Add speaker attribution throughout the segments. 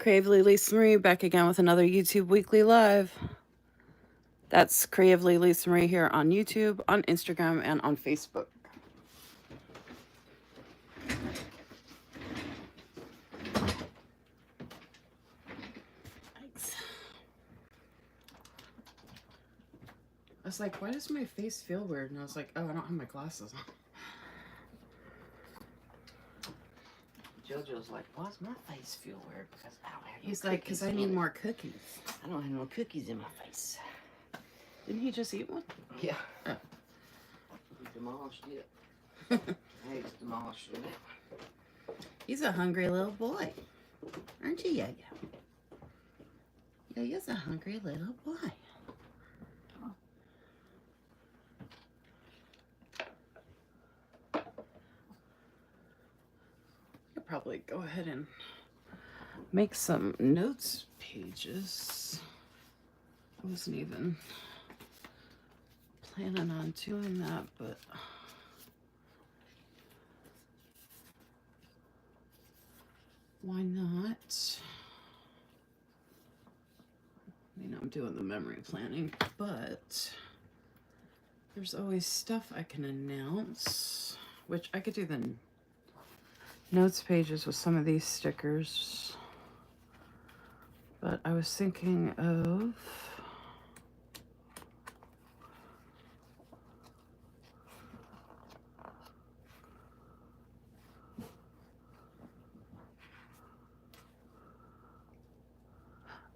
Speaker 1: Creatively Lisa Marie back again with another YouTube Weekly Live. That's Creatively Lisa Marie here on YouTube, on Instagram, and on Facebook. Thanks. I was like, why does my face feel weird? And I was like, oh, I don't have my glasses on.
Speaker 2: JoJo's like, why does my face feel weird? Because I don't have no
Speaker 1: He's like, because I need more cookies.
Speaker 2: I don't have no cookies in my face.
Speaker 1: Didn't he just eat one?
Speaker 2: Yeah.
Speaker 1: Oh.
Speaker 2: He demolished it. Hey, he's demolished it.
Speaker 1: He's a hungry little boy. Aren't you, Yo-Yo? Yo-Yo's a hungry little boy. I'll probably go ahead and make some notes pages. I wasn't even planning on doing that, but why not? I mean, I'm doing the memory planning, but there's always stuff I can announce, which I could do the notes pages with some of these stickers. But I was thinking of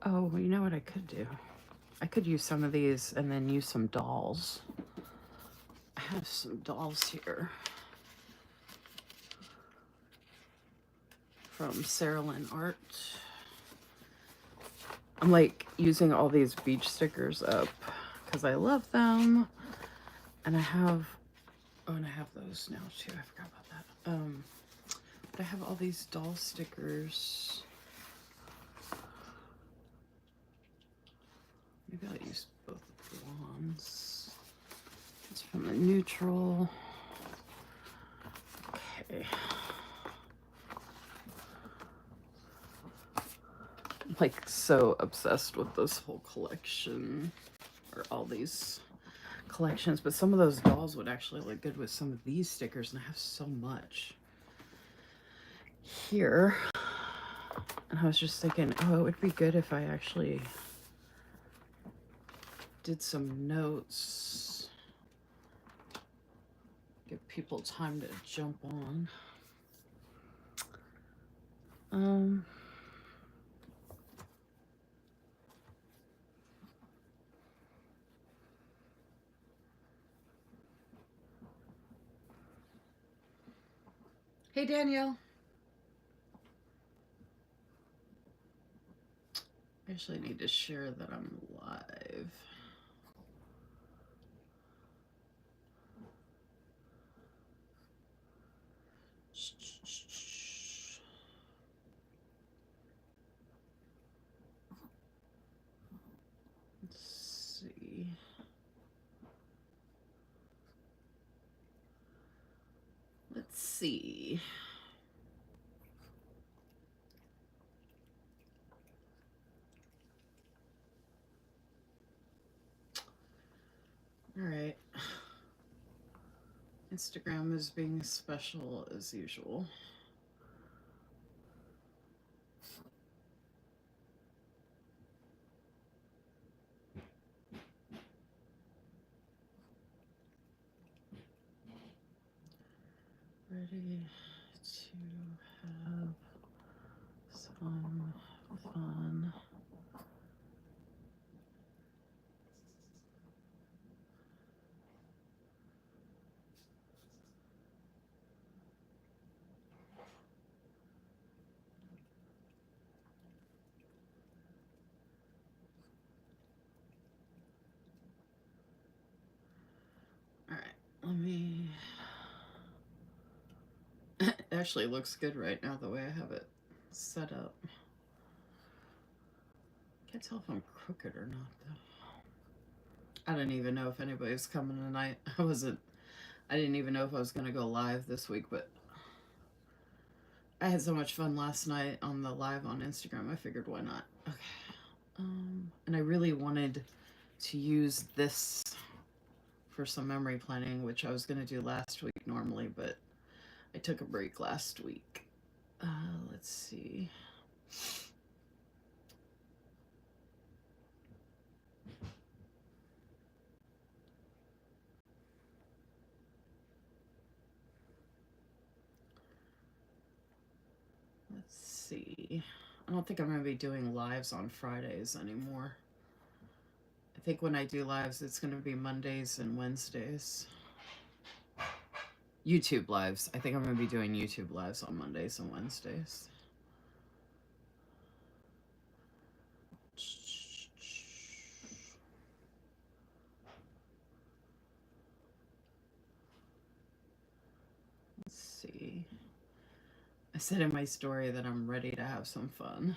Speaker 1: oh, you know what I could do? I could use some of these and then use some dolls. I have some dolls here from Sarah Lynn Art. I'm like using all these beach stickers up because I love them. And I have, oh, and I have those now too. I forgot about that. But I have all these doll stickers. Maybe I'll use both of the wands. It's from the neutral. Okay. I'm like so obsessed with this whole collection, or all these collections, but some of those dolls would actually look good with some of these stickers, and I have so much here. And I was just thinking, oh, it would be good if I actually did some notes, give people time to jump on. Hey, Danielle. I actually need to share that I'm live. Let's see. Let's see. All right. Instagram is being special as usual. Ready to have some fun. All right, let me. It actually looks good right now the way I have it set up. Can't tell if I'm crooked or not though. I didn't even know if anybody was coming tonight. I didn't even know if I was gonna go live this week, but I had so much fun last night on the live on Instagram. I figured, why not? Okay. And I really wanted to use this for some memory planning, which I was going to do last week normally, but I took a break last week. Let's see. Let's see. I don't think I'm going to be doing lives on Fridays anymore. I think when I do lives, it's going to be Mondays and Wednesdays. YouTube lives. I think I'm going to be doing YouTube lives on Mondays and Wednesdays. Let's see. I said in my story that I'm ready to have some fun.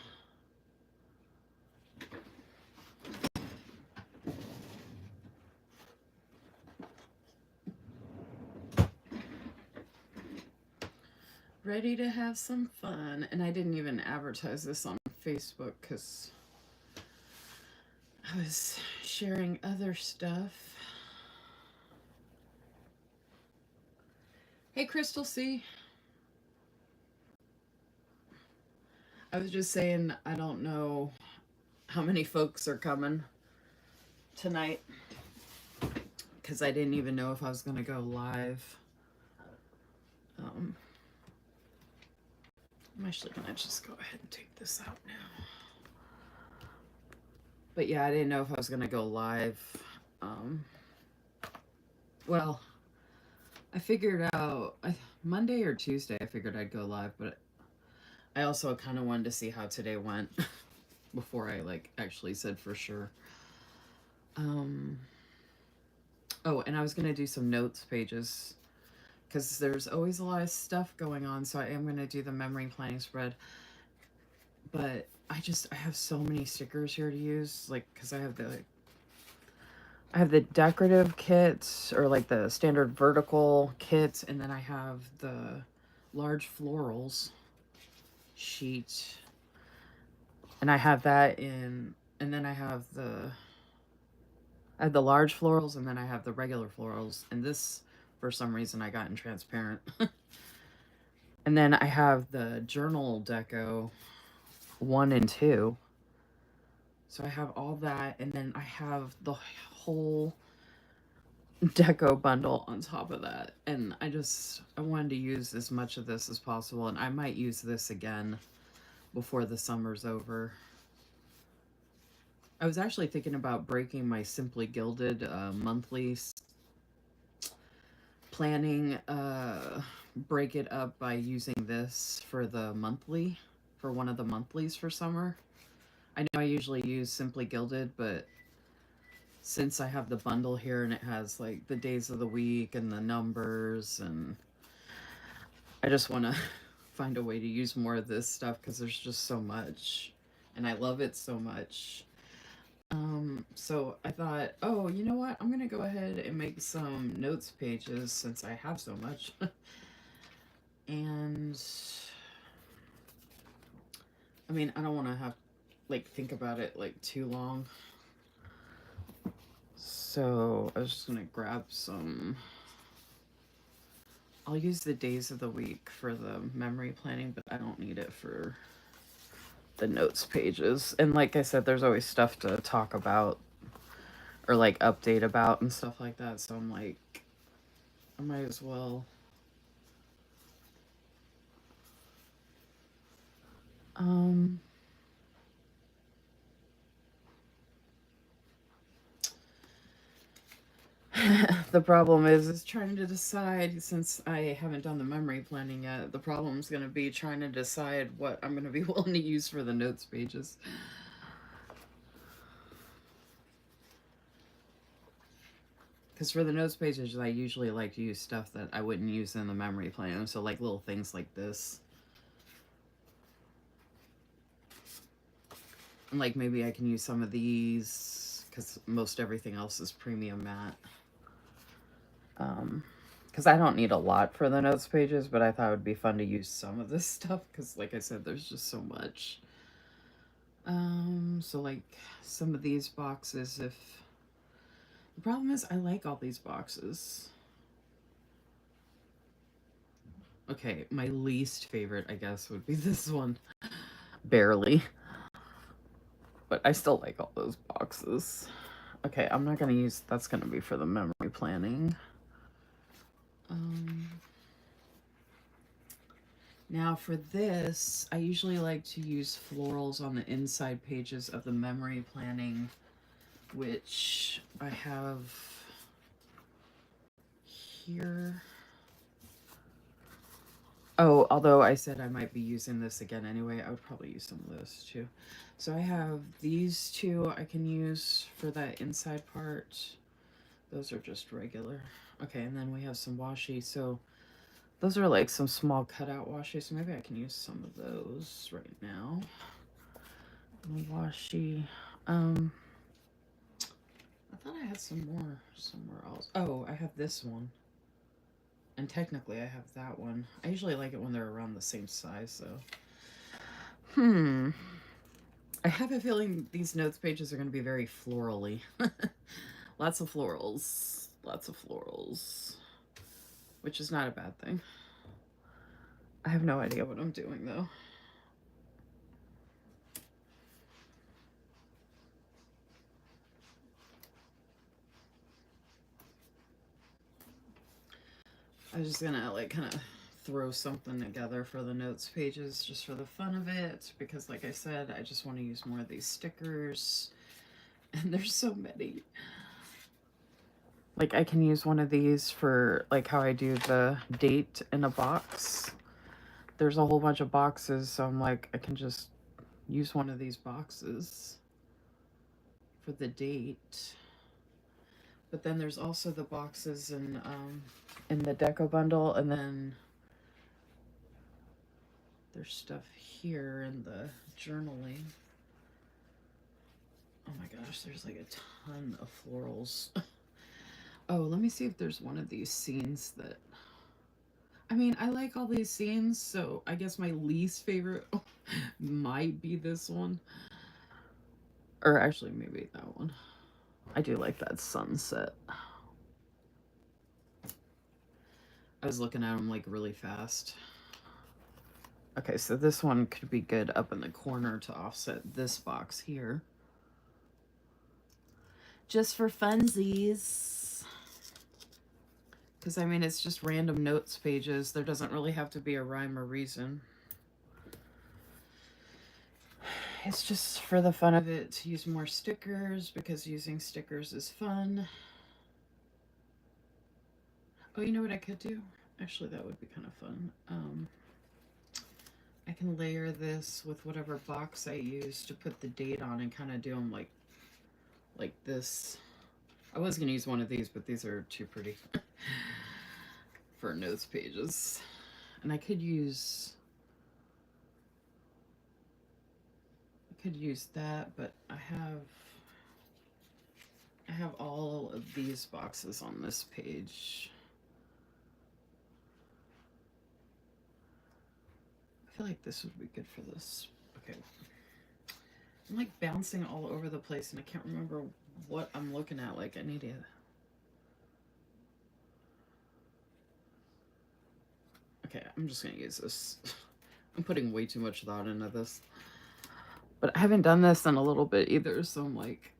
Speaker 1: Ready to have some fun. And I didn't even advertise this on Facebook because I was sharing other stuff. Hey, Crystal C. I was just saying, I don't know how many folks are coming tonight because I didn't even know if I was going to go live. I'm actually going to just go ahead and take this out now. But yeah, I didn't know if I was going to go live. Well, I figured out Monday or Tuesday, I figured I'd go live, but I also kind of wanted to see how today went before I actually said for sure. Oh, and I was going to do some notes pages because there's always a lot of stuff going on. So I am going to do the memory planning spread, but I have so many stickers here to use, because I have the decorative kits, or the standard vertical kits, and then I have the large florals sheet, and I have that in, and then I have the large florals, and then I have the regular florals, and this, for some reason, I got in transparent. And then I have the journal deco 1 and 2. So I have all that, and then I have the whole deco bundle on top of that. And I wanted to use as much of this as possible, and I might use this again before the summer's over. I was actually thinking about breaking my Simply Gilded monthly planning, break it up by using this for the monthly, for one of the monthlies for summer. I know I usually use Simply Gilded, but since I have the bundle here and it has the days of the week and the numbers, and I just want to find a way to use more of this stuff because there's just so much and I love it so much. So I thought, oh, you know what? I'm going to go ahead and make some notes pages since I have so much. And I mean, I don't want to have think about it too long. So I was just going to grab some. I'll use the days of the week for the memory planning, but I don't need it for the notes pages. And like I said, there's always stuff to talk about or update about and stuff like that. So I'm I might as well. The problem is trying to decide, since I haven't done the memory planning yet, the problem is going to be trying to decide what I'm going to be willing to use for the notes pages. Because for the notes pages, I usually like to use stuff that I wouldn't use in the memory plan. So little things like this. And maybe I can use some of these because most everything else is premium matte. because I don't need a lot for the notes pages, but I thought it would be fun to use some of this stuff because, like I said, there's just so much. So like some of these boxes, if the problem is I like all these boxes. Okay, my least favorite, I guess, would be this one. Barely. But I still like all those boxes. Okay, I'm not going to use... That's going to be for the memory planning. Now for this, I usually like to use florals on the inside pages of the memory planning, which I have here. Oh, although I said I might be using this again anyway, I would probably use some of this too. So I have these two I can use for that inside part. Those are just regular. Okay, and then we have some washi. So those are like some small cutout washi, so maybe I can use some of those right now. Washi. I thought I had some more somewhere else. Oh, I have this one. And technically I have that one. I usually like it when they're around the same size, though. I have a feeling these notes pages are going to be very florally. Lots of florals. Lots of florals. Which is not a bad thing. I have no idea what I'm doing, though. I was just gonna like kind of throw something together for the notes pages just for the fun of it, because like I said, I just want to use more of these stickers, and there's so many. Like I can use one of these for like how I do the date in a box. There's a whole bunch of boxes, so I'm like, I can just use one of these boxes for the date. But then there's also the boxes in the deco bundle, and then there's stuff here in the journaling. Oh my gosh, there's like a ton of florals. Oh, let me see if there's one of these scenes that... I mean, I like all these scenes, so I guess my least favorite might be this one. Or actually, maybe that one. I do like that sunset. I was looking at them like really fast. Okay, so this one could be good up in the corner to offset this box here. Just for funsies. Because, I mean, it's just random notes pages. There doesn't really have to be a rhyme or reason. It's just for the fun of it to use more stickers, because using stickers is fun. Oh, you know what I could do? Actually, that would be kind of fun. I can layer this with whatever box I use to put the date on and kind of do them like this. I was going to use one of these, but these are too pretty for notes pages. And I could use that, but I have all of these boxes on this page. I feel like this would be good for this. Okay. I'm like bouncing all over the place and I can't remember what I'm looking at. Like I need to... Okay, I'm just gonna use this. I'm putting way too much thought into this. But I haven't done this in a little bit either, so I'm like...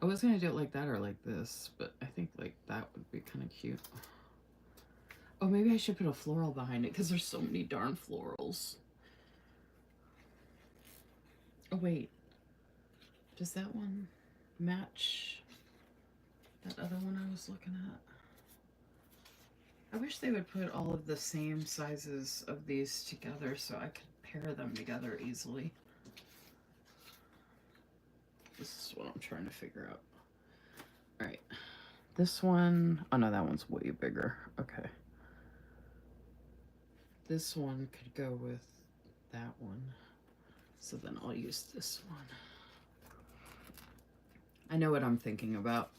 Speaker 1: I was gonna do it like that or like this, but I think like that would be kind of cute. Oh, maybe I should put a floral behind it because there's so many darn florals. Oh, wait. Does that one match that other one I was looking at? I wish they would put all of the same sizes of these together so I could pair them together easily. This is what I'm trying to figure out. All right. This one... Oh, no, that one's way bigger. Okay. This one could go with that one. So then I'll use this one. I know what I'm thinking about.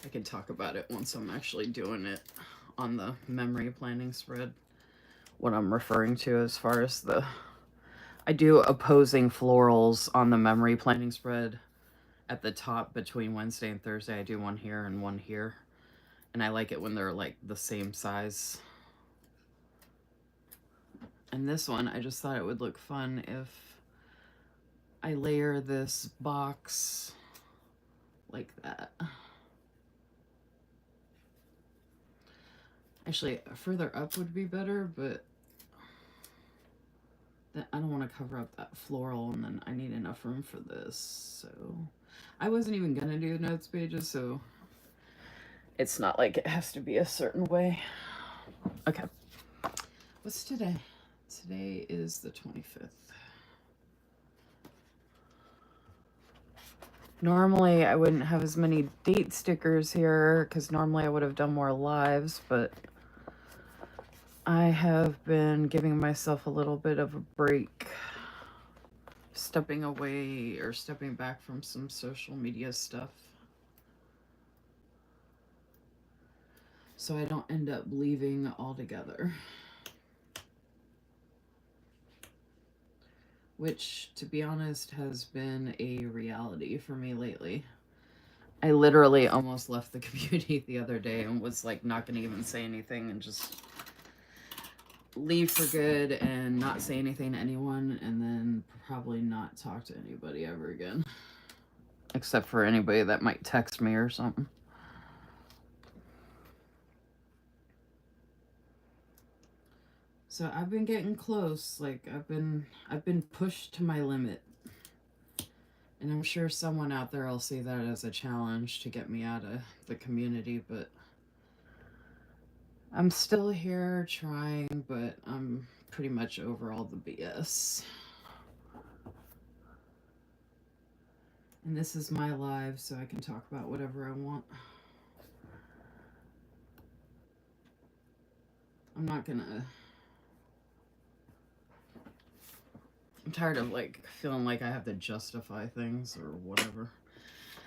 Speaker 1: I can talk about it once I'm actually doing it on the memory planning spread. What I'm referring to as far as I do opposing florals on the memory planning spread at the top between Wednesday and Thursday. I do one here and one here. And I like it when they're like the same size. And this one, I just thought it would look fun if I layer this box like that. Actually, further up would be better, but I don't want to cover up that floral, and then I need enough room for this. So I wasn't even going to do notes pages, so it's not like it has to be a certain way. Okay. What's today? Today is the 25th. Normally, I wouldn't have as many date stickers here because normally I would have done more lives, but I have been giving myself a little bit of a break, stepping away or stepping back from some social media stuff, so I don't end up leaving altogether. Which, to be honest, has been a reality for me lately. I literally almost left the community the other day and was like not going to even say anything and just leave for good and not say anything to anyone, and then probably not talk to anybody ever again. Except for anybody that might text me or something. So I've been getting close. Like I've been pushed to my limit. And I'm sure someone out there will see that as a challenge to get me out of the community, but I'm still here trying, but I'm pretty much over all the BS. And this is my live, so I can talk about whatever I want. I'm not gonna... I'm tired of like feeling like I have to justify things or whatever.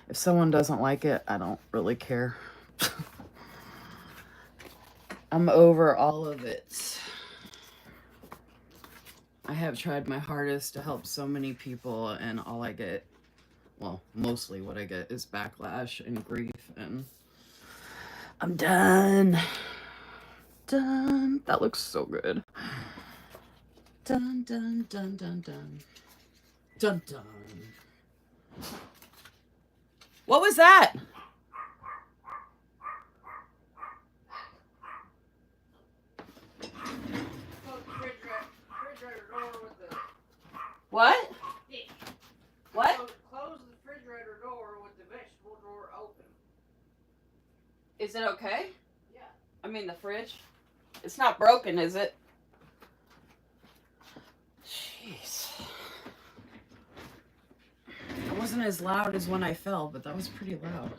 Speaker 1: If someone doesn't like it, I don't really care. I'm over all of it. I have tried my hardest to help so many people, and all I get, well, mostly what I get is backlash and grief, and I'm done. Done. That looks so good. Dun, dun, dun, dun, dun. Dun, dun. What was that? What? What?
Speaker 2: Close the refrigerator door with the vegetable drawer open.
Speaker 1: Is it okay?
Speaker 2: Yeah.
Speaker 1: I mean the fridge? It's not broken, is it? Jeez. It wasn't as loud as when I fell, but that was pretty loud.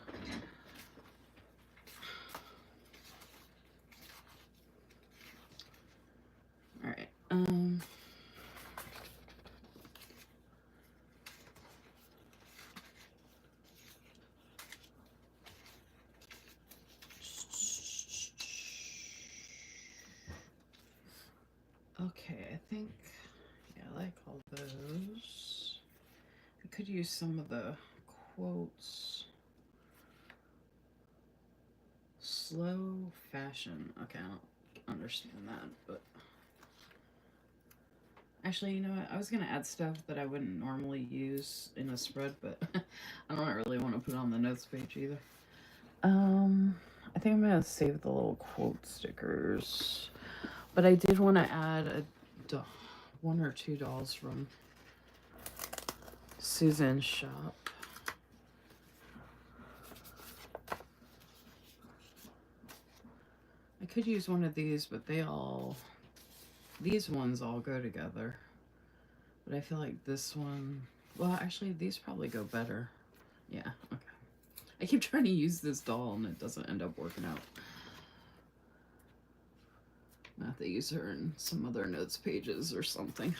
Speaker 1: All right. Okay, I think, yeah, I like all those. I could use some of the quotes. Slow fashion. Okay, I don't understand that, but actually, you know what? I was going to add stuff that I wouldn't normally use in a spread, but I don't really want to put on the notes page either. I think I'm going to save the little quote stickers. But I did want to add one or two dolls from Susan's shop. I could use one of these, but these ones all go together. But I feel like this one, well, actually, these probably go better. Yeah, okay. I keep trying to use this doll, and it doesn't end up working out. I have to use her in some other notes pages or something.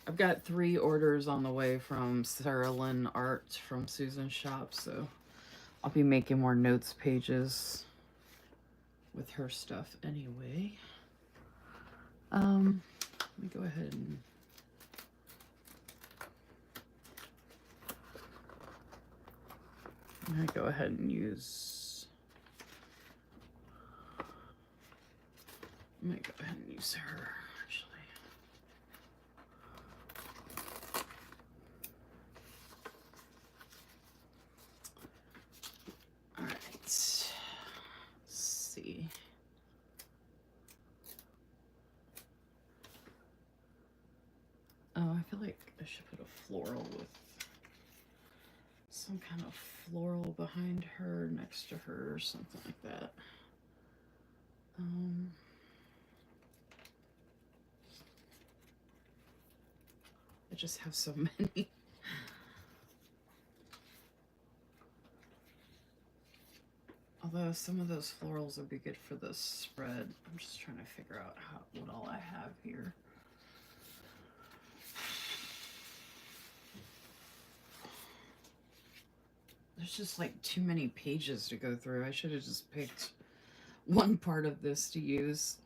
Speaker 1: I've got 3 orders on the way from Sarah Lynn Art from Susan's shop, so I'll be making more notes pages with her stuff anyway. Let me go ahead and I'm gonna go ahead and use. I'm gonna go ahead and use her actually. All right. Let's see. Oh, I feel like I should put a floral with some kind of floral behind her, next to her, or something like that. I just have so many. Although some of those florals would be good for the spread. I'm just trying to figure out what all I have here. There's just like too many pages to go through. I should have just picked one part of this to use.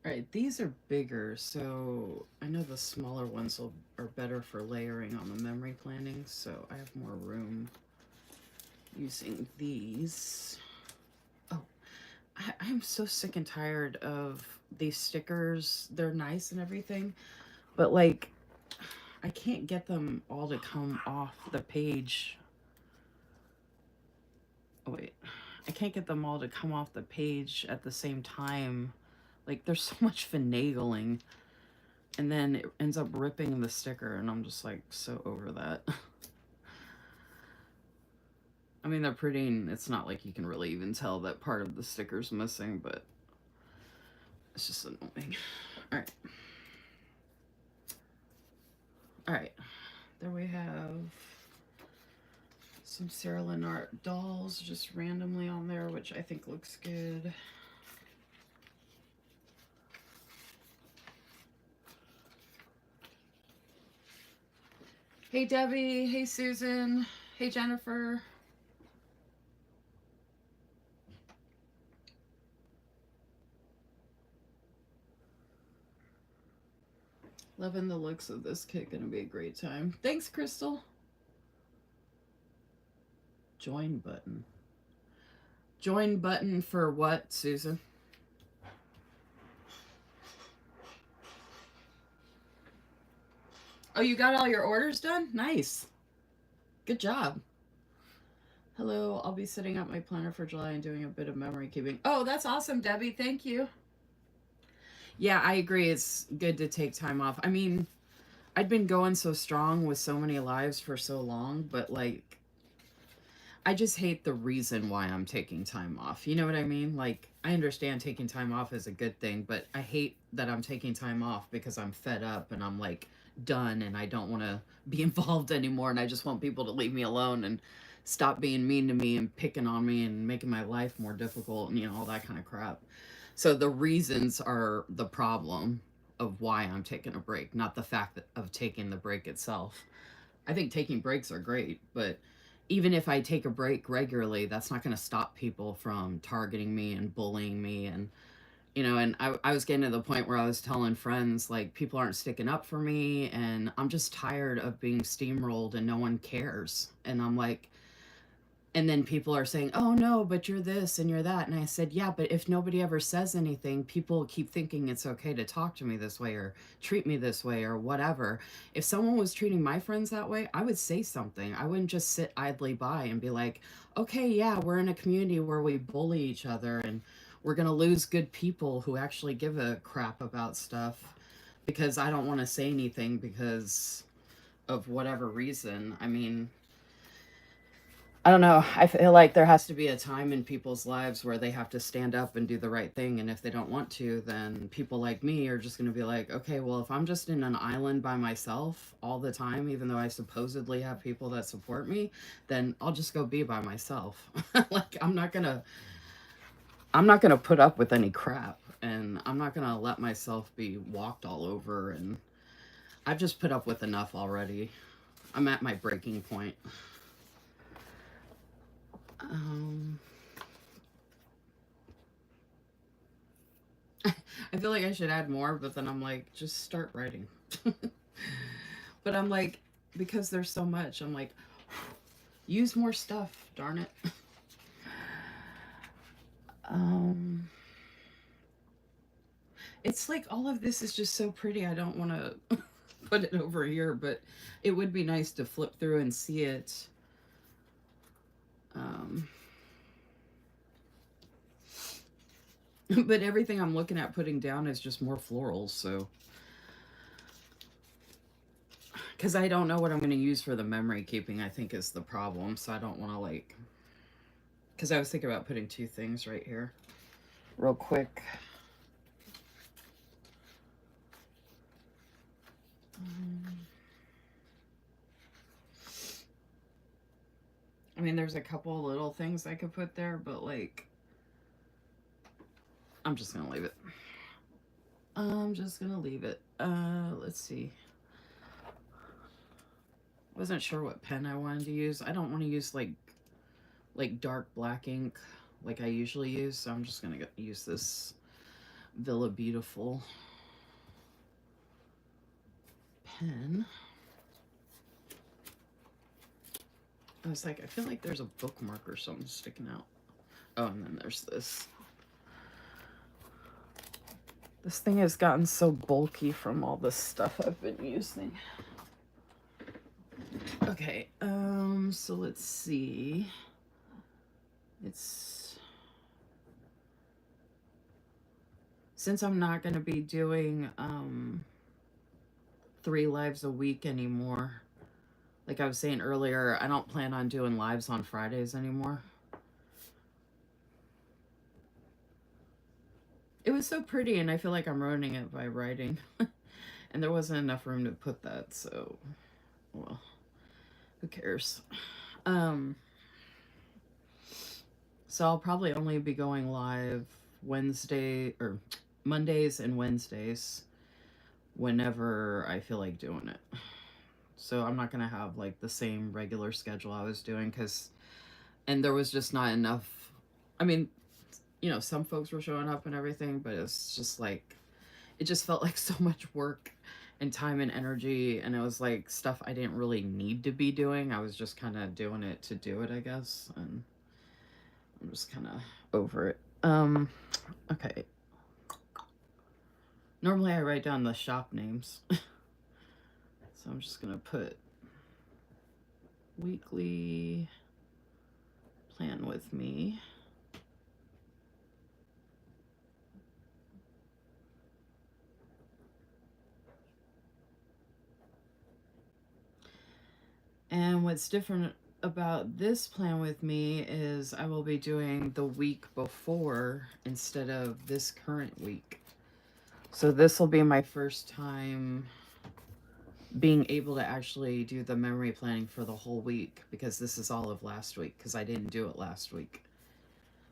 Speaker 1: All right, these are bigger, so I know the smaller ones are better for layering on the memory planning, so I have more room using these. Oh, I'm so sick and tired of these stickers. They're nice and everything, but like I can't get them all to come off the page. Oh wait, I can't get them all to come off the page at the same time. Like there's so much finagling, and then it ends up ripping the sticker, and I'm just like so over that. I mean, they're pretty, and it's not like you can really even tell that part of the sticker's missing, but it's just annoying. All right. All right. There we have some Sarah Lennart dolls just randomly on there, which I think looks good. Hey, Debbie. Hey, Susan. Hey, Jennifer. Loving the looks of this kit. Gonna be a great time. Thanks, Crystal. Join button. Join button for what, Susan? Oh, you got all your orders done? Nice. Good job. Hello, I'll be setting up my planner for July and doing a bit of memory keeping. Oh, that's awesome, Debbie. Thank you. Yeah, I agree. It's good to take time off. I mean, I'd been going so strong with so many lives for so long, but like, I just hate the reason why I'm taking time off. You know what I mean? Like, I understand taking time off is a good thing, but I hate that I'm taking time off because I'm fed up and I'm like done and I don't want to be involved anymore and I just want people to leave me alone and stop being mean to me and picking on me and making my life more difficult and, you know, all that kind of crap. So the reasons are the problem of why I'm taking a break, not the fact of taking the break itself. I think taking breaks are great, but even if I take a break regularly, that's not going to stop people from targeting me and bullying me. And, you know, and I was getting to the point where I was telling friends, like, people aren't sticking up for me. And I'm just tired of being steamrolled and no one cares. And I'm like, and then people are saying, oh no, but you're this and you're that. And I said, yeah, but if nobody ever says anything, people keep thinking it's okay to talk to me this way or treat me this way or whatever. If someone was treating my friends that way, I would say something. I wouldn't just sit idly by and be like, okay, yeah, we're in a community where we bully each other and we're going to lose good people who actually give a crap about stuff because I don't want to say anything because of whatever reason. I mean, I don't know. I feel like there has to be a time in people's lives where they have to stand up and do the right thing. And if they don't want to, then people like me are just going to be like, okay, well, if I'm just in an island by myself all the time, even though I supposedly have people that support me, then I'll just go be by myself. Like, I'm not going to put up with any crap, and I'm not going to let myself be walked all over. And I've just put up with enough already. I'm at my breaking point. I feel like I should add more, but then I'm like, just start writing. But I'm like, because there's so much, I'm like, use more stuff, darn it. It's like all of this is just so pretty. I don't want to put it over here, but it would be nice to flip through and see it. But everything I'm looking at putting down is just more florals, so. Because I don't know what I'm going to use for the memory keeping, I think is the problem. So I don't want to like. Because I was thinking about putting two things right here. Real quick. I mean, there's a couple little things I could put there, but like. I'm just going to leave it. I'm just going to leave it. Let's see. Wasn't sure what pen I wanted to use. I don't want to use like dark black ink like I usually use, so I'm just gonna use this Villa Beautiful pen. I was like, I feel like there's a bookmark or something sticking out. Oh, and then there's this. This thing has gotten so bulky from all the stuff I've been using. Okay, so let's see. Since I'm not going to be doing 3 lives a week anymore, like I was saying earlier, I don't plan on doing lives on Fridays anymore. It was so pretty, and I feel like I'm ruining it by writing. And there wasn't enough room to put that, so, well, who cares? So I'll probably only be going live Mondays and Wednesdays whenever I feel like doing it. So I'm not gonna have like the same regular schedule I was doing and there was just not enough. I mean, you know, some folks were showing up and everything, but it's just like, it just felt like so much work and time and energy, and it was like stuff I didn't really need to be doing. I was just kind of doing it to do it, I guess, and I'm just kind of over it. Okay. Normally I write down the shop names. So I'm just gonna put weekly plan with me. And what's different about this plan with me is I will be doing the week before instead of this current week. So this will be my first time being able to actually do the memory planning for the whole week, because this is all of last week because I didn't do it last week.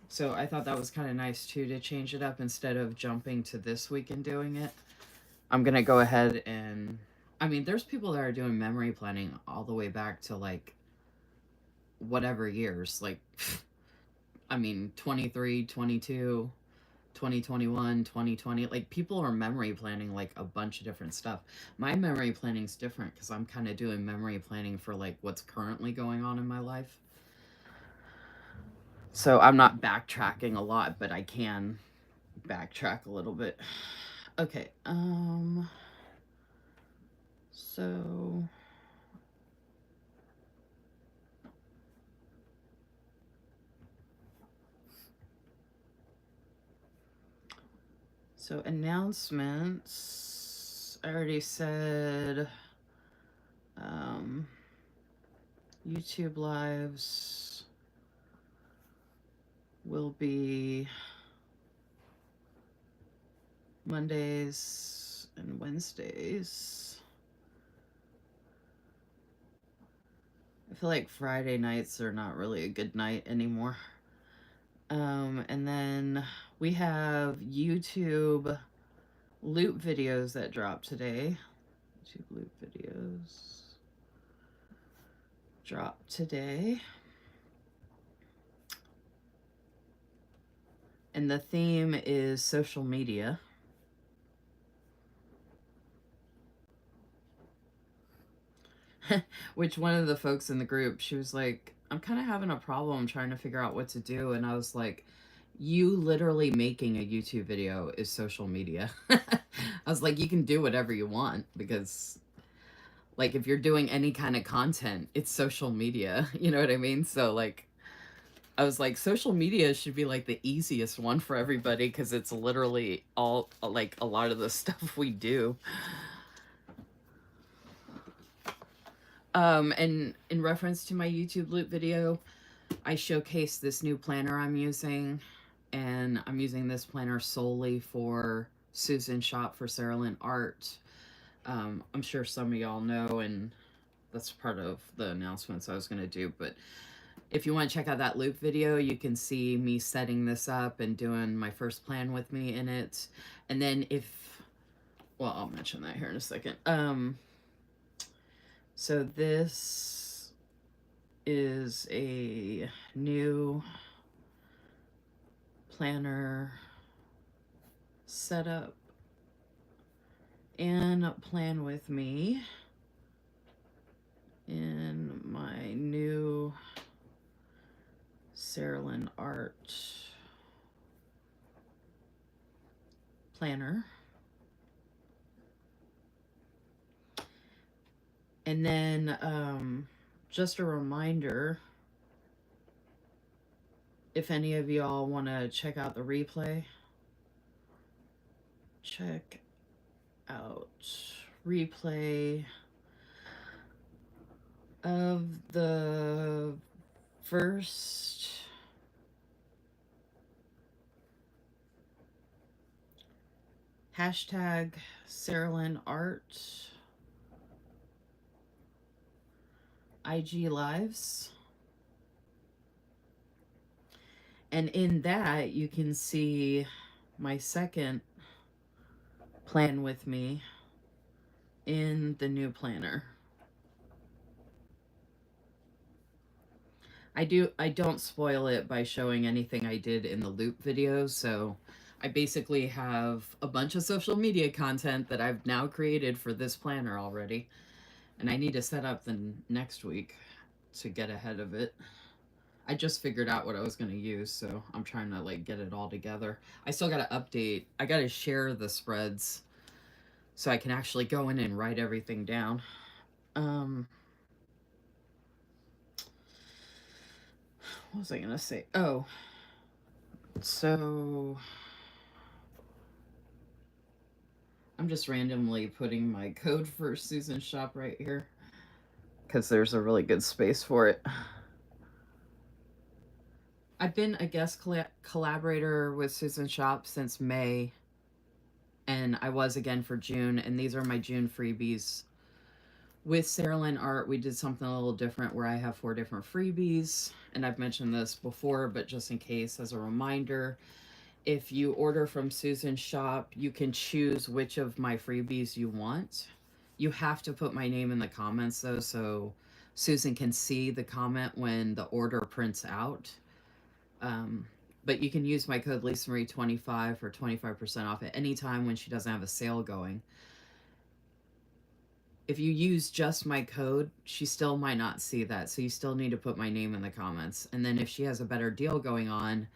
Speaker 1: So I thought that was kind of nice too, to change it up instead of jumping to this week and doing it. I'm going to go ahead and, I mean, there's people that are doing memory planning all the way back to like whatever years, like, I mean, 23, 22, 2021, 2020. Like, people are memory planning like a bunch of different stuff. My memory planning's different because I'm kind of doing memory planning for like what's currently going on in my life. So I'm not backtracking a lot, but I can backtrack a little bit. Okay, so announcements, I already said, YouTube lives will be Mondays and Wednesdays. I feel like Friday nights are not really a good night anymore. And then we have YouTube loop videos that dropped today. YouTube loop videos dropped today. And the theme is social media. Which one of the folks in the group, she was like, I'm kind of having a problem trying to figure out what to do. And I was like, you literally making a YouTube video is social media. I was like, you can do whatever you want, because like if you're doing any kind of content, it's social media. You know what I mean? So like, I was like, social media should be like the easiest one for everybody, because it's literally all like a lot of the stuff we do. And in reference to my YouTube loop video, I showcased this new planner I'm using, and I'm using this planner solely for Susan's shop for Sarah Lynn Art. I'm sure some of y'all know, and that's part of the announcements I was going to do, but if you want to check out that loop video, you can see me setting this up and doing my first plan with me in it. And then well, I'll mention that here in a second. So this is a new planner setup and plan with me in my new Sarah Lynn Art planner. And then just a reminder, if any of y'all want to check out the replay, check out replay of the first hashtag Sarah Lynn Art IG lives. And in that, you can see my second plan with me in the new planner. I don't spoil it by showing anything I did in the loop video, so I basically have a bunch of social media content that I've now created for this planner already, and I need to set up the next week to get ahead of it. I just figured out what I was going to use, so I'm trying to like get it all together. I still got to update. I got to share the spreads so I can actually go in and write everything down. What was I going to say? Oh, so I'm just randomly putting my code for Susan's shop right here because there's a really good space for it. I've been a guest collaborator with Susan's shop since May, and I was again for June, and these are my June freebies. With Sarah Lynn Art, we did something a little different where I have 4 different freebies, and I've mentioned this before, but just in case, as a reminder, if you order from Susan's shop, you can choose which of my freebies you want. You have to put my name in the comments, though, so Susan can see the comment when the order prints out. But you can use my code LisaMarie25 for 25% off at any time when she doesn't have a sale going. If you use just my code, she still might not see that, so you still need to put my name in the comments. And then if she has a better deal going on,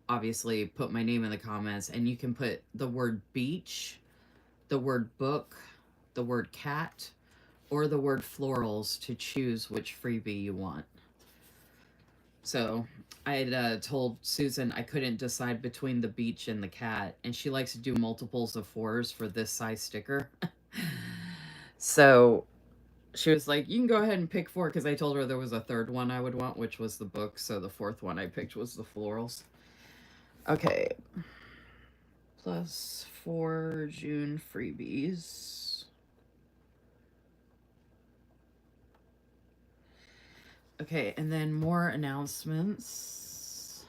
Speaker 1: obviously put my name in the comments, and you can put the word beach, the word book, the word cat, or the word florals to choose which freebie you want. So I had told Susan I couldn't decide between the beach and the cat, and she likes to do multiples of 4s for this size sticker. So she was like, you can go ahead and pick 4, because I told her there was a third one I would want, which was the book, so the 4th one I picked was the florals. Okay. Plus 4 June freebies. Okay, and then more announcements.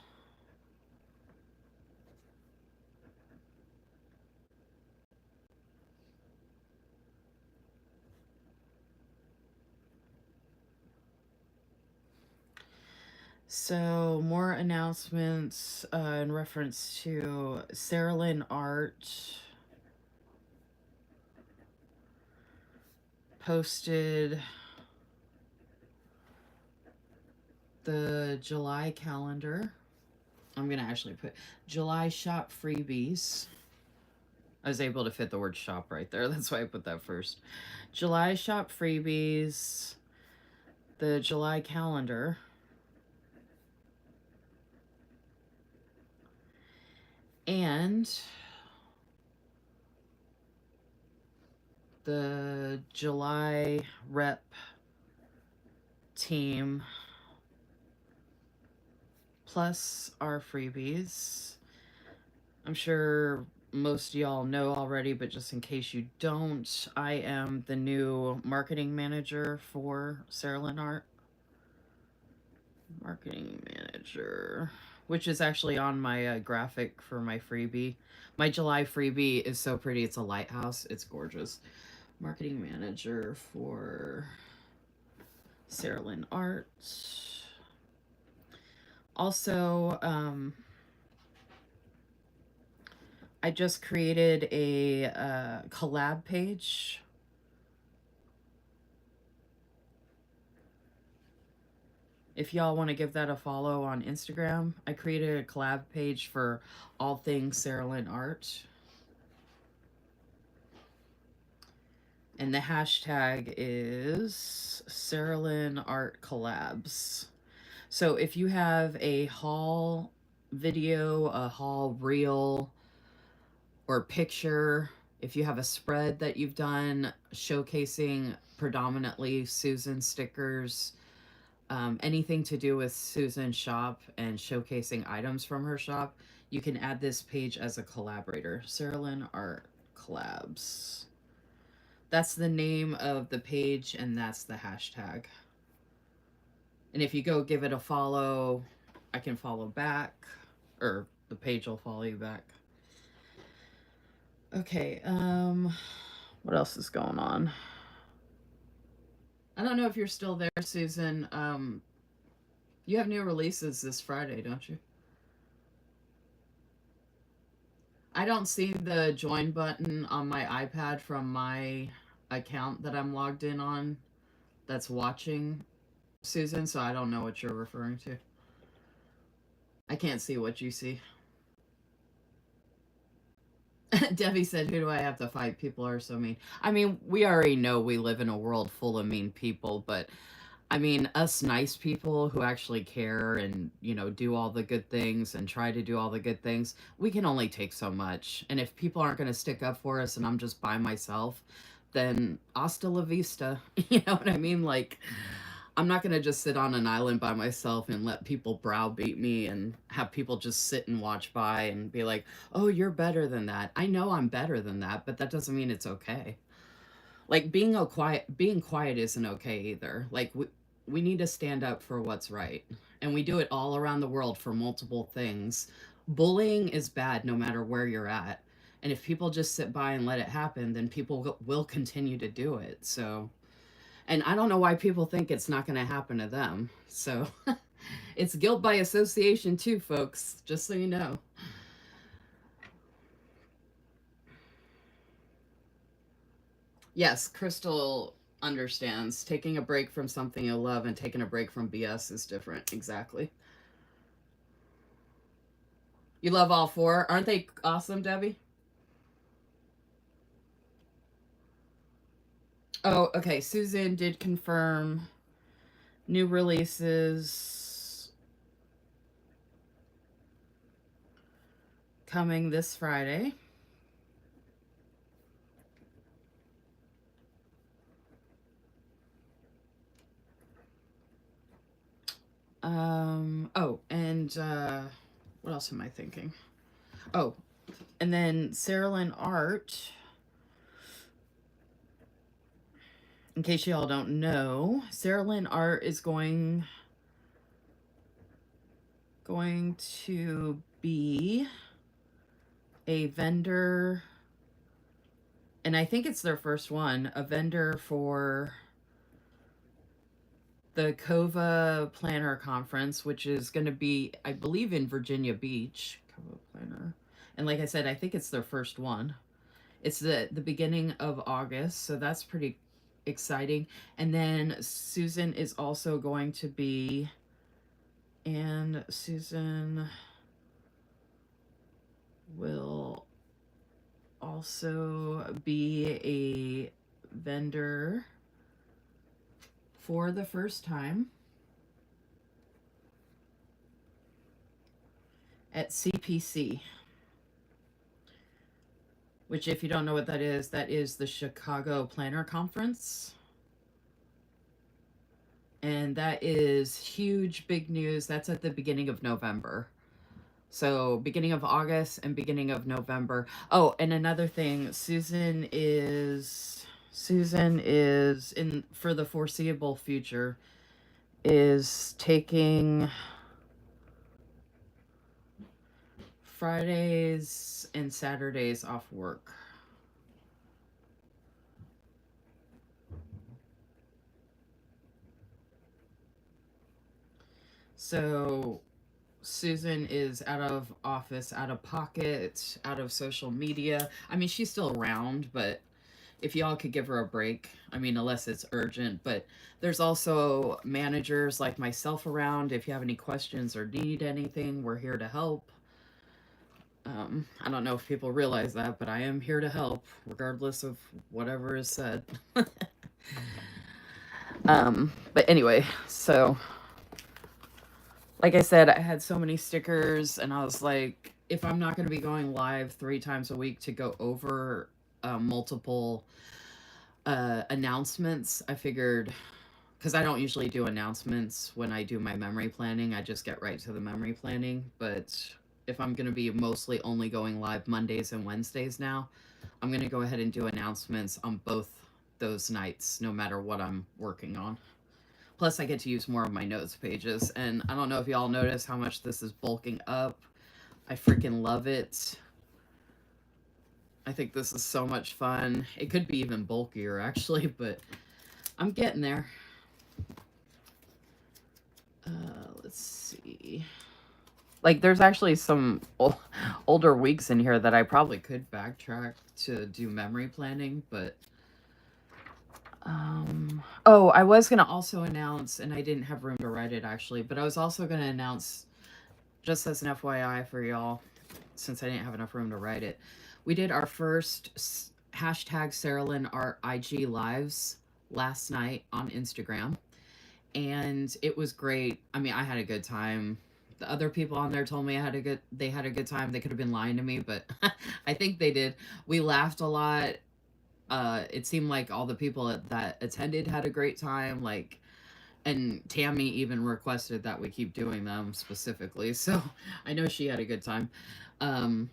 Speaker 1: So more announcements in reference to Sarah Lynn Art posted the July calendar. I'm going to actually put July shop freebies. I was able to fit the word shop right there. That's why I put that first. July shop freebies, the July calendar, and the July rep team, plus our freebies. I'm sure most of y'all know already, but just in case you don't, I am the new marketing manager for Sarah Lynn Art. Marketing manager, which is actually on my graphic for my freebie. My July freebie is so pretty. It's a lighthouse. It's gorgeous. Marketing manager for Sarah Lynn Art. Also, I just created a collab page. If y'all want to give that a follow on Instagram, I created a collab page for all things Sarah Lynn Art. And the hashtag is Sarah Lynn Art Collabs. So if you have a haul video, a haul reel, or picture, if you have a spread that you've done showcasing predominantly Susan stickers, anything to do with Susan's shop and showcasing items from her shop, you can add this page as a collaborator. Sarah Lynn Art Collabs. That's the name of the page, and that's the hashtag. And if you go give it a follow, I can follow back, or the page will follow you back. Okay, what else is going on? I don't know if you're still there, Susan. You have new releases this Friday, don't you? I don't see the join button on my iPad from my account that I'm logged in on that's watching Susan, so I don't know what you're referring to. I can't see what you see. Debbie said, who do I have to fight? People are so mean. I mean, we already know we live in a world full of mean people, but I mean, us nice people who actually care and, you know, do all the good things and try to do all the good things, we can only take so much. And if people aren't going to stick up for us and I'm just by myself, then hasta la vista. You know what I mean? Like, I'm not going to just sit on an island by myself and let people browbeat me and have people just sit and watch by and be like, oh, you're better than that. I know I'm better than that, but that doesn't mean it's okay. Like being quiet isn't okay either. Like we need to stand up for what's right. And we do it all around the world for multiple things. Bullying is bad no matter where you're at. And if people just sit by and let it happen, then people will continue to do it. So, and I don't know why people think it's not going to happen to them. So, it's guilt by association too, folks, just so you know. Yes, Crystal understands. Taking a break from something you love and taking a break from BS is different. Exactly. You love all four. Aren't they awesome, Debbie? Oh, okay. Susan did confirm new releases coming this Friday. Oh, and what else am I thinking? Oh, and then Sarah Lynn Art. In case y'all don't know, Sarah Lynn Art is going to be a vendor, and I think it's their first one, a vendor for the COVA Planner Conference, which is going to be, I believe, in Virginia Beach. COVA Planner. And like I said, I think it's their first one. It's the beginning of August, so that's pretty exciting. And then Susan is also going to be, and Susan will also be a vendor for the first time at CPC, which, if you don't know what that is the Chicago Planner Conference. And that is huge, big news. That's at the beginning of November. So beginning of August and beginning of November. Oh, and another thing, Susan is in, for the foreseeable future, is taking Fridays and Saturdays off work. So Susan is out of office, out of pocket, out of social media. I mean, she's still around, but if y'all could give her a break, I mean, unless it's urgent. But there's also managers like myself around. If you have any questions or need anything, we're here to help. I don't know if people realize that, but I am here to help, regardless of whatever is said. But anyway, so like I said, I had so many stickers, and I was like, if I'm not going to be going live 3 times a week to go over multiple announcements, I figured, because I don't usually do announcements when I do my memory planning, I just get right to the memory planning. But if I'm going to be mostly only going live Mondays and Wednesdays now, I'm going to go ahead and do announcements on both those nights, no matter what I'm working on. Plus, I get to use more of my notes pages. And I don't know if y'all notice how much this is bulking up. I freaking love it. I think this is so much fun. It could be even bulkier, actually, but I'm getting there. Let's see. Like, there's actually some older weeks in here that I probably could backtrack to do memory planning, but oh, I was going to also announce, and I didn't have room to write it actually, but I was also going to announce, just as an FYI for y'all, since I didn't have enough room to write it, we did our first hashtag Sarah Lynn Art IG lives last night on Instagram, and it was great. I mean, I had a good time. The other people on there told me they had a good time. They could have been lying to me, but I think they did. We laughed a lot. It seemed like all the people that attended had a great time. Like, and Tammy even requested that we keep doing them specifically. So I know she had a good time. I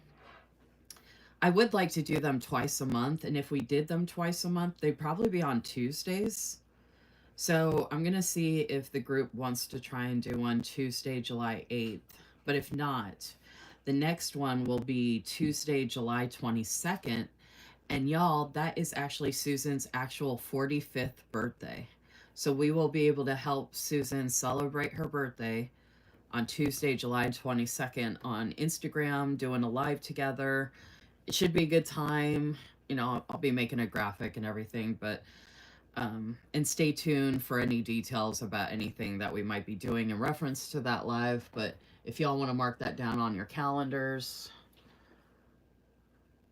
Speaker 1: would like to do them twice a month. And if we did them twice a month, they'd probably be on Tuesdays. So I'm going to see if the group wants to try and do one Tuesday, July 8th. But if not, the next one will be Tuesday, July 22nd. And y'all, that is actually Susan's actual 45th birthday. So we will be able to help Susan celebrate her birthday on Tuesday, July 22nd on Instagram, doing a live together. It should be a good time. You know, I'll be making a graphic and everything, but and stay tuned for any details about anything that we might be doing in reference to that live. But if y'all want to mark that down on your calendars,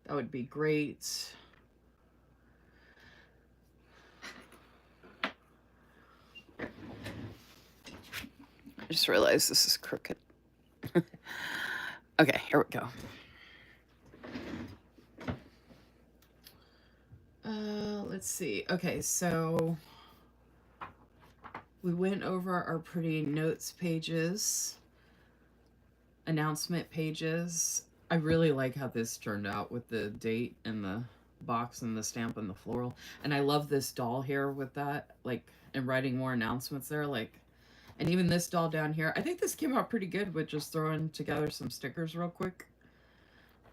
Speaker 1: that would be great. I just realized this is crooked. Okay, here we go. Let's see. Okay, so we went over our pretty notes pages, announcement pages. I really like how this turned out with the date and the box and the stamp and the floral. And I love this doll here with that, like, and writing more announcements there, like, and even this doll down here. I think this came out pretty good with just throwing together some stickers real quick.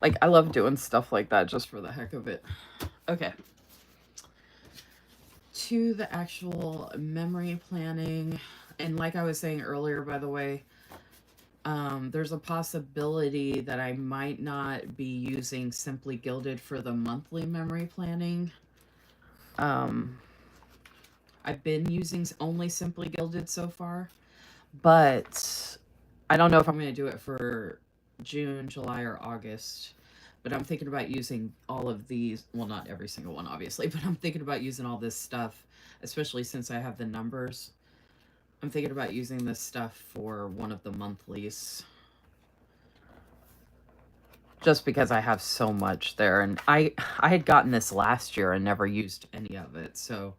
Speaker 1: Like, I love doing stuff like that just for the heck of it. Okay. to the actual memory planning, and like I was saying earlier, by the way, there's a possibility that I might not be using Simply Gilded for the monthly memory planning. Um, I've been using only Simply Gilded so far, but I don't know if I'm going to do it for June, July, or August. But I'm thinking about using all of these. Well, not every single one, obviously, but I'm thinking about using all this stuff, especially since I have the numbers. I'm thinking about using this stuff for one of the monthlies. Just because I have so much there. And I had gotten this last year and never used any of it. So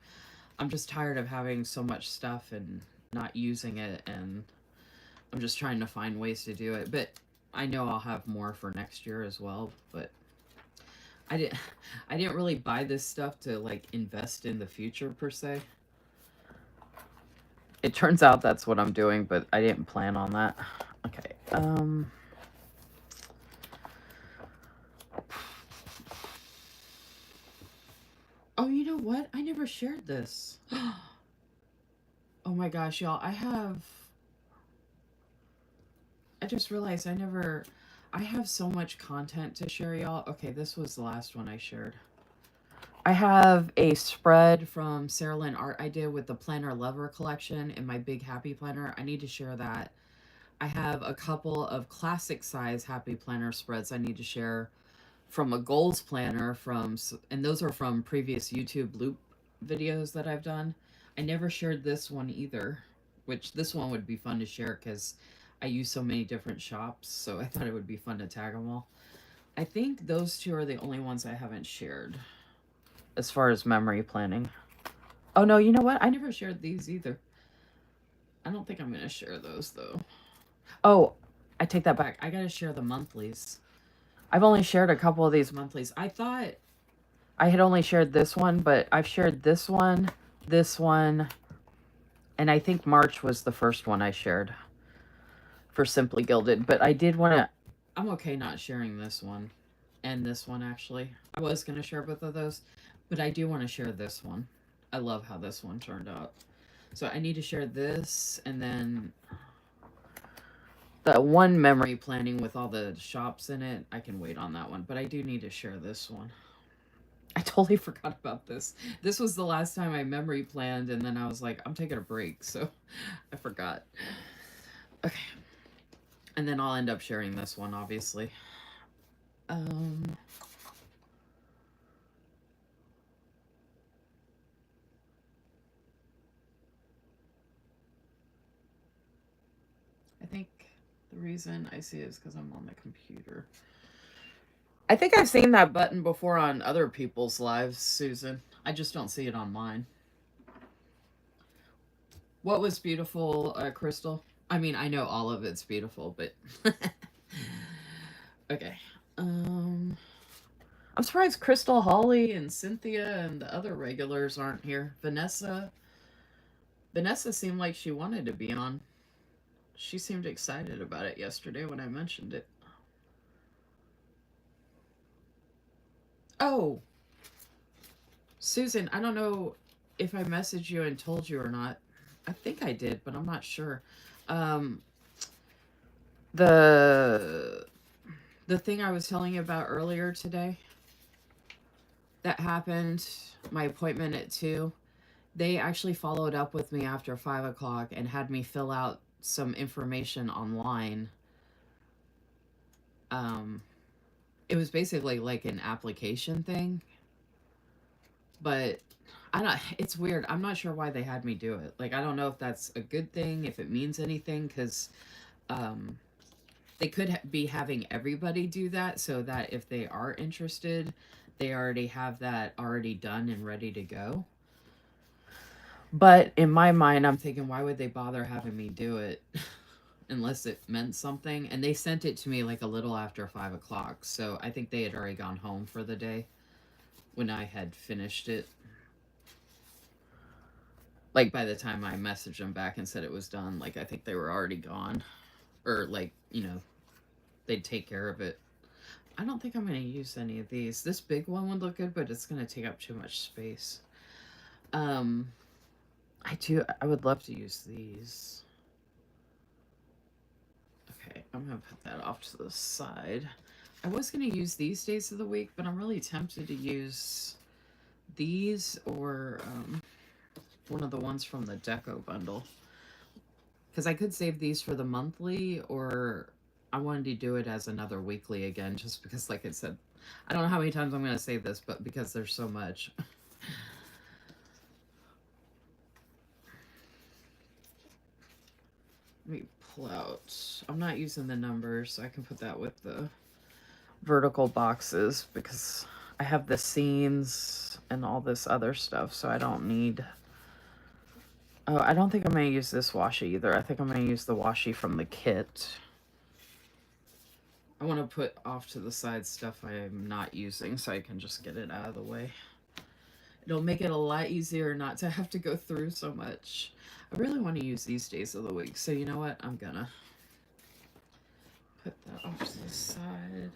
Speaker 1: I'm just tired of having so much stuff and not using it, and I'm just trying to find ways to do it. But I know I'll have more for next year as well, but I didn't I didn't really buy this stuff to like invest in the future per se. It turns out that's what I'm doing, but I didn't plan on that. Okay. Oh, you know what? I never shared this. Oh my gosh, y'all. I just realized I have so much content to share, y'all. Okay, this was the last one I shared. I have a spread from Sarah Lynn Art I did with the Planner Lover collection in my big happy planner. I need to share that. I have a couple of classic size happy planner spreads I need to share from a goals planner and those are from previous YouTube loop videos that I've done. I never shared this one either, which this one would be fun to share because I use so many different shops, so I thought it would be fun to tag them all. I think those two are the only ones I haven't shared as far as memory planning. Oh no, you know what? I never shared these either. I don't think I'm going to share those though. Oh, I take that back. I got to share the monthlies. I've only shared a couple of these monthlies. I thought I had only shared this one, but I've shared this one, and I think March was the first one I shared for Simply Gilded. But I did want to. I'm okay not sharing this one and this one, actually. I was going to share both of those, but I do want to share this one. I love how this one turned out. So I need to share this, and then the one memory planning with all the shops in it, I can wait on that one. But I do need to share this one. I totally forgot about this. This was the last time I memory planned, and then I was like, I'm taking a break, so I forgot. Okay. And then I'll end up sharing this one, obviously. I think the reason I see it is because I'm on the computer. I think I've seen that button before on other people's lives, Susan. I just don't see it on mine. What was beautiful, Crystal? I mean, I know all of it's beautiful, but okay. I'm surprised Crystal, Holly, and Cynthia and the other regulars aren't here. Vanessa seemed like she wanted to be on. She seemed excited about it yesterday when I mentioned it. Oh, Susan, I don't know if I messaged you and told you or not. I think I did, but I'm not sure. Um, the the thing I was telling you about earlier today that happened, my appointment at 2, they actually followed up with me after 5 o'clock and had me fill out some information online. Um, it was basically like an application thing, but I don't. It's weird. I'm not sure why they had me do it. Like, I don't know if that's a good thing, if it means anything, because um, they could be having everybody do that so that if they are interested, they already have that already done and ready to go. But in my mind, I'm thinking, why would they bother having me do it unless it meant something? And they sent it to me like a little after 5 o'clock. So I think they had already gone home for the day when I had finished it. Like, by the time I messaged them back and said it was done, like, I think they were already gone. Or, like, they'd take care of it. I don't think I'm going to use any of these. This big one would look good, but it's going to take up too much space. I would love to use these. Okay, I'm gonna put that off to the side. I was gonna use these days of the week, but I'm really tempted to use these or one of the ones from the Deco bundle. Because I could save these for the monthly, or I wanted to do it as another weekly again, just because, like I said, I don't know how many times I'm going to say this, but because there's so much. Let me pull out. I'm not using the numbers, so I can put that with the vertical boxes because I have the scenes and all this other stuff, so I don't need... Oh, I don't think I'm going to use this washi either. I think I'm going to use the washi from the kit. I want to put off to the side stuff I'm not using so I can just get it out of the way. It'll make it a lot easier not to have to go through so much. I really want to use these days of the week, so you know what? I'm gonna put that off to the side.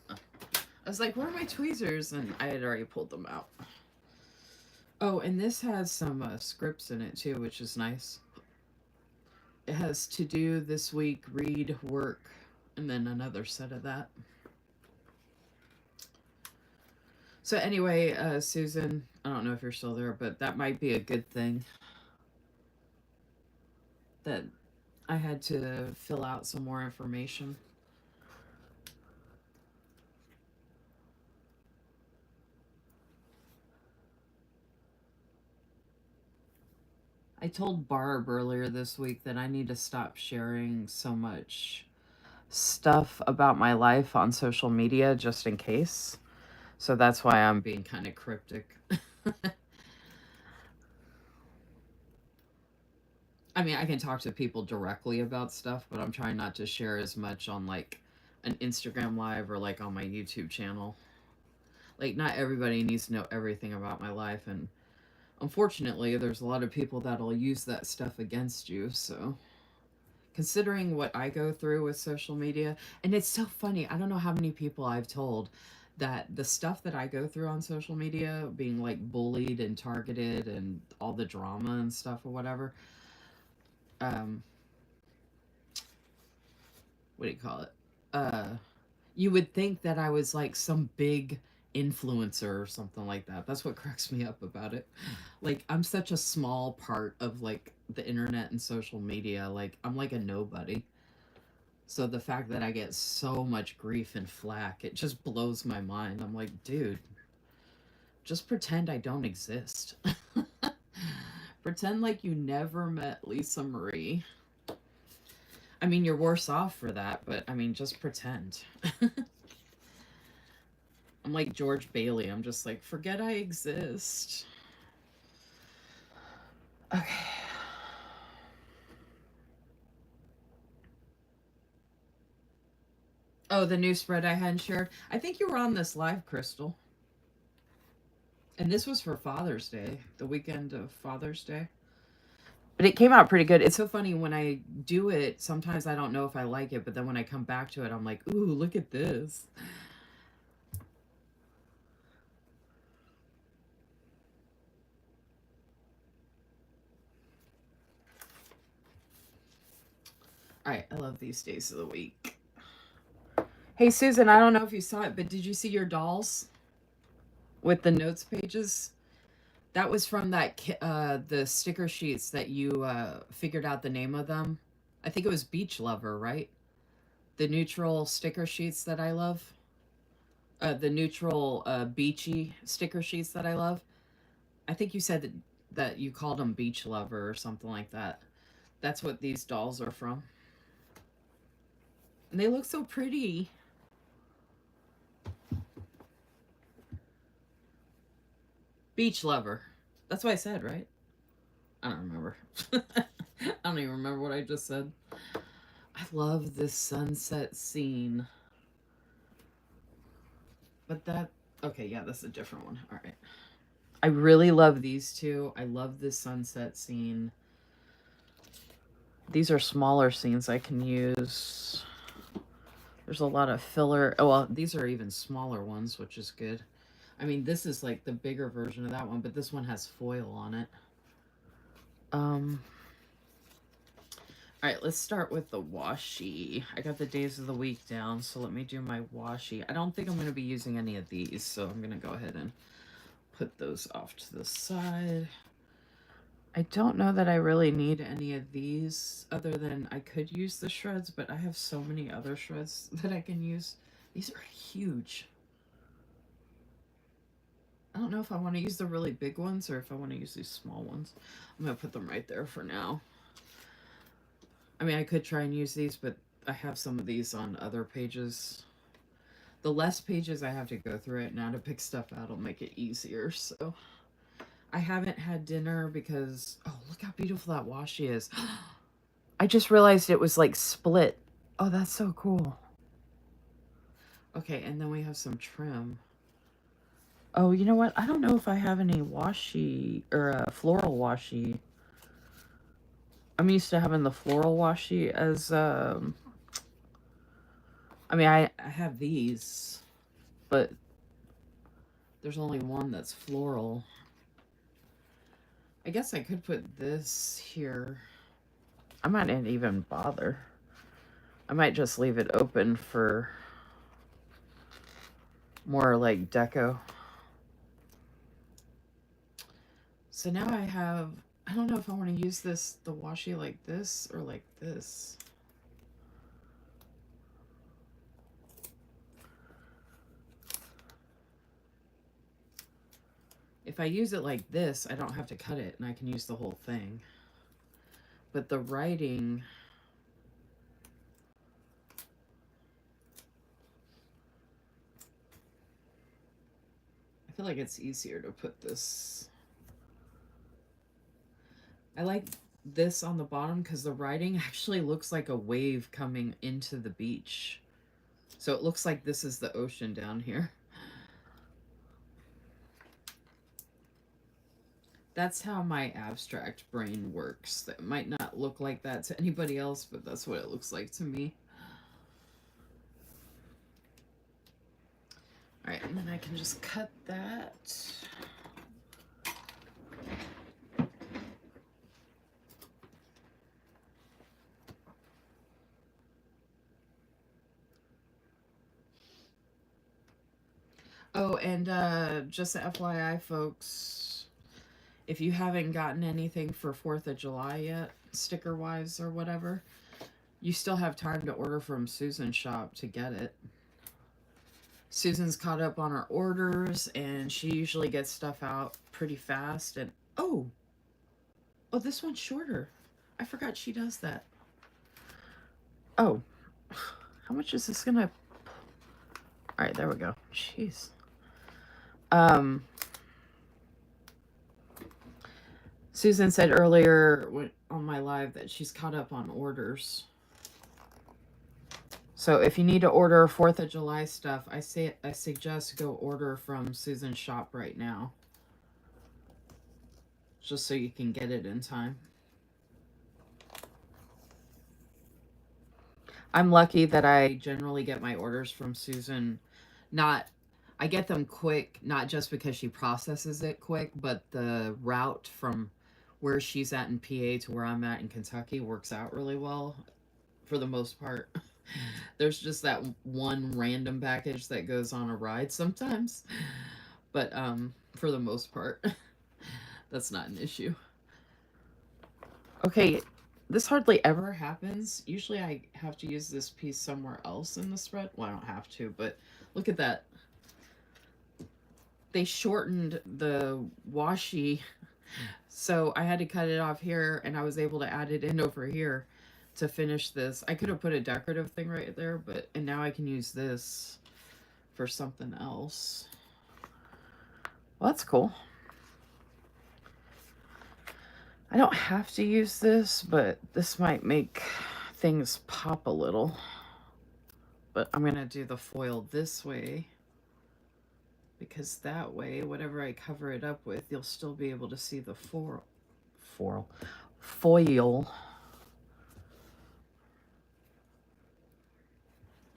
Speaker 1: I was like, where are my tweezers? And I had already pulled them out. Oh, and this has some scripts in it too, which is nice. It has to do this week, read, work, and then another set of that. So anyway, Susan, I don't know if you're still there, but that might be a good thing that I had to fill out some more information. I told Barb earlier this week that I need to stop sharing so much stuff about my life on social media just in case. So that's why I'm being kind of cryptic. I mean, I can talk to people directly about stuff, but I'm trying not to share as much on like an Instagram live or like on my YouTube channel. Like, not everybody needs to know everything about my life, and unfortunately, there's a lot of people that'll use that stuff against you, so... Considering what I go through with social media, and it's so funny, I don't know how many people I've told that the stuff that I go through on social media, being like bullied and targeted and all the drama and stuff or whatever, what do you call it? You would think that I was like some big influencer or something like that. That's what cracks me up about it. Like, I'm such a small part of like the internet and social media. Like, I'm like a nobody. So the fact that I get so much grief and flack, it just blows my mind. I'm like, dude, just pretend I don't exist. Pretend like you never met Lisa Marie. I mean, you're worse off for that, but I mean, just pretend. I'm like George Bailey. I'm just like, forget I exist. Okay. Oh, the new spread I hadn't shared. I think you were on this live, Crystal. And this was for Father's Day, the weekend of Father's Day. But it came out pretty good. It's so funny when I do it, sometimes I don't know if I like it, but then when I come back to it, I'm like, ooh, look at this. All right, I love these days of the week. Hey, Susan, I don't know if you saw it, but did you see your dolls with the notes pages? That was from that the sticker sheets that you figured out the name of them. I think it was Beach Lover, right? The neutral sticker sheets that I love. The neutral beachy sticker sheets that I love. I think you said that you called them Beach Lover or something like that. That's what these dolls are from. And they look so pretty. Beach Lover. That's what I said, right? I don't remember. I don't even remember what I just said. I love this sunset scene. But that... Okay, yeah, that's a different one. All right. I really love these two. I love this sunset scene. These are smaller scenes I can use. There's a lot of filler. Oh, well, these are even smaller ones, which is good. I mean, this is like the bigger version of that one, but this one has foil on it. All right, let's start with the washi. I got the days of the week down, so let me do my washi. I don't think I'm going to be using any of these, so I'm going to go ahead and put those off to the side. I don't know that I really need any of these other than I could use the shreds, but I have so many other shreds that I can use. These are huge. I don't know if I want to use the really big ones or if I want to use these small ones. I'm going to put them right there for now. I mean, I could try and use these, but I have some of these on other pages. The less pages I have to go through it now to pick stuff out will make it easier. So I haven't had dinner because, oh, look how beautiful that washi is. I just realized it was like split. Oh, that's so cool. Okay, and then we have some trim. Oh, you know what? I don't know if I have any washi or floral washi. I'm used to having the floral washi as, I mean, I have these, but there's only one that's floral. I guess I could put this here. I might not even bother. I might just leave it open for more like deco. So now I have, I don't know if I want to use the washi like this or like this. If I use it like this, I don't have to cut it and I can use the whole thing. But the writing, I feel like it's easier to put this. I like this on the bottom because the writing actually looks like a wave coming into the beach. So it looks like this is the ocean down here. That's how my abstract brain works. That might not look like that to anybody else, but that's what it looks like to me. All right, and then I can just cut that. Oh, and just a FYI, folks, if you haven't gotten anything for 4th of July yet, sticker-wise or whatever, you still have time to order from Susan's shop to get it. Susan's caught up on her orders, and she usually gets stuff out pretty fast. And oh, this one's shorter. I forgot she does that. Oh, how much is this gonna? All right, there we go. Jeez. Susan said earlier on my live that she's caught up on orders. So if you need to order 4th of July stuff, I suggest go order from Susan's shop right now. Just so you can get it in time. I'm lucky that I generally get my orders from Susan. I get them quick, not just because she processes it quick, but the route from where she's at in PA to where I'm at in Kentucky works out really well for the most part. There's just that one random package that goes on a ride sometimes. But for the most part, that's not an issue. Okay, this hardly ever happens. Usually I have to use this piece somewhere else in the spread. Well, I don't have to, but look at that. They shortened the washi, so I had to cut it off here, and I was able to add it in over here to finish this. I could have put a decorative thing right there, and now I can use this for something else. Well, that's cool. I don't have to use this, but this might make things pop a little. But I'm going to do the foil this way, because that way, whatever I cover it up with, you'll still be able to see the foil.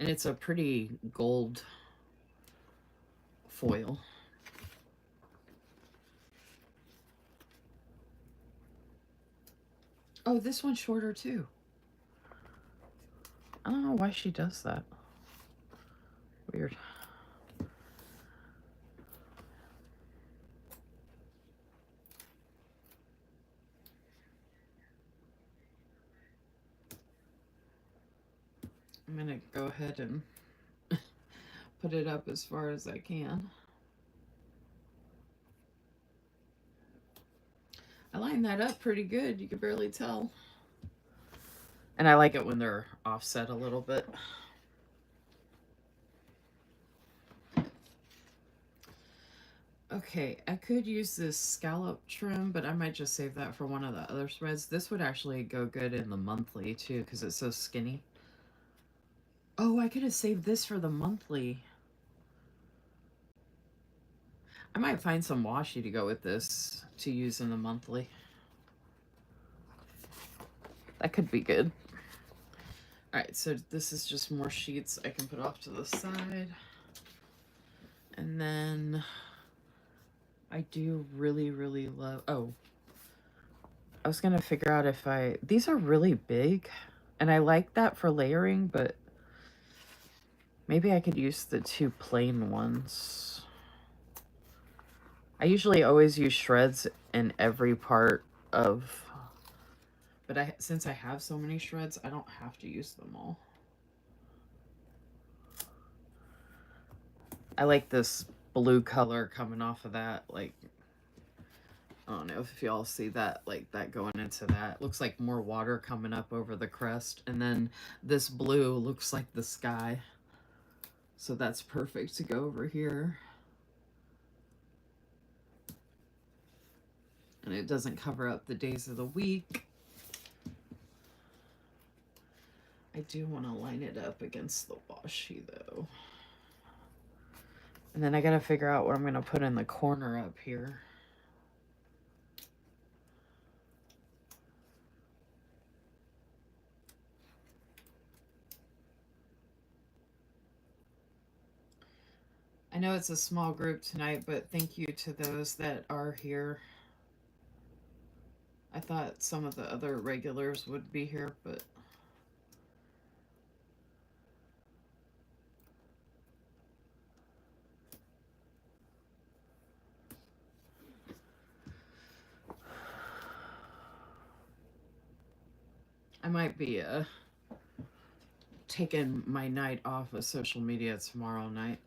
Speaker 1: And it's a pretty gold foil. Oh, this one's shorter too. I don't know why she does that. Weird. I'm gonna go ahead and put it up as far as I can. I lined that up pretty good. You can barely tell. And I like it when they're offset a little bit. Okay, I could use this scallop trim, but I might just save that for one of the other threads. This would actually go good in the monthly too, because it's so skinny. Oh, I could have saved this for the monthly. I might find some washi to go with this to use in the monthly. That could be good. All right, so this is just more sheets I can put off to the side. And then I do really, really love, oh, I was gonna figure out if these are really big and I like that for layering, but maybe I could use the two plain ones. I usually always use shreds in every part of, but since I have so many shreds, I don't have to use them all. I like this blue color coming off of that, like, I don't know if y'all see that, like that going into that. Looks like more water coming up over the crest. And then this blue looks like the sky. So that's perfect to go over here. And it doesn't cover up the days of the week. I do want to line it up against the washi though. And then I got to figure out what I'm going to put in the corner up here. I know it's a small group tonight, but thank you to those that are here. I thought some of the other regulars would be here, but I might be taking my night off of social media tomorrow night.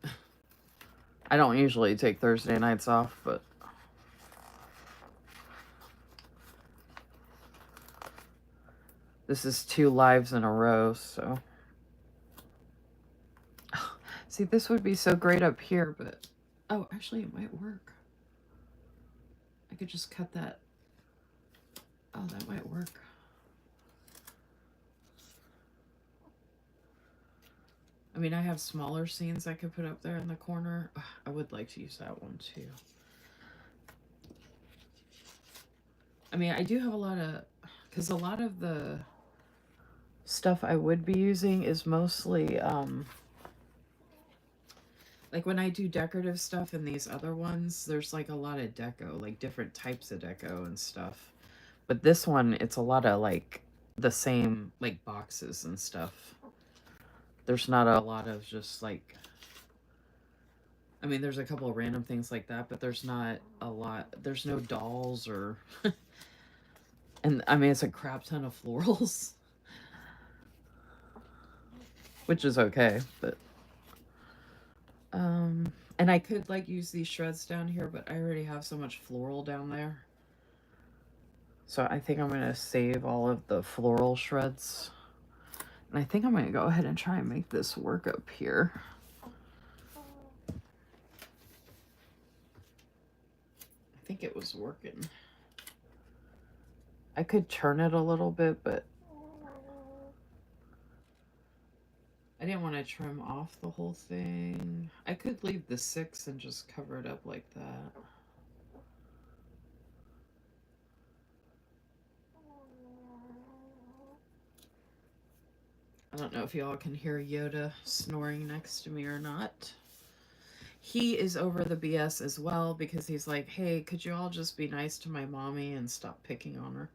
Speaker 1: I don't usually take Thursday nights off, but this is 2 lives in a row, so. See, this would be so great up here, but, oh, actually it might work. I could just cut that. Oh, that might work. I mean, I have smaller scenes I could put up there in the corner. Ugh, I would like to use that one too. I mean, I do have a lot of, because a lot of the stuff I would be using is mostly, like when I do decorative stuff in these other ones, there's like a lot of deco, like different types of deco and stuff. But this one, it's a lot of like the same, like boxes and stuff. There's not a lot of just like, I mean, there's a couple of random things like that, but there's not a lot. There's no dolls or, and I mean, it's a crap ton of florals, which is okay, but, and I could like use these shreds down here, but I already have so much floral down there. So I think I'm going to save all of the floral shreds. And I think I'm going to go ahead and try and make this work up here. I think it was working. I could turn it a little bit, but I didn't want to trim off the whole thing. I could leave the 6 and just cover it up like that. I don't know if y'all can hear Yoda snoring next to me or not. He is over the BS as well because he's like, hey, could you all just be nice to my mommy and stop picking on her?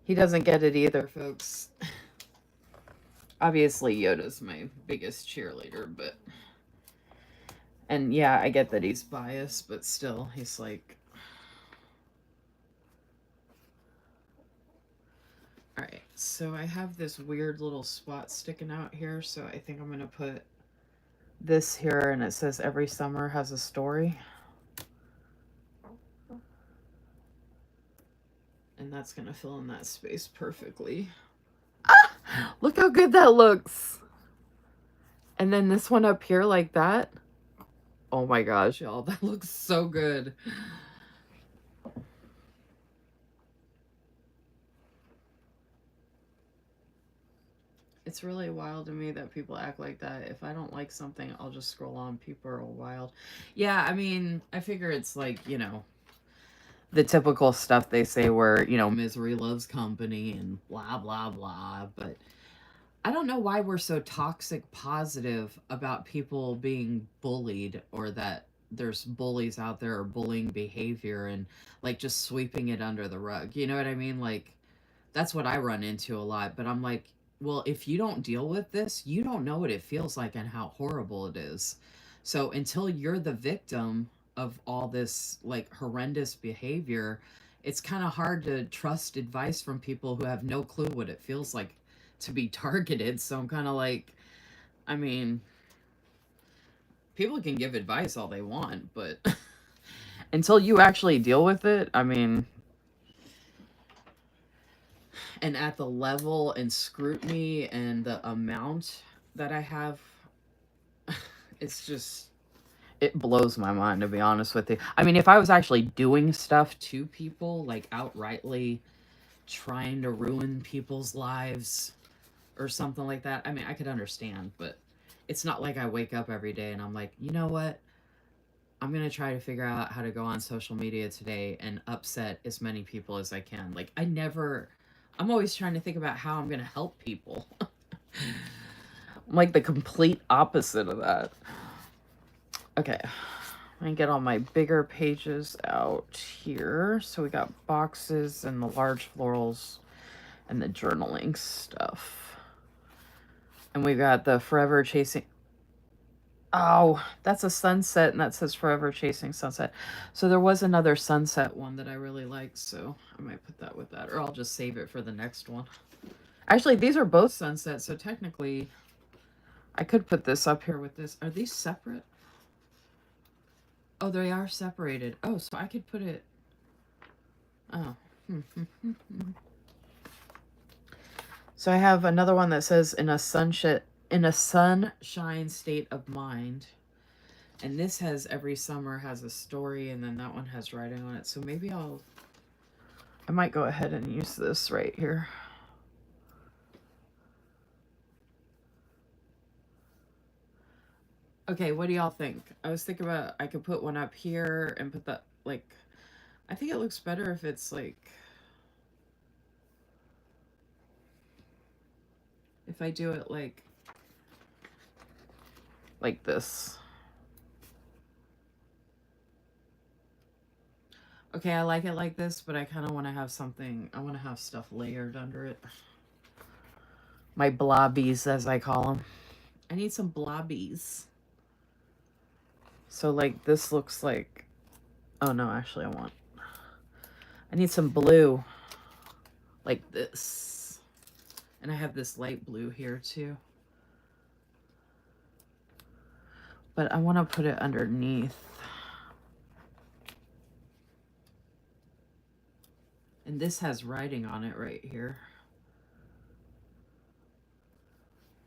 Speaker 1: He doesn't get it either, folks. Obviously, Yoda's my biggest cheerleader, but... And yeah, I get that he's biased, but still, he's like... Alright, so I have this weird little spot sticking out here, so I think I'm going to put this here, and it says every summer has a story. And that's going to fill in that space perfectly. Ah! Look how good that looks! And then this one up here like that. Oh my gosh, y'all, that looks so good. It's really wild to me that people act like that. If I don't like something, I'll just scroll on. People are wild. Yeah, I mean, I figure it's like, you know, the typical stuff they say where, you know, misery loves company and blah, blah, blah. But I don't know why we're so toxic positive about people being bullied, or that there's bullies out there or bullying behavior, and like just sweeping it under the rug. You know what I mean? Like, that's what I run into a lot. But I'm like, well, if you don't deal with this, you don't know what it feels like and how horrible it is. So until you're the victim of all this like horrendous behavior, it's kind of hard to trust advice from people who have no clue what it feels like to be targeted. So I'm kind of like, I mean, people can give advice all they want, but until you actually deal with it, I mean, and at the level and scrutiny and the amount that I have, it's just, it blows my mind, to be honest with you. I mean, if I was actually doing stuff to people, like outrightly trying to ruin people's lives or something like that, I mean, I could understand, but it's not like I wake up every day and I'm like, you know what? I'm going to try to figure out how to go on social media today and upset as many people as I can. Like, I'm always trying to think about how I'm going to help people. I'm like the complete opposite of that. Okay. Let me get all my bigger pages out here. So we got boxes and the large florals and the journaling stuff. And we got the Forever Chasing... Oh, that's a sunset, and that says Forever Chasing Sunset. So there was another sunset one that I really liked, so I might put that with that, or I'll just save it for the next one. Actually, these are both sunsets, so technically I could put this up here with this. Are these separate? Oh, they are separated. Oh, so I could put it... Oh. So I have another one that says in a sunshine state of mind. And this has every summer has a story, and then that one has writing on it. So maybe I might go ahead and use this right here. Okay, what do y'all think? I was thinking about, I could put one up here and put that, like, I think it looks better if it's like, if I do it like this. Okay, I like it like this, but I kind of want to have something, I want to have stuff layered under it. My blobbies, as I call them. I need some blobbies. So like this looks like, oh no, actually I need some blue like this. And I have this light blue here too. But I want to put it underneath. And this has writing on it right here.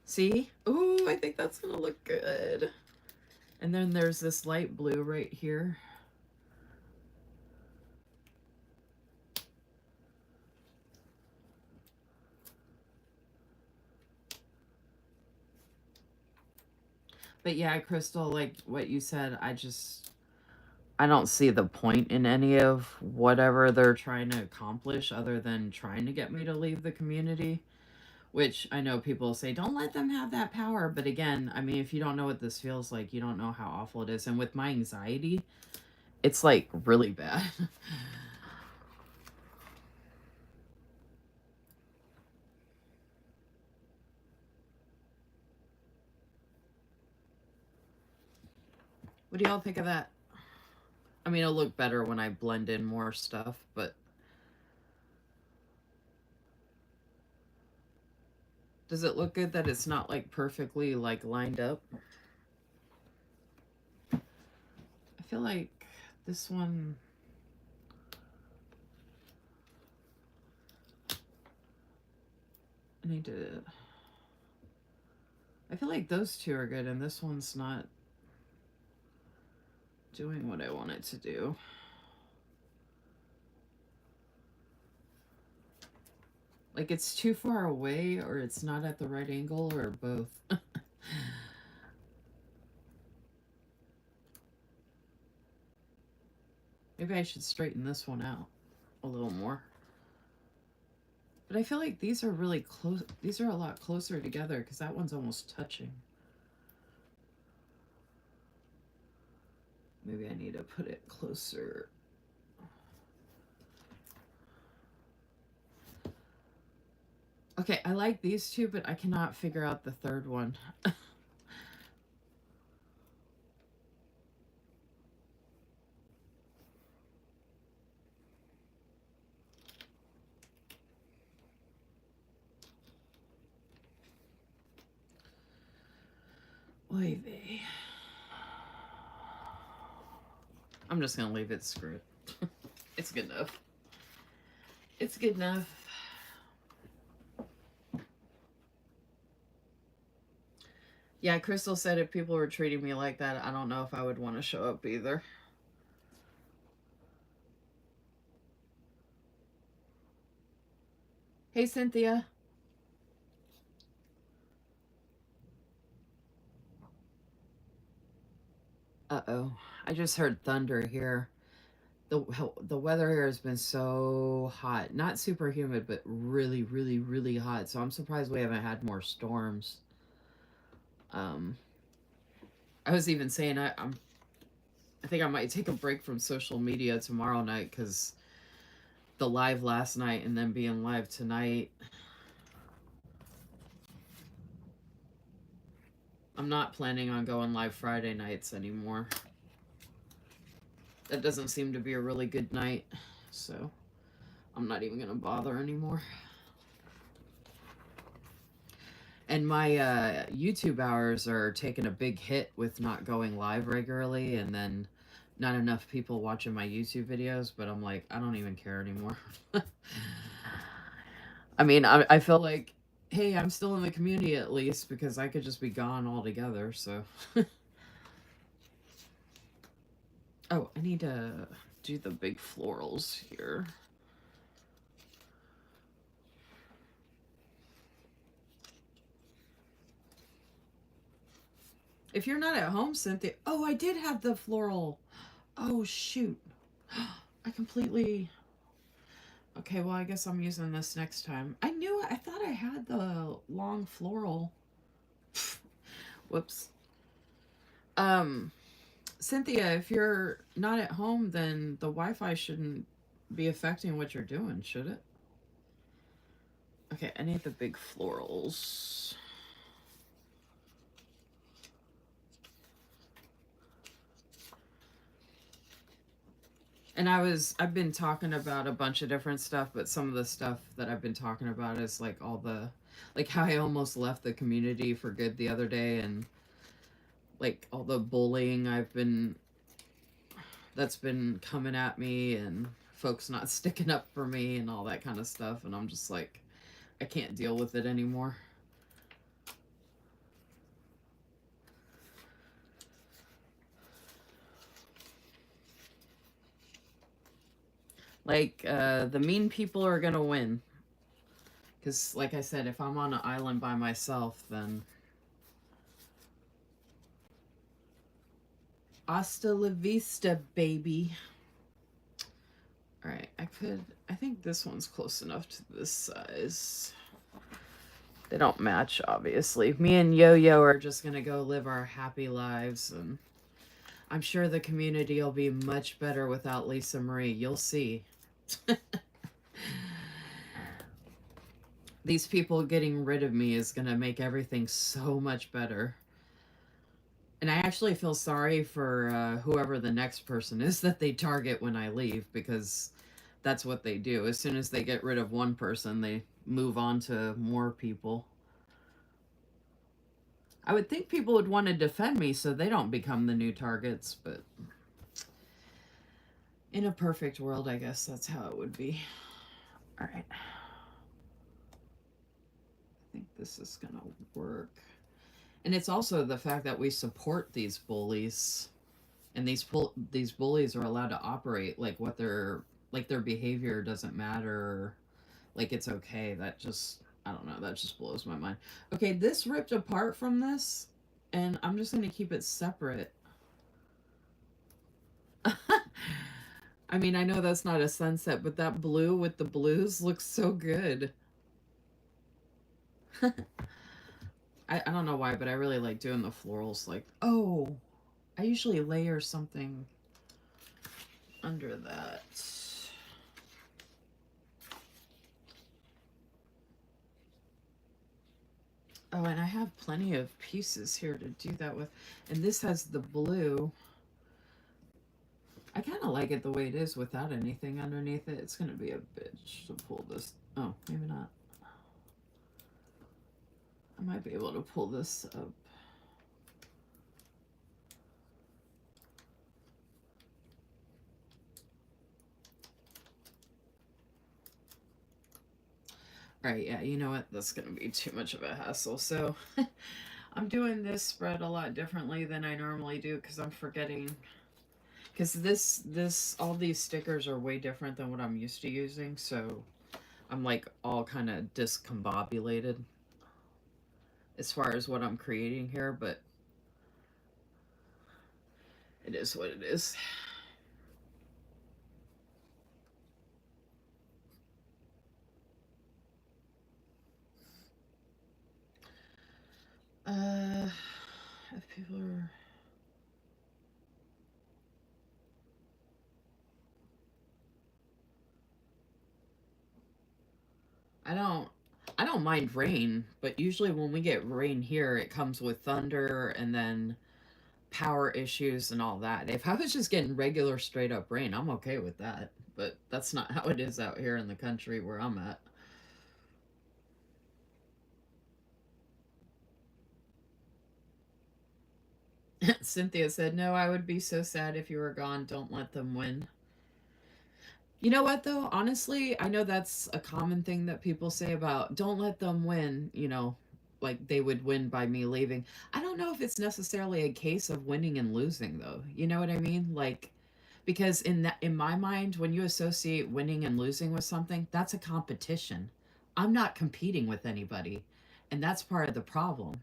Speaker 1: See? Ooh, I think that's gonna look good. And then there's this light blue right here. But yeah, Crystal, like what you said, I don't see the point in any of whatever they're trying to accomplish other than trying to get me to leave the community. Which I know people say, don't let them have that power. But again, I mean, if you don't know what this feels like, you don't know how awful it is. And with my anxiety, it's like really bad. What do y'all think of that? I mean, it'll look better when I blend in more stuff, but does it look good that it's not like perfectly like lined up? I feel like this one, I need to, I feel like those two are good and this one's not doing what I want it to do. Like it's too far away or it's not at the right angle or both. Maybe I should straighten this one out a little more. But I feel like these are really close. These are a lot closer together because that one's almost touching. Maybe I need to put it closer. Okay, I like these two, but I cannot figure out the third one. Oy vey. I'm just gonna leave it screwed. It's good enough. It's good enough. Yeah, Crystal said if people were treating me like that, I don't know if I would want to show up either. Hey, Cynthia. Uh-oh. I just heard thunder here. The weather here has been so hot. Not super humid, but really, really, really hot. So I'm surprised we haven't had more storms. I was even saying I think I might take a break from social media tomorrow night because the live last night and then being live tonight. I'm not planning on going live Friday nights anymore. That doesn't seem to be a really good night, so I'm not even going to bother anymore. And my YouTube hours are taking a big hit with not going live regularly and then not enough people watching my YouTube videos, but I'm like, I don't even care anymore. I mean, I feel like, hey, I'm still in the community at least because I could just be gone altogether, so. Oh, I need to do the big florals here. If you're not at home, Cynthia. Oh, I did have the floral. Oh, shoot. I completely. Okay, well, I guess I'm using this next time. I thought I had the long floral. Whoops. Cynthia, if you're not at home, then the Wi-Fi shouldn't be affecting what you're doing, should it? Okay, I need the big florals. And I've been talking about a bunch of different stuff, but some of the stuff that I've been talking about is like like how I almost left the community for good the other day and like all the bullying that's been coming at me and folks not sticking up for me and all that kind of stuff. And I'm just like, I can't deal with it anymore. Like, the mean people are gonna win. Because, like I said, if I'm on an island by myself, then hasta la vista, baby. Alright, I think this one's close enough to this size. They don't match, obviously. Me and Yo-Yo are just gonna go live our happy lives, and I'm sure the community will be much better without Lisa Marie. You'll see. These people getting rid of me is gonna make everything so much better. 'Cause, like I said, if I'm on an island by myself, then like all the bullying I've been that's been coming at me and like folks not sticking up for me and all that kind of stuff, and I'm just like, I can't deal with it anymore. Like, I think these people getting rid of me is gonna make everything so much better. And I actually feel sorry for whoever the next person is that they target when I leave, because that's what they do. As soon as they get rid of one person, they move on to more people. I would think people would want to defend me so they don't become the new targets, but in a perfect world, I guess that's how it would be. All right. I think this is going to work. And it's also the fact that we support these bullies, and these bullies are allowed to operate like what their like their behavior doesn't matter, like it's okay. That just, I don't know, that just blows my mind. Okay, this ripped apart from this, and I'm just going to keep it separate. I mean, I know that's not a sunset, but that blue with the blues looks so good. I don't know why, but I really like doing the florals. Like, oh, I usually layer something under that. Oh, and I have plenty of pieces here to do that with. And this has the blue. I kind of like it the way it is without anything underneath it. It's going to be a bitch to pull this. Oh, maybe not. I might be able to pull this up. All right, yeah, you know what? That's going to be too much of a hassle. So I'm doing this spread a lot differently than I normally do because I'm forgetting. Because all these stickers are way different than what I'm used to using. So I'm like all kind of discombobulated as far as what I'm creating here, but it is what it is. If people are, I don't, I don't mind rain, but usually when we get rain here, it comes with thunder and then power issues and all that. If I was just getting regular straight up rain, I'm okay with that. But that's not how it is out here in the country where I'm at. Cynthia said, "No, I would be so sad if you were gone. Don't let them win." You know what, though? Honestly, I know that's a common thing that people say about don't let them win, like they would win by me leaving. I don't know if it's necessarily a case of winning and losing, though. You know what I mean? Like, because in my mind, when you associate winning and losing with something, that's a competition. I'm not competing with anybody, and that's part of the problem.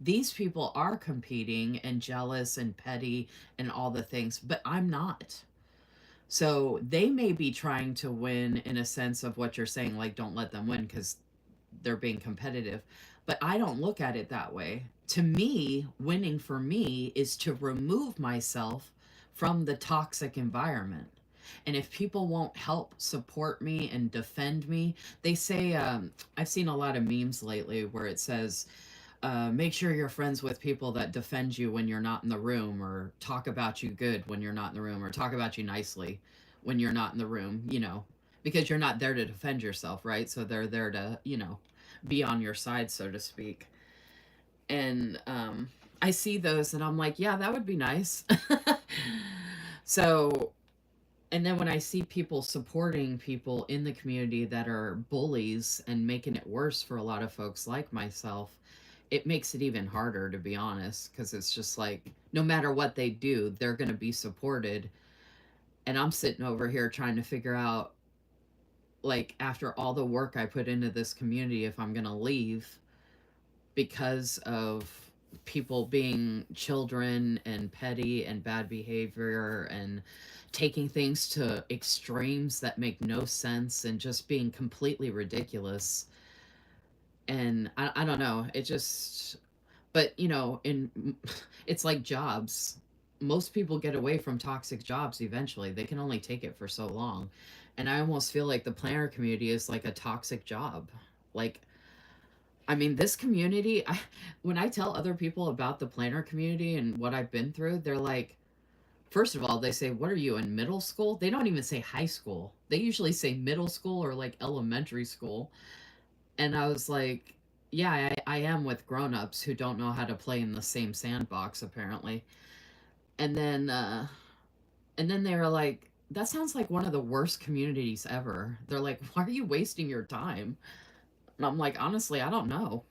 Speaker 1: These people are competing and jealous and petty and all the things, but I'm not. So they may be trying to win in a sense of what you're saying, like don't let them win because they're being competitive. But I don't look at it that way. To me, winning for me is to remove myself from the toxic environment. And if people won't help support me and defend me, they say, I've seen a lot of memes lately where it says, make sure you're friends with people that defend you when you're not in the room, or talk about you good when you're not in the room, or talk about you nicely when you're not in the room, because you're not there to defend yourself, right? So they're there to, be on your side, so to speak. And I see those and I'm like, yeah, that would be nice. So, and then when I see people supporting people in the community that are bullies and making it worse for a lot of folks like myself, it makes it even harder, to be honest, because it's just like no matter what they do, they're going to be supported. And I'm sitting over here trying to figure out, like, after all the work I put into this community, if I'm going to leave because of people being children and petty and bad behavior and taking things to extremes that make no sense and just being completely ridiculous. And I don't know, it just, but it's like jobs. Most people get away from toxic jobs eventually. They can only take it for so long. And I almost feel like the planner community is like a toxic job. Like, I mean, this community, when I tell other people about the planner community and what I've been through, they're like, first of all, they say, "What are you in middle school?" They don't even say high school. They usually say middle school or like elementary school. And I was like, yeah, I am with grown-ups who don't know how to play in the same sandbox apparently. And then they were like, that sounds like one of the worst communities ever. They're like, why are you wasting your time? And I'm like, honestly, I don't know.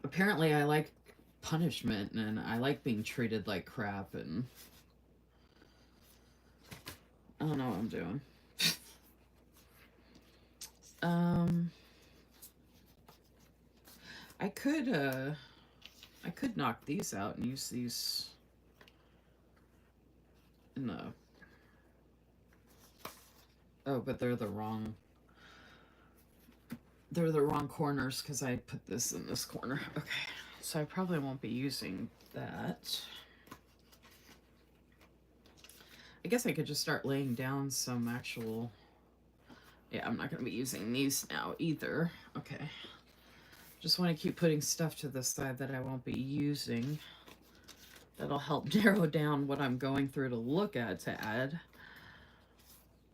Speaker 1: Apparently I like punishment and I like being treated like crap, and I don't know what I'm doing. um I could knock these out and use these in the, oh, but they're the wrong corners because I put this in this corner. Okay, so I probably won't be using that. I guess I could just start laying down some actual, yeah, I'm not going to be using these now either. Okay, just want to keep putting stuff to the side that I won't be using. That'll help narrow down what I'm going through to look at to add,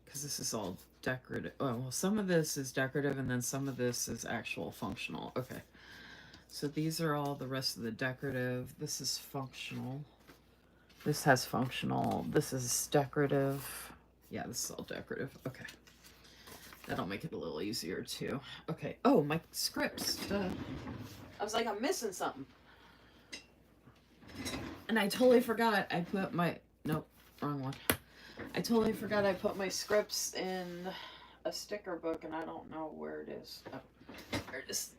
Speaker 1: because this is all decorative. Oh, well, some of this is decorative and then some of this is actual functional. Okay, so these are all the rest of the decorative. This is functional. This has functional. This is decorative. Yeah, this is all decorative. Okay, that'll make it a little easier too. Okay, oh, my scripts. Duh. I was like, I'm missing something. And I totally forgot I put my, nope, wrong one. I totally forgot I put my scripts in a sticker book and I don't know where it is. Oh, there it is.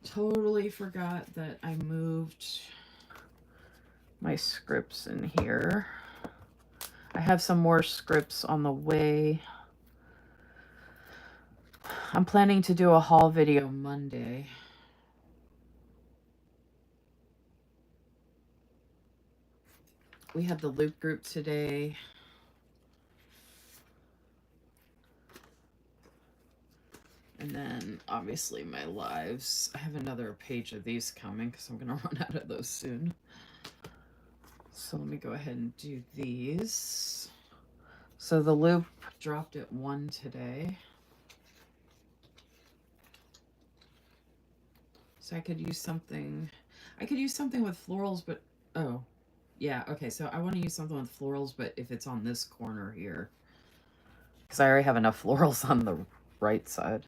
Speaker 1: Totally forgot that I moved my scripts in here. I have some more scripts on the way. I'm planning to do a haul video Monday. We had the loop group today. And then obviously my lives. I have another page of these coming because I'm going to run out of those soon. So let me go ahead and do these. So the loop dropped at 1 today. So I could use something. I could use something with florals, but oh, yeah, okay. So I want to use something with florals, but if it's on this corner here, because I already have enough florals on the right side.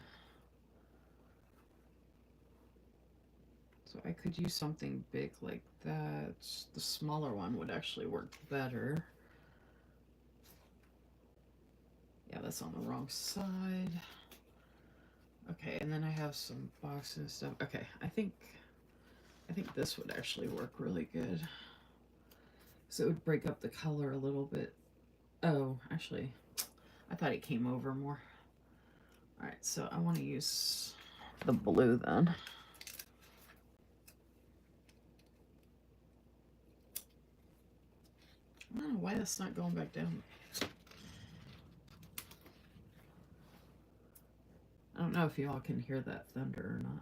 Speaker 1: So I could use something big like that. The smaller one would actually work better. Yeah, that's on the wrong side. Okay, and then I have some boxes and stuff. Okay, I think this would actually work really good. So it would break up the color a little bit. Oh, actually, I thought it came over more. All right, so I want to use the blue then. I don't know why that's not going back down. I don't know if you all can hear that thunder or not.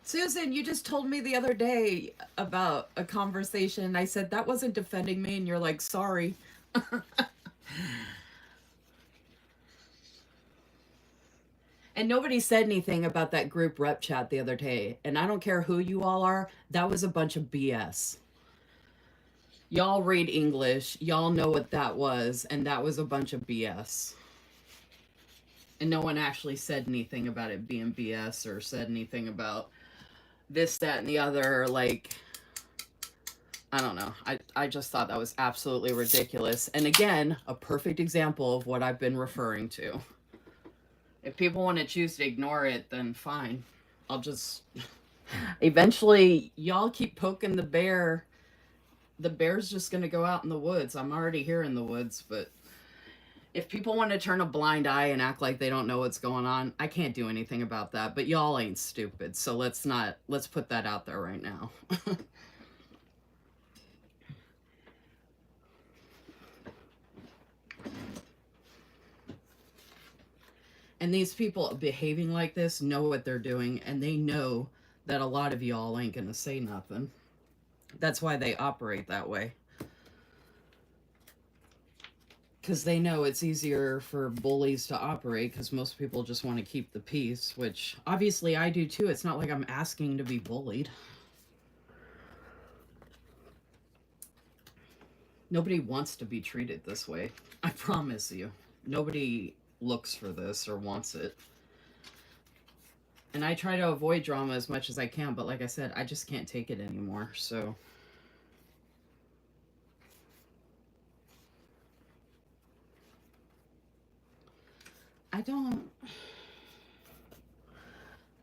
Speaker 1: Susan, you just told me the other day about a conversation. I said that wasn't defending me, and you're like, sorry. And nobody said anything about that group rep chat the other day. And I don't care who you all are, that was a bunch of BS. Y'all read English, y'all know what that was, and that was a bunch of BS. And no one actually said anything about it being BS or said anything about this, that, and the other. Like, I don't know. I just thought that was absolutely ridiculous. And again, a perfect example of what I've been referring to. If people want to choose to ignore it, then fine. I'll just Eventually, y'all keep poking the bear. The bear's just going to go out in the woods. I'm already here in the woods, but if people want to turn a blind eye and act like they don't know what's going on, I can't do anything about that. But y'all ain't stupid, so let's put that out there right now. And these people behaving like this know what they're doing, and they know that a lot of y'all ain't gonna say nothing. That's why they operate that way. Because they know it's easier for bullies to operate because most people just want to keep the peace, which obviously I do too. It's not like I'm asking to be bullied. Nobody wants to be treated this way. I promise you. Nobody looks for this or wants it. And I try to avoid drama as much as I can, but like I said, I just can't take it anymore. So I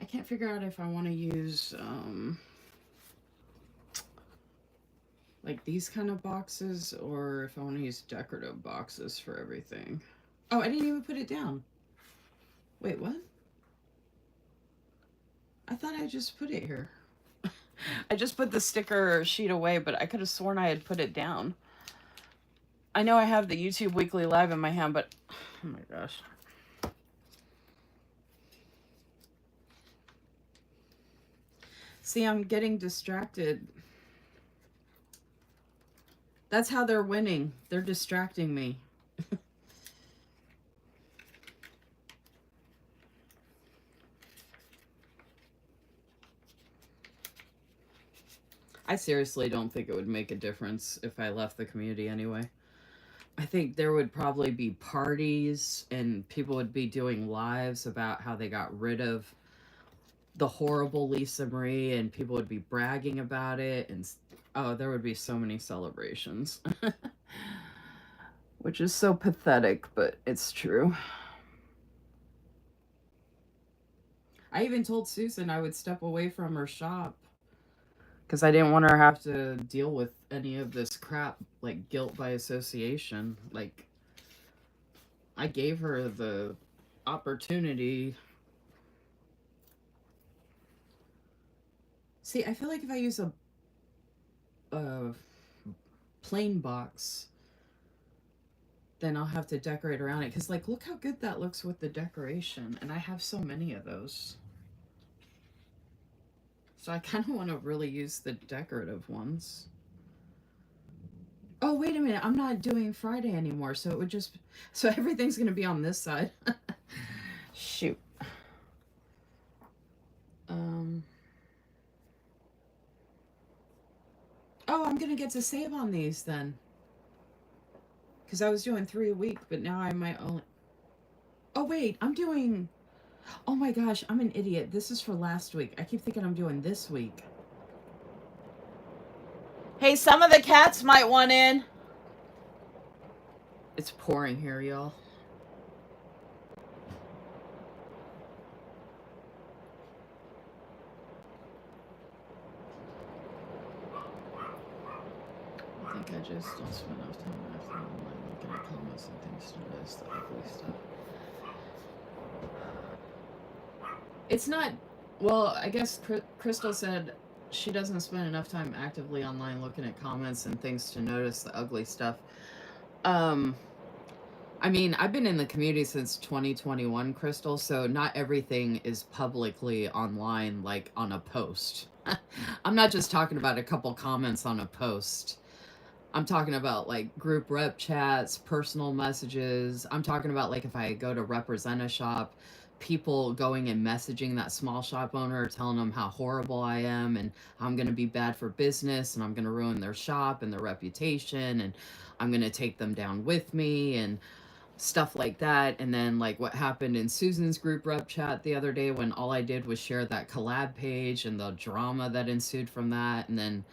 Speaker 1: can't figure out if I want to use like these kind of boxes or if I want to use decorative boxes for everything. Oh, I didn't even put it down. Wait, what? I thought I just put it here. I just put the sticker sheet away, but I could have sworn I had put it down. I know I have the YouTube Weekly Live in my hand, but oh my gosh. See, I'm getting distracted. That's how they're winning. They're distracting me. I seriously don't think it would make a difference if I left the community anyway. I think there would probably be parties and people would be doing lives about how they got rid of the horrible Lisa Marie and people would be bragging about it. And oh, there would be so many celebrations. Which is so pathetic, but it's true. I even told Susan I would step away from her shop because I didn't want her to have to deal with any of this crap, like guilt by association. Like, I gave her the opportunity. See, I feel like if I use a plain box, then I'll have to decorate around it. Because, like, look how good that looks with the decoration. And I have so many of those. So I kind of want to really use the decorative ones. Oh, wait a minute. I'm not doing Friday anymore. So it would just... So everything's going to be on this side. Shoot. Oh, I'm going to get to save on these then. Because I was doing 3 a week, but now I might only... Oh, wait. I'm doing... Oh my gosh, I'm an idiot. This is for last week. I keep thinking I'm doing this week. Hey, some of the cats might want in. It's pouring here, y'all. I think I just don't spend enough time online looking at comments and things to notice the ugly stuff. It's not... Well, I guess Crystal said she doesn't spend enough time actively online looking at comments and things to notice the ugly stuff. I mean, I've been in the community since 2021, Crystal, so not everything is publicly online, like on a post. I'm not just talking about a couple comments on a post. I'm talking about like group rep chats, personal messages. I'm talking about like if I go to represent a shop, people going and messaging that small shop owner, telling them how horrible I am and I'm going to be bad for business and I'm going to ruin their shop and their reputation and I'm going to take them down with me and stuff like that. And then like what happened in Susan's group rep chat the other day when all I did was share that collab page and the drama that ensued from that, and then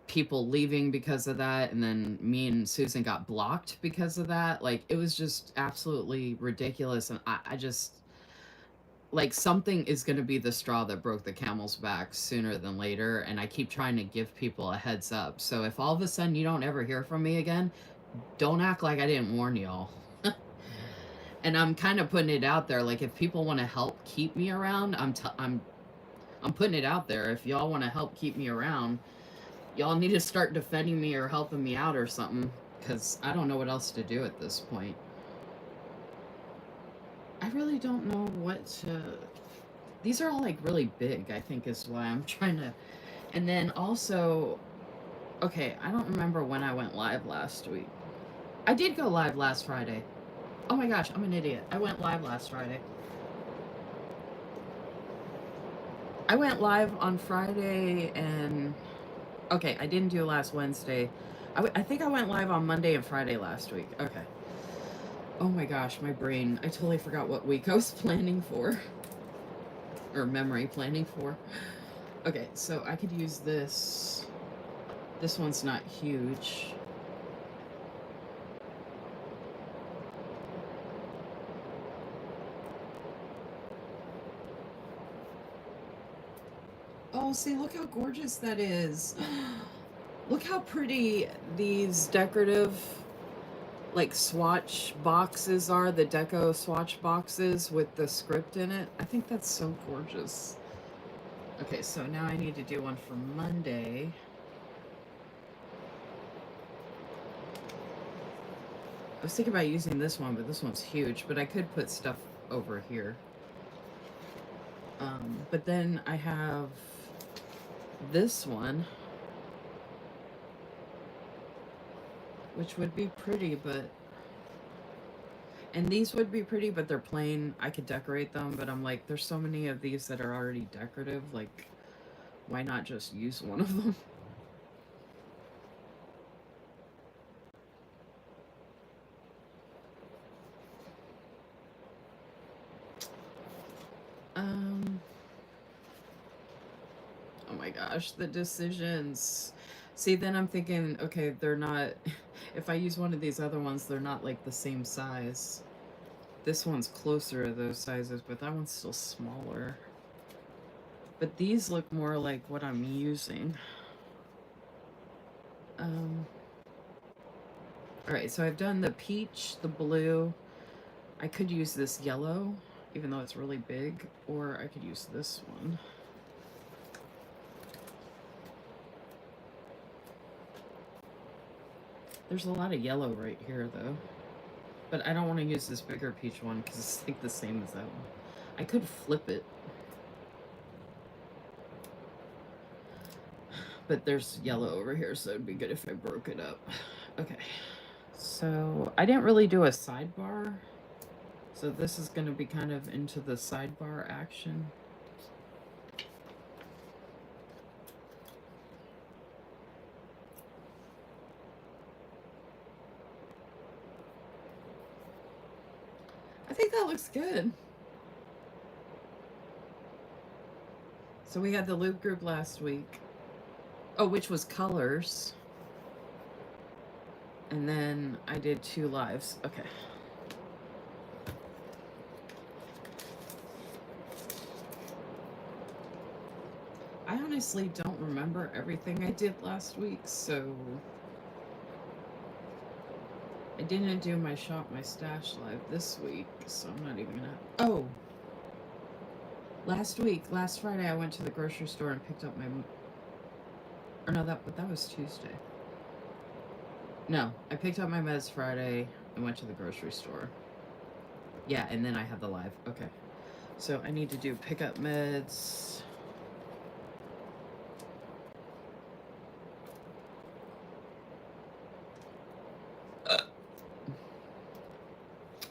Speaker 1: people leaving because of that, and then me and Susan got blocked because of that. Like, it was just absolutely ridiculous. And I just like something is going to be the straw that broke the camel's back sooner than later, and I keep trying to give people a heads up. So if all of a sudden you don't ever hear from me again, don't act like I didn't warn y'all. And I'm kind of putting it out there, like if people want to help keep me around, I'm putting it out there. If y'all want to help keep me around, y'all need to start defending me or helping me out or something, because I don't know what else to do at this point. I really don't know what to... These are all like really big, I think is why I'm trying to... And then also, okay, I don't remember when I went live last week. I did go live last Friday. Oh my gosh, I'm an idiot. I went live last Friday. I went live on Friday and... Okay, I didn't do last Wednesday. I think I went live on Monday and Friday last week. Okay. Oh my gosh, my brain. I totally forgot what week I was planning for. Or memory planning for. Okay, so I could use this. This one's not huge. Oh, see, look how gorgeous that is. Look how pretty these decorative, like, swatch boxes are. The deco swatch boxes with the script in it. I think that's so gorgeous. Okay, so now I need to do one for Monday. I was thinking about using this one, but this one's huge. But I could put stuff over here. But then I have this one, which would be pretty, but... And these would be pretty, but they're plain. I could decorate them, but I'm like, there's so many of these that are already decorative. Like, why not just use one of them? Oh my gosh, the decisions. See, then I'm thinking, okay, they're not... If I use one of these other ones, they're not like the same size. This one's closer to those sizes, but that one's still smaller. But these look more like what I'm using. Alright, so I've done the peach, the blue. I could use this yellow, even though it's really big, or I could use this one. There's a lot of yellow right here, though. But I don't want to use this bigger peach one, because it's like the same as that one. I could flip it. But there's yellow over here, so it'd be good if I broke it up. Okay. So, I didn't really do a sidebar. So this is going to be kind of into the sidebar action. I think that looks good. So we had the loop group last week. Oh, which was colors. And then I did 2 lives. Okay. I honestly don't remember everything I did last week, so... I didn't do my Shop My Stash live this week, so I'm not even gonna... Oh! Last Friday, I went to the grocery store and picked up my... Or no, that was Tuesday. No, I picked up my meds Friday and went to the grocery store. Yeah, and then I had the live. Okay. So I need to do pick up meds.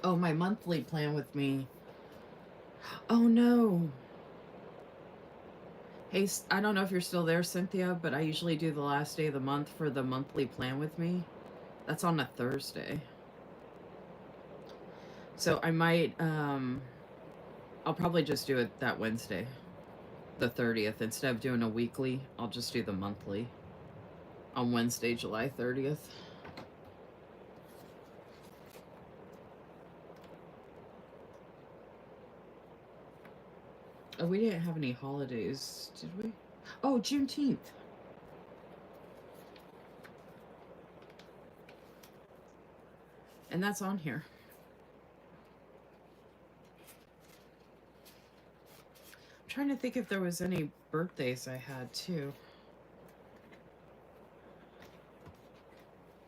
Speaker 1: Oh, my monthly plan with me. Oh, no. Hey, I don't know if you're still there, Cynthia, but I usually do the last day of the month for the monthly plan with me. That's on a Thursday. So I might, I'll probably just do it that Wednesday, the 30th. Instead of doing a weekly, I'll just do the monthly on Wednesday, July 30th. Oh, we didn't have any holidays, did we? Oh, Juneteenth. And that's on here. I'm trying to think if there was any birthdays I had too.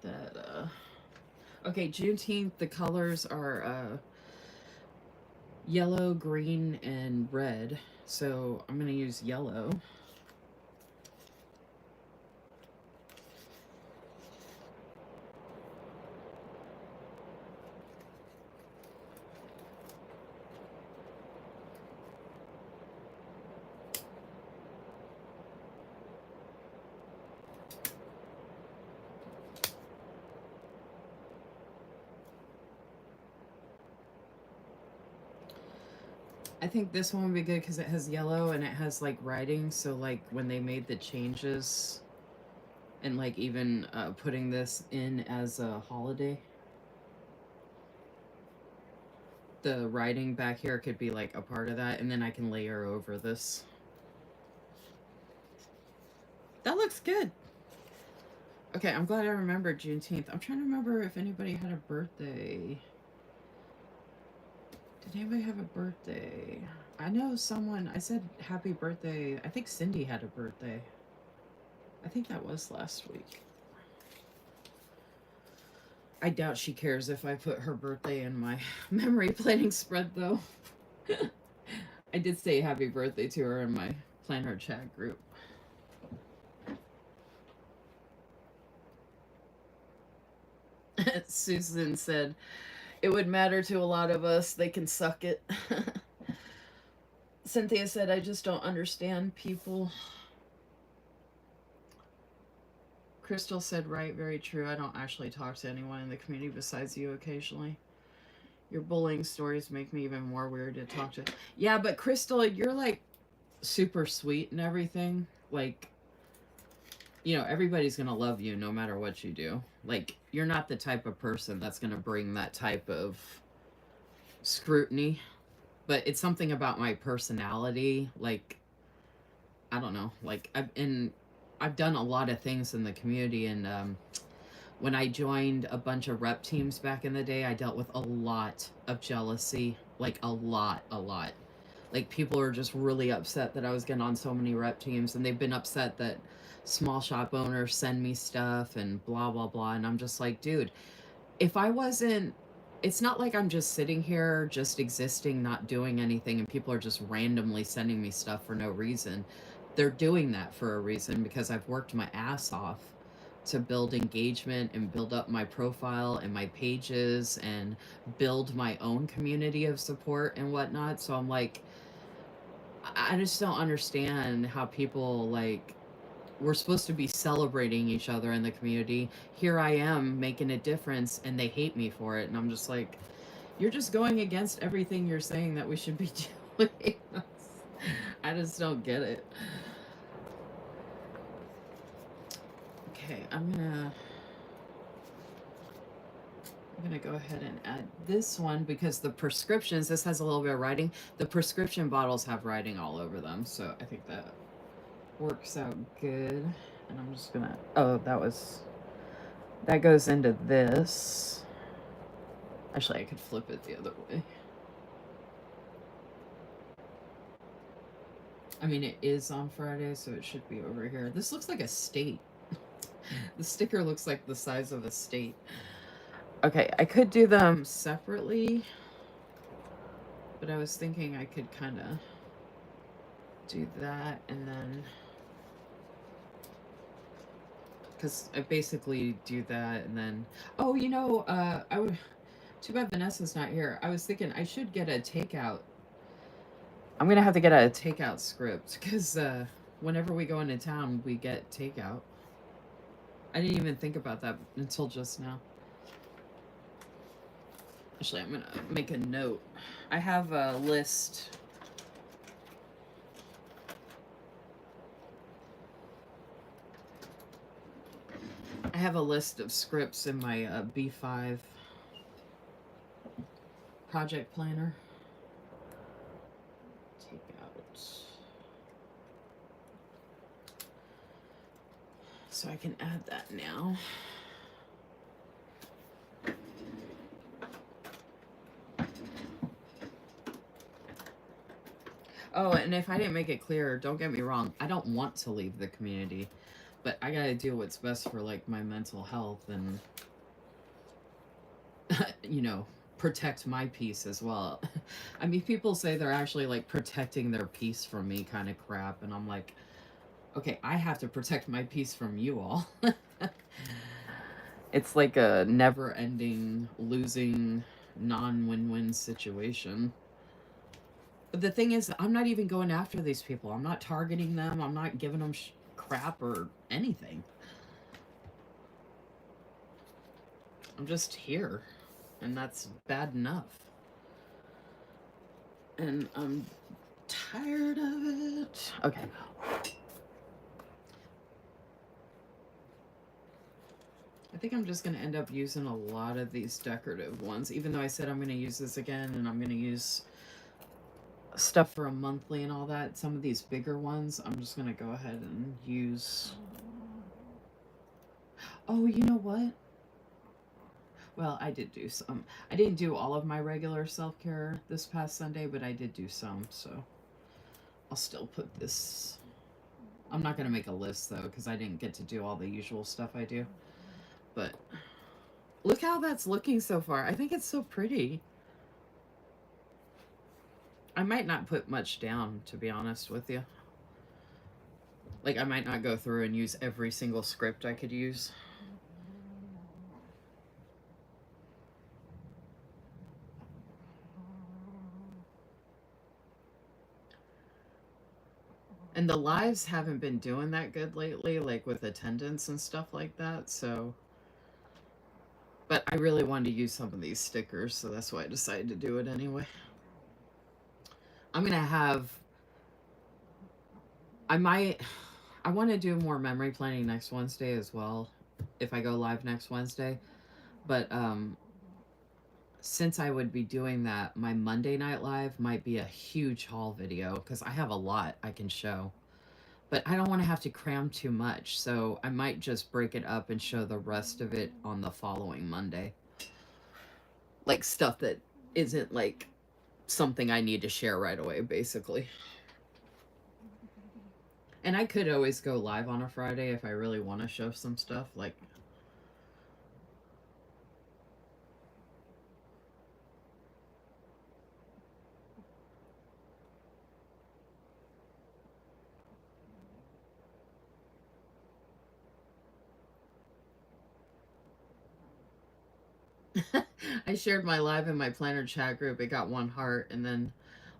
Speaker 1: That okay, Juneteenth, the colors are yellow, green, and red. So I'm gonna use yellow. I think this one would be good because it has yellow and it has like writing. So like when they made the changes and like even putting this in as a holiday, the writing back here could be like a part of that, and then I can layer over this. That looks good. Okay, I'm glad I remembered Juneteenth. I'm trying to remember if anybody had a birthday. Did anybody have a birthday? I know someone, I said happy birthday. I think Cindy had a birthday. I think that was last week. I doubt she cares if I put her birthday in my memory planning spread, though. I did say happy birthday to her in my Plan Her chat group. Susan said, it would matter to a lot of us. They can suck it. Cynthia said, I just don't understand people. Crystal said, right, very true. I don't actually talk to anyone in the community besides you occasionally. Your bullying stories make me even more weird to talk to. Yeah, but Crystal, you're like super sweet and everything. Like, you know, everybody's gonna love you no matter what you do. Like, you're not the type of person that's gonna bring that type of scrutiny. But it's something about my personality. Like, I don't know. Like, I've done a lot of things in the community, and when I joined a bunch of rep teams back in the day, I dealt with a lot of jealousy. Like, a lot. Like, people are just really upset that I was getting on so many rep teams, and they've been upset that small shop owners send me stuff and blah, blah, blah. And I'm just like, dude, if I wasn't, it's not like I'm just sitting here, just existing, not doing anything, and people are just randomly sending me stuff for no reason. They're doing that for a reason because I've worked my ass off to build engagement and build up my profile and my pages and build my own community of support and whatnot. So I'm like, I just don't understand how people like, we're supposed to be celebrating each other in the community. Here I am making a difference and they hate me for it. And I'm just like, you're just going against everything you're saying that we should be doing. I just don't get it. Okay, I'm gonna go ahead and add this one because the prescriptions, this has a little bit of writing. The prescription bottles have writing all over them, so I think that works out good. And I'm just gonna, oh, that goes into this. Actually, I could flip it the other way. I mean, it is on Friday, so it should be over here. This looks like a state. The sticker looks like the size of a state. Okay, I could do them separately, but I was thinking I could kind of do that and then, because I basically do that and then, oh, you know, I would, too bad Vanessa's not here. I was thinking I should get a takeout. I'm going to have to get a takeout script because whenever we go into town, we get takeout. I didn't even think about that until just now. Actually, I'm going to make a note. I have a list. I have a list of scripts in my B5 project planner. Take out. So I can add that now. Oh, and if I didn't make it clear, don't get me wrong, I don't want to leave the community, but I gotta do what's best for, like, my mental health and, you know, protect my peace as well. I mean, people say they're actually, like, protecting their peace from me kind of crap, and I'm like, okay, I have to protect my peace from you all. It's like a never-ending, losing, non-win-win situation. But the thing is, I'm not even going after these people. I'm not targeting them. I'm not giving them crap or anything. I'm just here. And that's bad enough. And I'm tired of it. Okay. I think I'm just going to end up using a lot of these decorative ones, even though I said I'm going to use this again and I'm going to use stuff for a monthly and all that. Some of these bigger ones, I'm just going to go ahead and use. Oh, you know what? Well, I did do some. I didn't do all of my regular self-care this past Sunday, but I did do some, so I'll still put this. I'm not going to make a list, though, because I didn't get to do all the usual stuff I do. But look how that's looking so far. I think it's so pretty. I might not put much down, to be honest with you. Like, I might not go through and use every single script I could use. And the lives haven't been doing that good lately, like with attendance and stuff like that, so. But I really wanted to use some of these stickers, so that's why I decided to do it anyway. I'm going to have. I want to do more memory planning next Wednesday as well, if I go live next Wednesday. But since I would be doing that, my Monday night live might be a huge haul video because I have a lot I can show. But I don't want to have to cram too much, so I might just break it up and show the rest of it on the following Monday. Like stuff that isn't like something I need to share right away, basically. And I could always go live on a Friday if I really want to show some stuff, like. I shared my live in my planner chat group. It got 1 heart, and then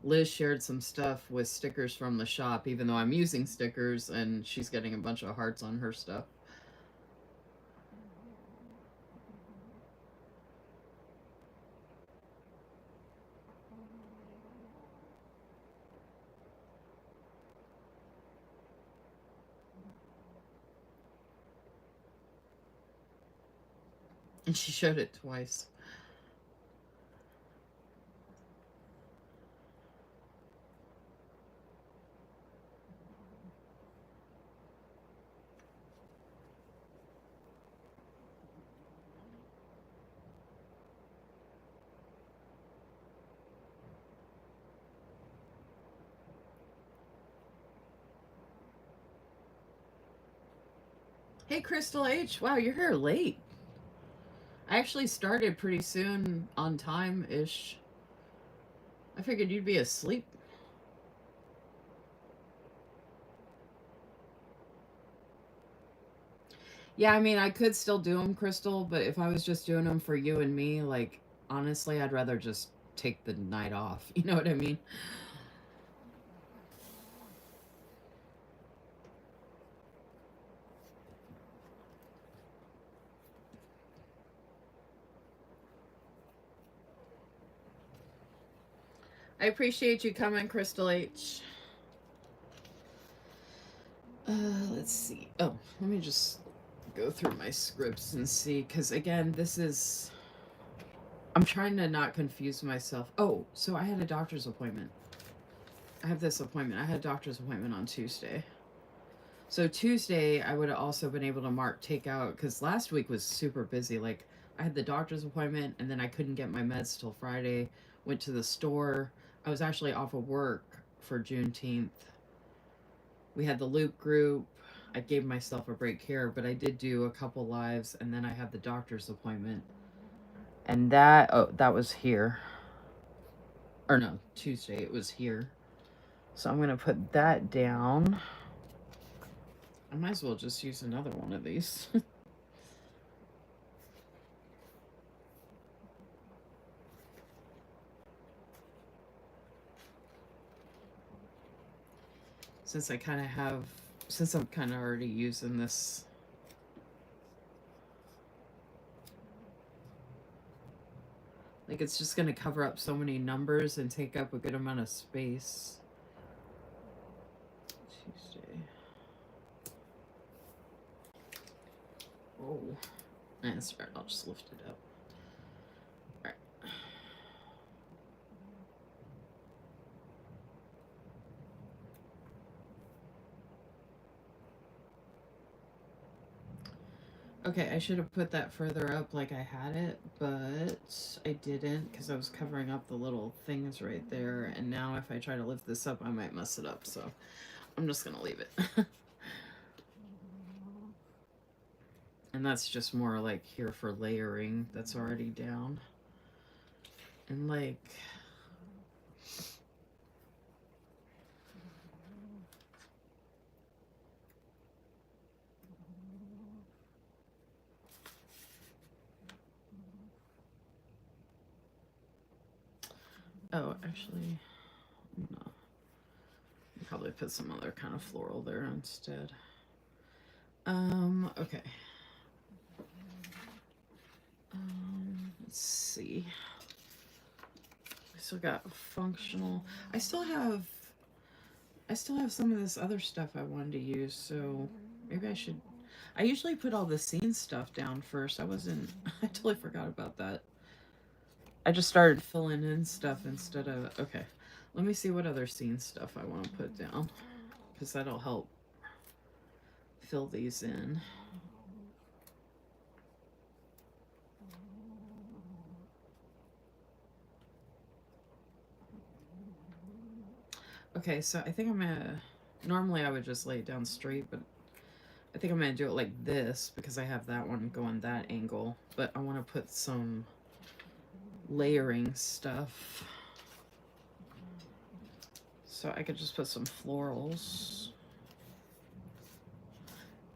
Speaker 1: Liz shared some stuff with stickers from the shop, even though I'm using stickers, and she's getting a bunch of hearts on her stuff. And she showed it twice. Hey, Crystal H. Wow, you're here late. I actually started pretty soon, on time-ish. I figured you'd be asleep. Yeah, I mean, I could still do them, Crystal, but if I was just doing them for you and me, like, honestly, I'd rather just take the night off. You know what I mean? I appreciate you coming, Crystal H. Let's see. Oh, let me just go through my scripts and see, because again, this is. I'm trying to not confuse myself. Oh, so I had a doctor's appointment. I have this appointment. I had a doctor's appointment on Tuesday. So Tuesday, I would have also been able to mark takeout because last week was super busy. Like I had the doctor's appointment and then I couldn't get my meds till Friday. Went to the store. I was actually off of work for Juneteenth. We had the Loop group. I gave myself a break here, but I did do a couple lives and then I had the doctor's appointment. And that was here. Or no, Tuesday it was here. So I'm going to put that down. I might as well just use another one of these. Since I'm kind of already using this. Like it's just going to cover up so many numbers and take up a good amount of space. Tuesday. Oh. That's right, I'll just lift it up. Alright. Okay, I should have put that further up like I had it, but I didn't because I was covering up the little things right there. And now if I try to lift this up, I might mess it up. So I'm just going to leave it. And that's just more like here for layering that's already down. And like... Oh, actually, no. Probably put some other kind of floral there instead. Okay. Let's see. I still got functional. I still have some of this other stuff I wanted to use, so maybe I should. I usually put all the scene stuff down first. I totally forgot about that. I just started filling in stuff instead of, okay. Let me see what other scene stuff I want to put down, because that'll help fill these in. Okay, so I think I'm gonna, normally I would just lay it down straight, but I think I'm gonna do it like this because I have that one going that angle, but I want to put some layering stuff. So I could just put some florals.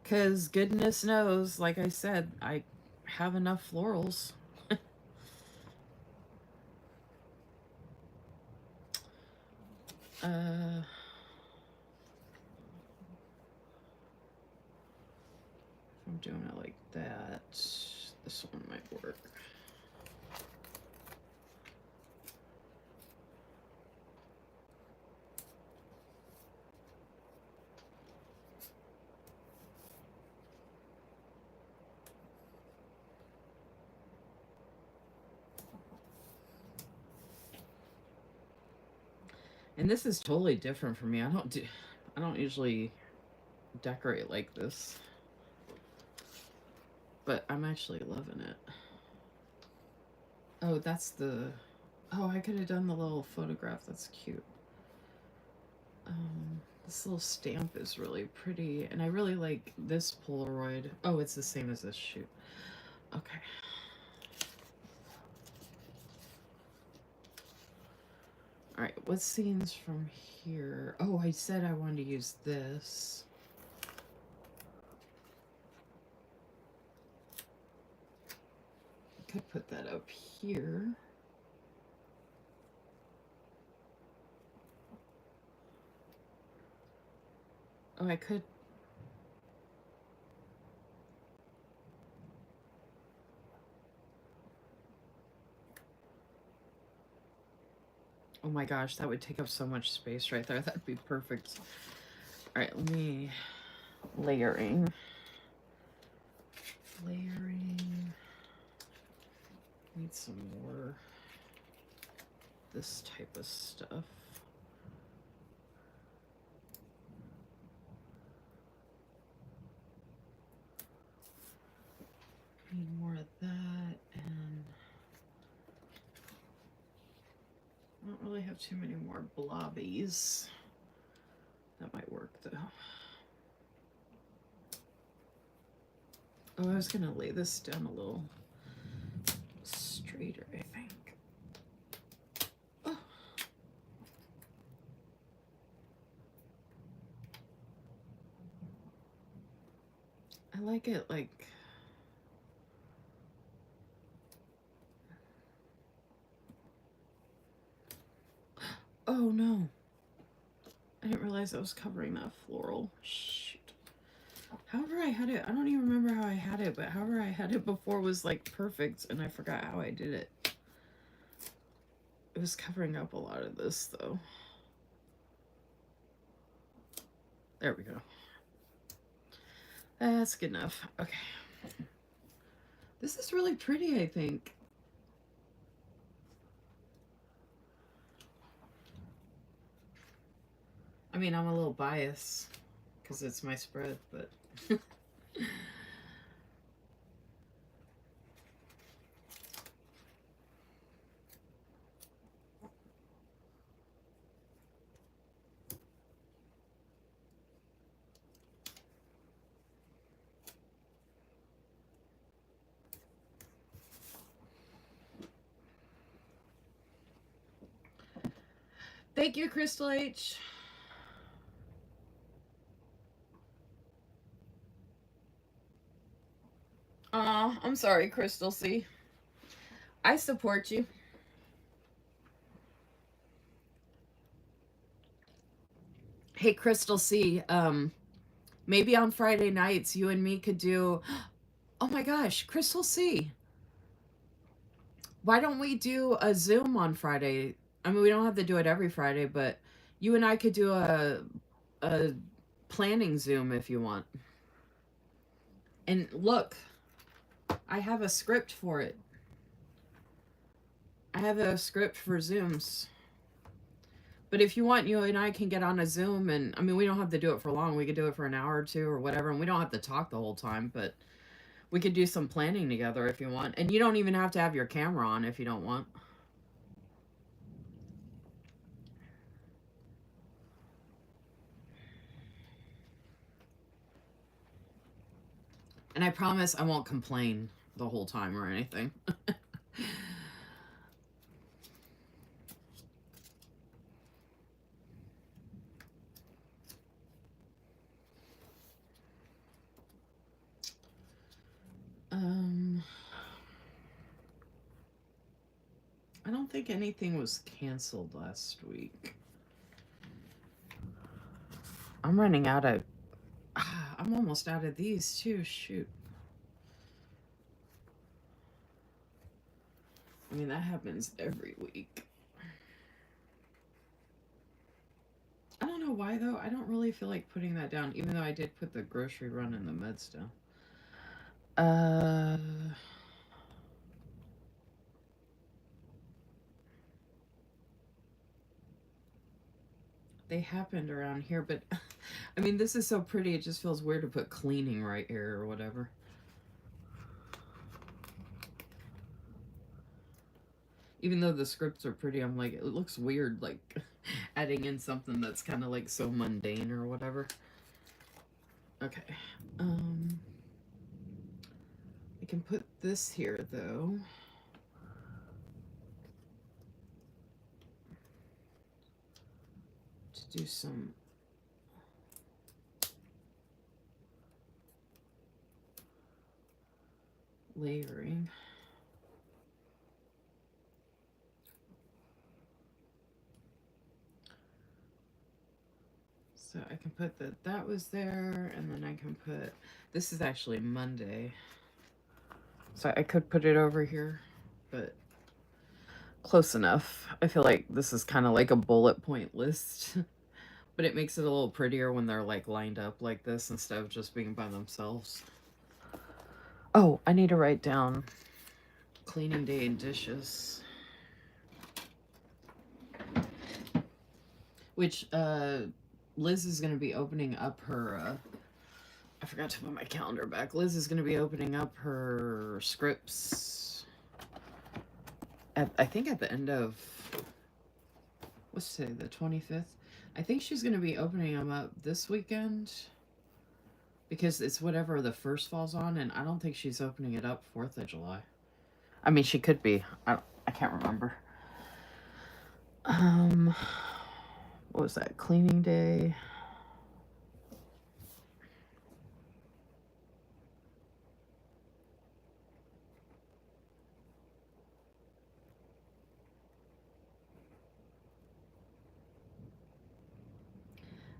Speaker 1: Because goodness knows, like I said, I have enough florals. I'm doing it like that. This one might work. And this is totally different for me. I don't usually decorate like this. But I'm actually loving it. Oh, that's the... Oh, I could have done the little photograph. That's cute. This little stamp is really pretty. And I really like this Polaroid. Oh, it's the same as this. Shoot. Okay. Alright, what scenes from here? Oh, I said I wanted to use this. I could put that up here. Oh, I could. Oh my gosh, that would take up so much space right there. That'd be perfect. Alright, let me... Layering. Need some more this type of stuff. got that, and I don't really have too many more blobbies. That might work though. Oh, I was gonna lay this down a little straighter, I think. Oh. I like it like oh no. I didn't realize I was covering that floral. Shoot. However I had it, I don't even remember how I had it, but however I had it before was like perfect, and I forgot how I did it. It was covering up a lot of this though. There we go. That's good enough. Okay. This is really pretty, I think. I mean, I'm a little biased because it's my spread, but thank you, Crystal H. Aw, I'm sorry, Crystal C. I support you. Hey, Crystal C. Maybe on Friday nights you and me could do. Oh my gosh, Crystal C. Why don't we do a Zoom on Friday? I mean, we don't have to do it every Friday, but you and I could do a planning Zoom if you want. And look, I have a script for it. I have a script for Zooms. But if you want, you and I can get on a Zoom, and I mean, we don't have to do it for long. We could do it for an hour or two or whatever, and we don't have to talk the whole time, but we could do some planning together if you want. And you don't even have to have your camera on if you don't want. And I promise I won't complain the whole time or anything. I don't think anything was canceled last week. I'm running out of... I'm almost out of these too, shoot. I mean, that happens every week. I don't know why, though. I don't really feel like putting that down, even though I did put the grocery run and the meds down. They happened around here, but I mean, this is so pretty, it just feels weird to put cleaning right here or whatever. Even though the scripts are pretty, I'm like, it looks weird, like, adding in something that's kind of, like, so mundane or whatever. Okay. I can put this here, though. To do some... layering. So I can put that was there, and then I can put, this is actually Monday. So I could put it over here, but close enough. I feel like this is kind of like a bullet point list, but it makes it a little prettier when they're like lined up like this instead of just being by themselves. Oh, I need to write down cleaning day and dishes. Which, Liz is going to be opening up her I forgot to put my calendar back. Liz is going to be opening up her scripts I think at the end of, what's today, the 25th? I think she's going to be opening them up this weekend because it's whatever the first falls on, and I don't think she's opening it up 4th of July. I mean, she could be. I can't remember. What was that? Cleaning day.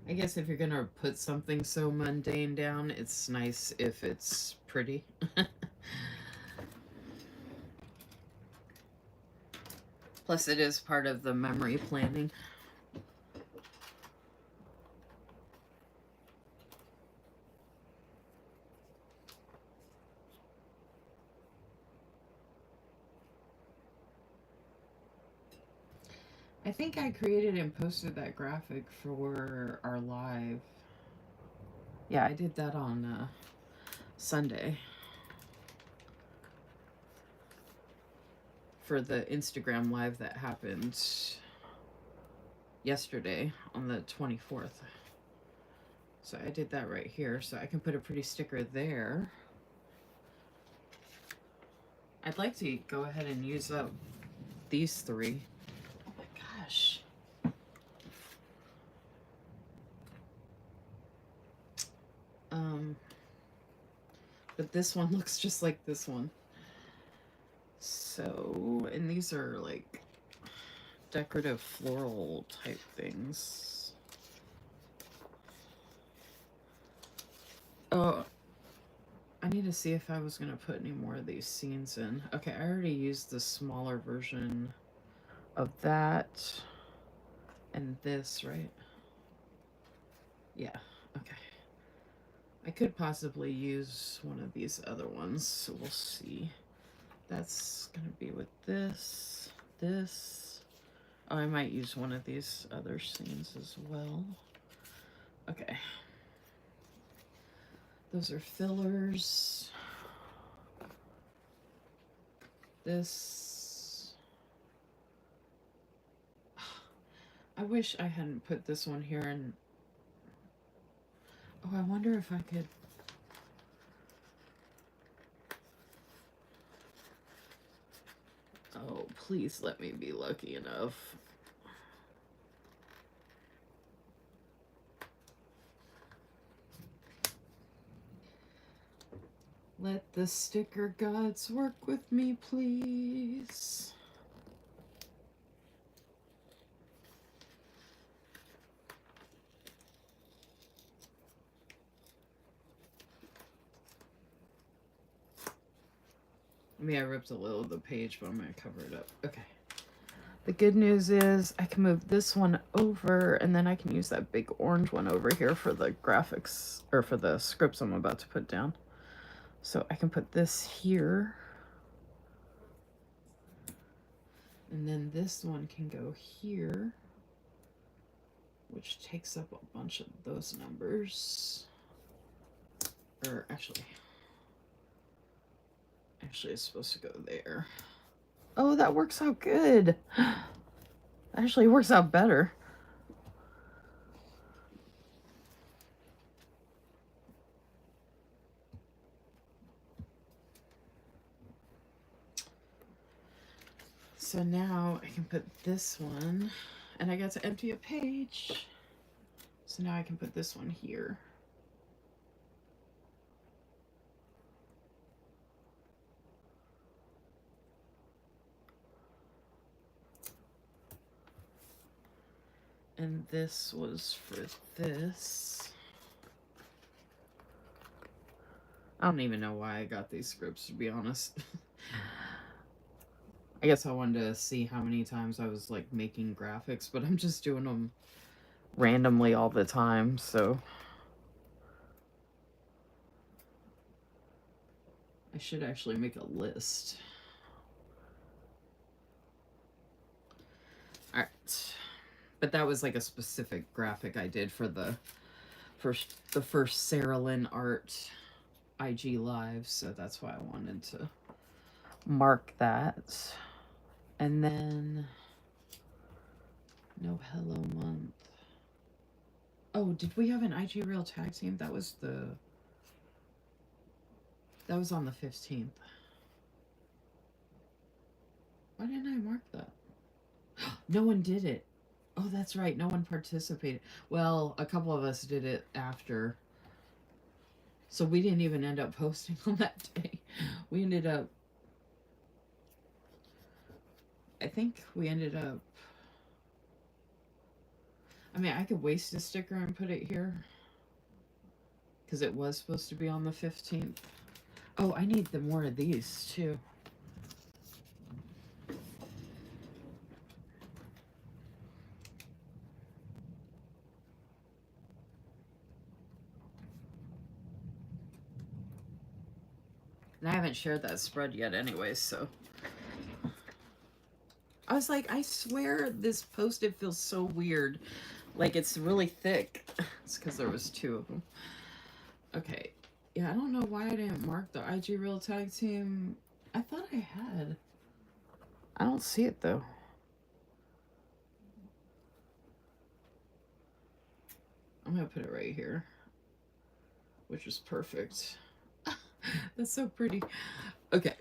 Speaker 1: I guess if you're gonna put something so mundane down, it's nice if it's pretty. Plus, it is part of the memory planning. I think I created and posted that graphic for our live. Yeah, I did that on Sunday. For the Instagram live that happened yesterday on the 24th. So I did that right here, so I can put a pretty sticker there. I'd like to go ahead and use up these 3. Oh my gosh. But this one looks just like this one. So, and these are like decorative floral type things. Oh, I need to see if I was going to put any more of these scenes in. Okay, I already used the smaller version of that and this, right? Yeah, okay. I could possibly use one of these other ones, so we'll see. That's going to be with this, this. Oh, I might use one of these other scenes as well. Okay. Those are fillers. This. I wish I hadn't put this one here and... Oh, I wonder if I could... Oh, please let me be lucky enough. Let the sticker gods work with me, please. I mean, I ripped a little of the page, but I'm going to cover it up. Okay. The good news is I can move this one over, and then I can use that big orange one over here for the graphics, or for the scripts I'm about to put down. So I can put this here. And then this one can go here, which takes up a bunch of those numbers. Or actually it's supposed to go there. Oh, that works out good. Actually, it works out better. So now I can put this one, and I got to empty a page. So now I can put this one here. And this was for this. I don't even know why I got these scripts, to be honest. I guess I wanted to see how many times I was like making graphics, but I'm just doing them randomly all the time, so I should actually make a list. All right. But that was like a specific graphic I did for for the first Sarah Lynn Art IG Live, so that's why I wanted to mark that. And then no Hello Month. Oh, did we have an IG Real tag team? That was on the 15th. Why didn't I mark that? No one did it. Oh, that's right. No one participated. Well, a couple of us did it after. So we didn't even end up posting on that day. We ended up, I think we ended up, I mean, I could waste a sticker and put it here because it was supposed to be on the 15th. Oh, I need more of these too. And I haven't shared that spread yet anyway, so. I was like, I swear this Post-it feels so weird. Like it's really thick. It's because there was 2 of them. Okay. Yeah, I don't know why I didn't mark the IG Real Tag Team. I thought I had. I don't see it though. I'm going to put it right here. Which is perfect. That's so pretty. Okay.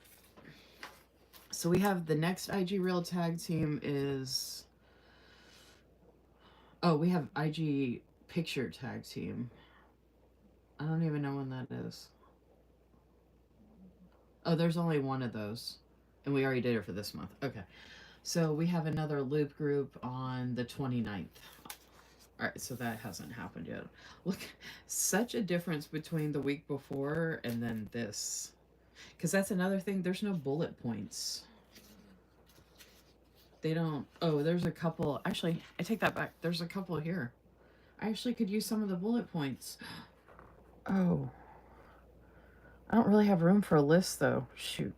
Speaker 1: So we have the next IG Real Tag Team is... Oh, we have IG Picture Tag Team. I don't even know when that is. Oh, there's only one of those. And we already did it for this month. Okay. So we have another loop group on the 29th. Alright, so that hasn't happened yet. Look, such a difference between the week before and then this. Because that's another thing. There's no bullet points. They don't... Oh, there's a couple... Actually, I take that back. There's a couple here. I actually could use some of the bullet points. Oh. I don't really have room for a list, though. Shoot.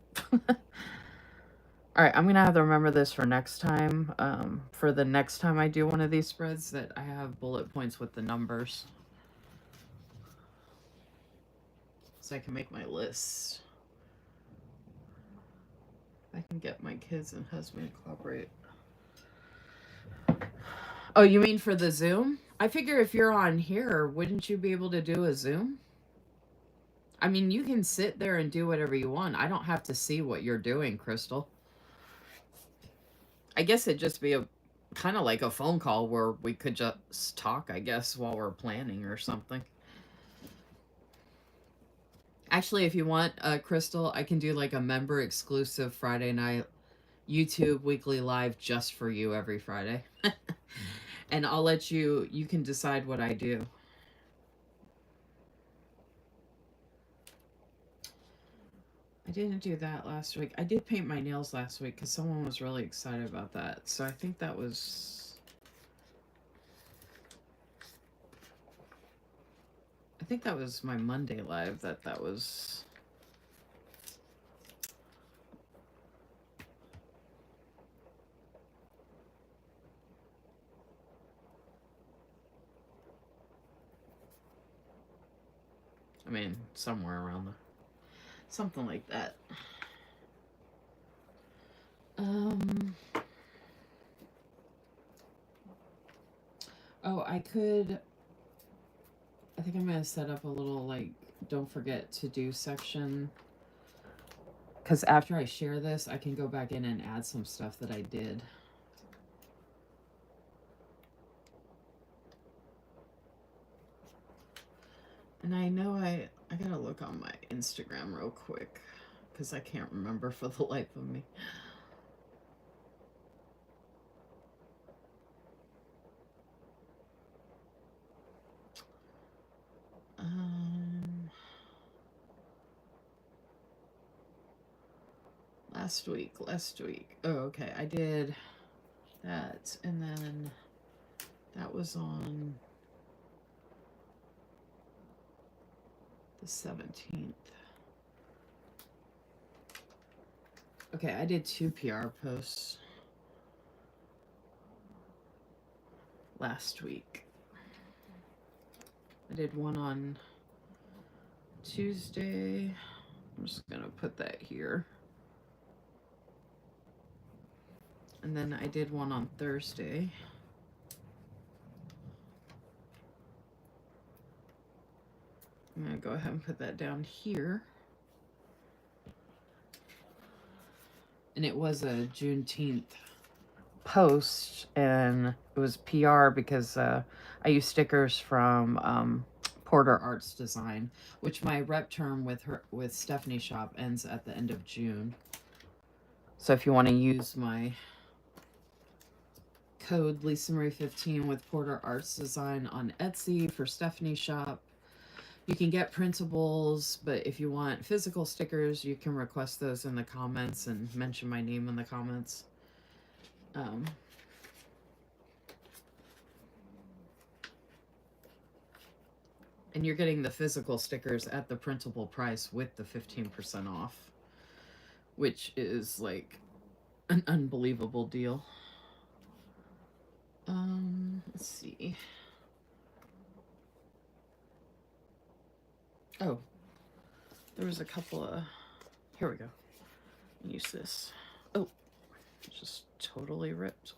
Speaker 1: Alright, I'm going to have to remember this for next time. For the next time I do one of these spreads, that I have bullet points with the numbers. So I can make my list. I can get my kids and husband to cooperate. Oh, you mean for the Zoom? I figure if you're on here, wouldn't you be able to do a Zoom? I mean, you can sit there and do whatever you want. I don't have to see what you're doing, Crystal. I guess it'd just be a kind of like a phone call where we could just talk, I guess, while we're planning or something. Actually, if you want, Crystal, I can do like a member exclusive Friday night YouTube weekly live just for you every Friday. And I'll let you can decide what I do. I didn't do that last week. I did paint my nails last week because someone was really excited about that. So I think that was... I think that was my Monday live that was... I mean, somewhere around the... Something like that. Oh, I could... I think I'm going to set up a little, like, don't forget to do section. Because after I share this, I can go back in and add some stuff that I did. And I know I gotta look on my Instagram real quick. Because I can't remember for the life of me. Last week. Oh, okay. I did that. And then that was on the 17th. Okay, I did 2 PR posts last week. I did one on Tuesday. I'm just gonna put that here. And then I did one on Thursday. I'm gonna go ahead and put that down here. And it was a Juneteenth post, and it was PR because I used stickers from Porter Arts Design, which my rep term with Stephanie's shop ends at the end of June. So if you want to use my code LisaMarie15 with Porter Arts Design on Etsy for Stephanie's shop, you can get printables, but if you want physical stickers, you can request those in the comments and mention my name in the comments. And you're getting the physical stickers at the printable price with the 15% off, which is like an unbelievable deal. Let's see. Oh, there was a couple of, here we go. Use this. Oh, it's just totally ripped.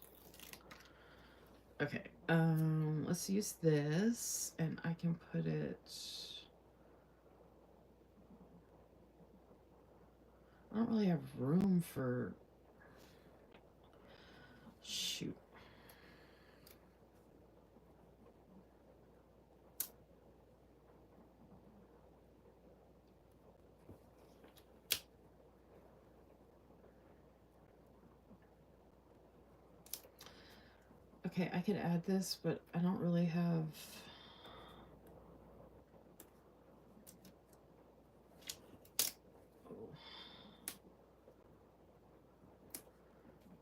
Speaker 1: Okay, let's use this, and I can put it, I don't really have room for, shoot. Okay, I could add this, but I don't really have... Oh.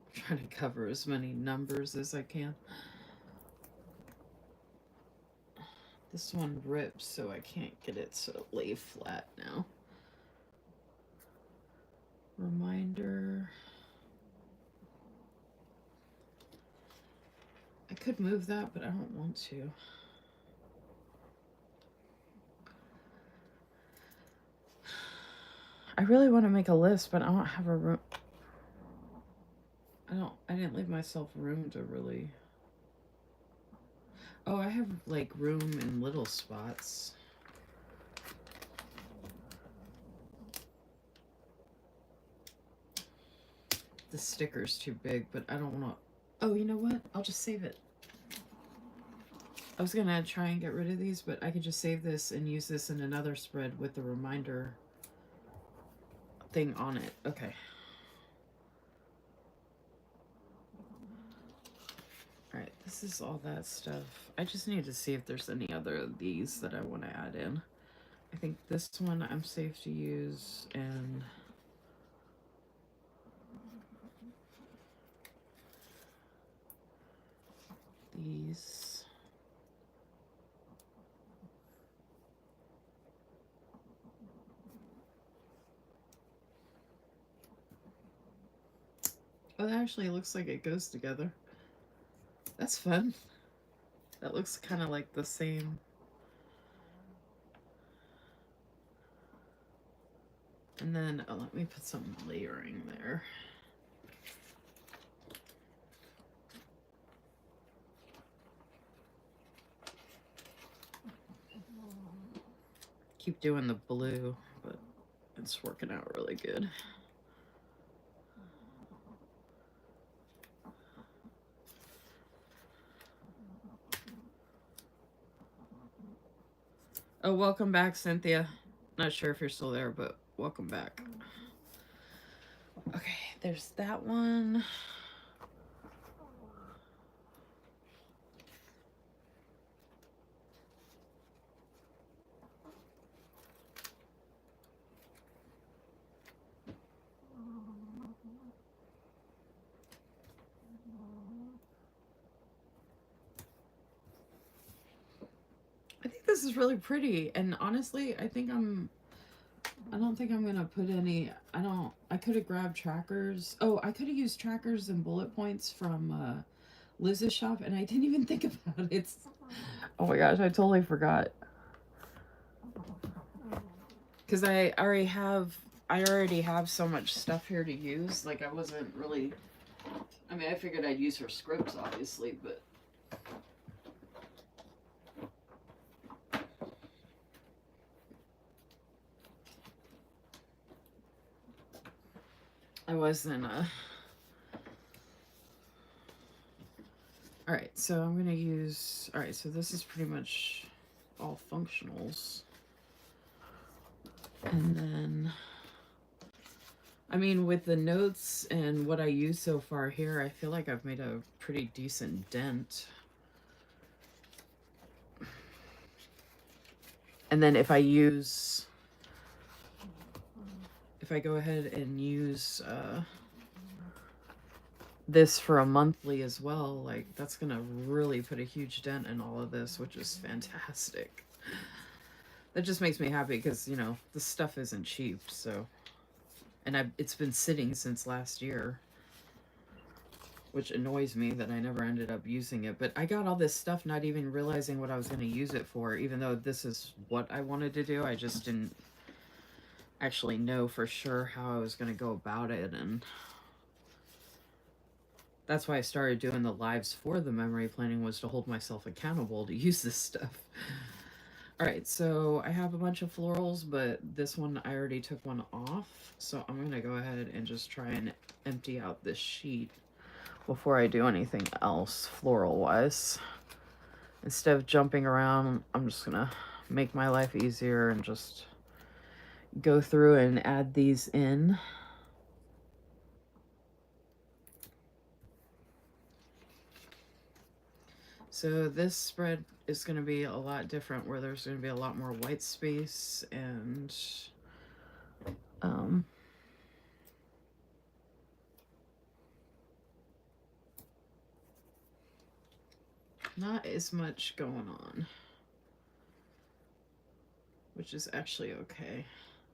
Speaker 1: I'm trying to cover as many numbers as I can. This one rips, so I can't get it to lay flat now. Reminder... I could move that, but I don't want to. I really want to make a list, but I don't have a room. I didn't leave myself room to really. Oh, I have like room in little spots. The sticker's too big, but I don't want to. Oh, you know what? I'll just save it. I was gonna try and get rid of these, but I could just save this and use this in another spread with the reminder thing on it. Okay. Alright, this is all that stuff. I just need to see if there's any other of these that I want to add in. I think this one I'm safe to use, and these. Oh, that actually looks like it goes together. That's fun. That looks kind of like the same. And then, oh, let me put some layering there. Keep doing the blue, but it's working out really good. Oh, welcome back, Cynthia. Not sure if you're still there, but welcome back. Okay, there's that one. I think this is really pretty, and honestly, I don't think I'm gonna put any, I could have grabbed trackers. Oh, I could have used trackers and bullet points from Liz's shop, and I didn't even think about it. Oh my gosh, I totally forgot. Because I already have so much stuff here to use. Like I wasn't really. I mean, I figured I'd use her scripts, obviously, but. I wasn't. Alright, so I'm going to use... Alright, so this is pretty much all functionals. And then... I mean, with the notes and what I use so far here, I feel like I've made a pretty decent dent. And then if I use... If I go ahead and use... this for a monthly as well, like that's gonna really put a huge dent in all of this, which is fantastic. That just makes me happy because, you know, the stuff isn't cheap, so. And it's been sitting since last year, which annoys me that I never ended up using it. But I got all this stuff not even realizing what I was going to use it for, even though this is what I wanted to do. I just didn't actually know for sure how I was going to go about it, and that's why I started doing the lives for the memory planning, was to hold myself accountable to use this stuff. Alright, so I have a bunch of florals, but this one I already took one off. So I'm going to go ahead and just try and empty out this sheet before I do anything else floral-wise. Instead of jumping around, I'm just going to make my life easier and just go through and add these in. So this spread is going to be a lot different, where there's going to be a lot more white space and not as much going on, which is actually okay.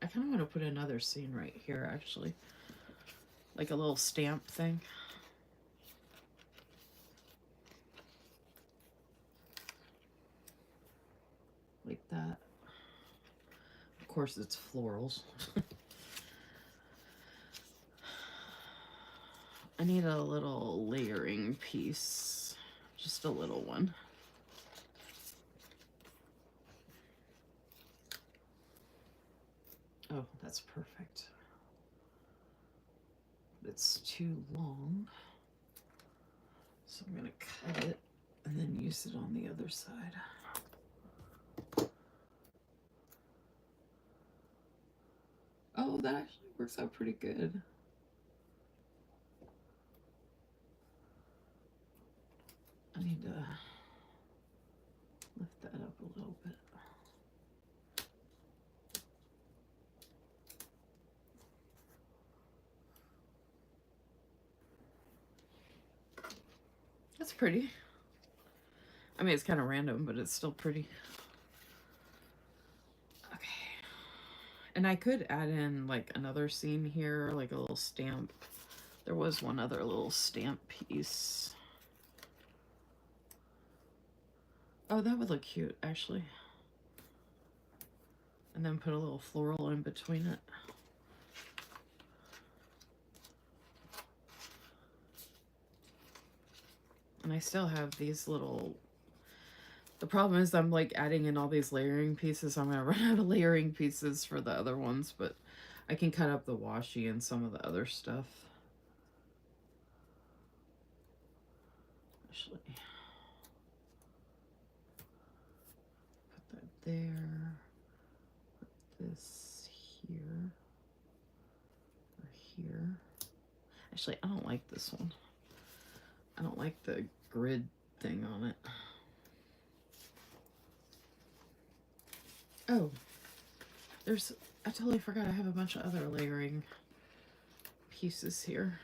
Speaker 1: I kind of want to put another scene right here, actually, like a little stamp thing. Like that. Of course, it's florals. I need a little layering piece, just a little one. Oh, that's perfect. It's too long, so I'm gonna cut it and then use it on the other side. Oh, that actually works out pretty good. I need to lift that up a little bit. That's pretty. I mean, it's kind of random, but it's still pretty. Okay. And I could add in like another scene here, like a little stamp. There was one other little stamp piece. Oh, that would look cute, actually. And then put a little floral in between it. And I still have these little... The problem is I'm like adding in all these layering pieces. I'm gonna run out of layering pieces for the other ones, but I can cut up the washi and some of the other stuff. Actually, put that there. Put this here. Or here. Actually, I don't like this one. I don't like the grid thing on it. Oh, I totally forgot I have a bunch of other layering pieces here.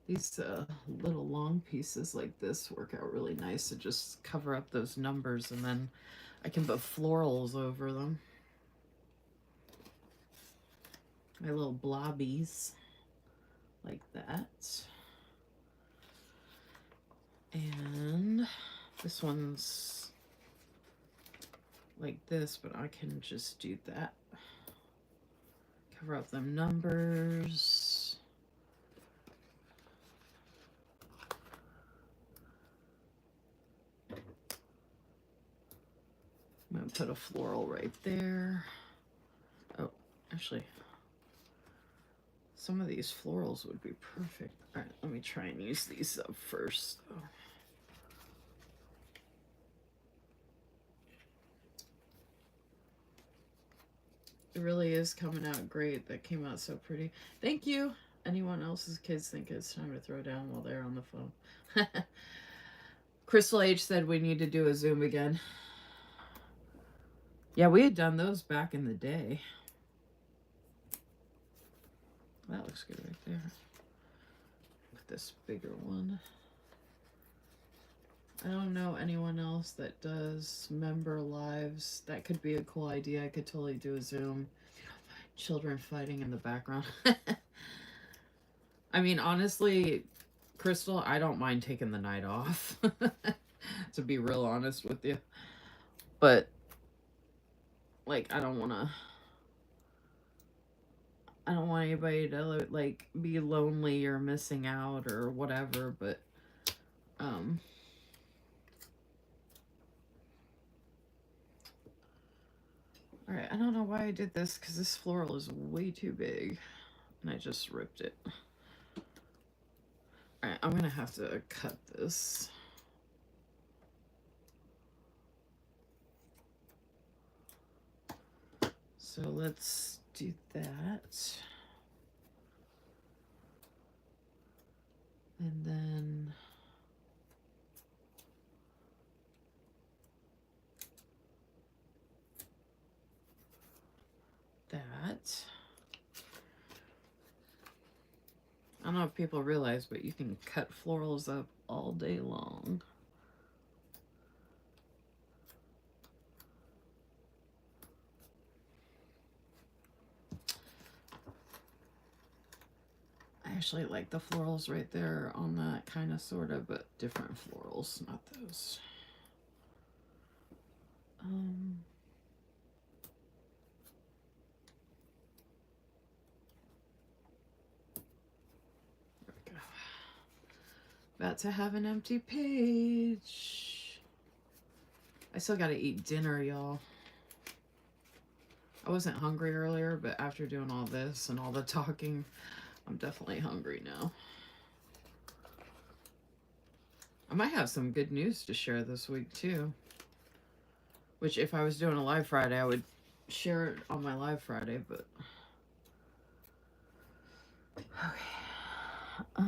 Speaker 1: These little long pieces like this work out really nice to just cover up those numbers, and then I can put florals over them. My little blobbies like that. And this one's like this, but I can just do that. Cover up them numbers. I'm going to put a floral right there. Oh, actually, some of these florals would be perfect. All right, let me try and use these up first, though. It really is coming out great. That came out so pretty. Thank you. Anyone else's kids think it's time to throw down while they're on the phone? Crystal H said we need to do a Zoom again. Yeah, we had done those back in the day. That looks good right there. Put this bigger one. I don't know anyone else that does member lives. That could be a cool idea. I could totally do a Zoom. Children fighting in the background. I mean, honestly, Crystal, I don't mind taking the night off. To be real honest with you. But, like, I don't want anybody to, like, be lonely or missing out or whatever, but, alright, I don't know why I did this, because this floral is way too big, and I just ripped it. Alright, I'm gonna have to cut this. So let's do that. And then that. I don't know if people realize, but you can cut florals up all day long. I actually like the florals right there on that, kind of, sort of, but different florals, not those. There we go. About to have an empty page. I still gotta eat dinner, y'all. I wasn't hungry earlier, but after doing all this and all the talking, I'm definitely hungry now. I might have some good news to share this week, too. Which, if I was doing a live Friday, I would share it on my live Friday, but... Okay. I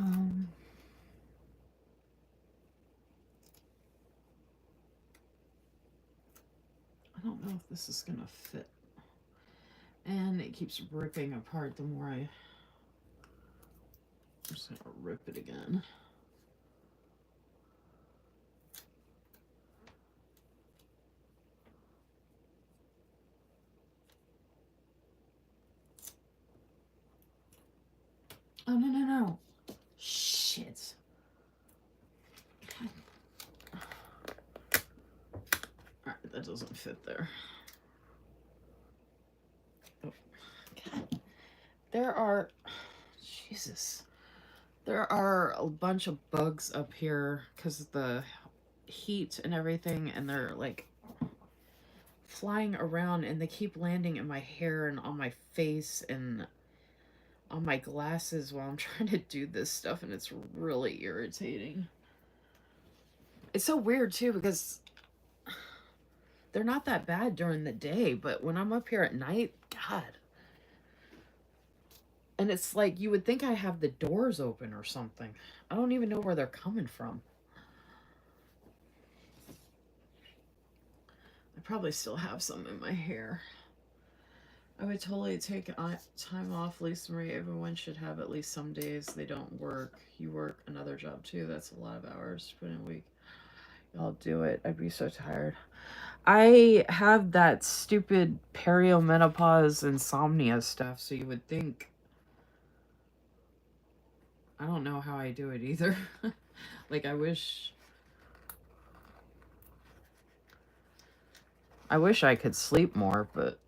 Speaker 1: don't know if this is gonna fit. And it keeps ripping apart the more I'm just gonna rip it again. Oh, no. Shit. Alright, that doesn't fit there. Oh, God. Jesus. There are a bunch of bugs up here because of the heat and everything, and they're, like, flying around, and they keep landing in my hair and on my face and on my glasses while I'm trying to do this stuff, and it's really irritating. It's so weird, too, because they're not that bad during the day, but when I'm up here at night, God. And it's like, you would think I have the doors open or something. I don't even know where they're coming from. I probably still have some in my hair. I would totally take time off, Lisa Marie. Everyone should have at least some days they don't work. You work another job too. That's a lot of hours to put in a week. Y'all do it. I'd be so tired. I have that stupid perimenopause insomnia stuff, so you would think... I don't know how I do it either. Like, I wish I wish I could sleep more, but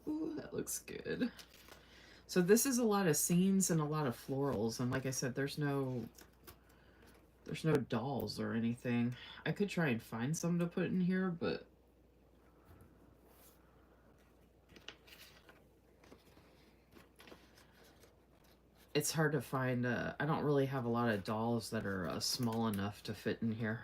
Speaker 1: ooh, that looks good. So this is a lot of scenes and a lot of florals, and like I said, there's no dolls or anything. I could try and find some to put in here, but it's hard to find. I don't really have a lot of dolls that are small enough to fit in here.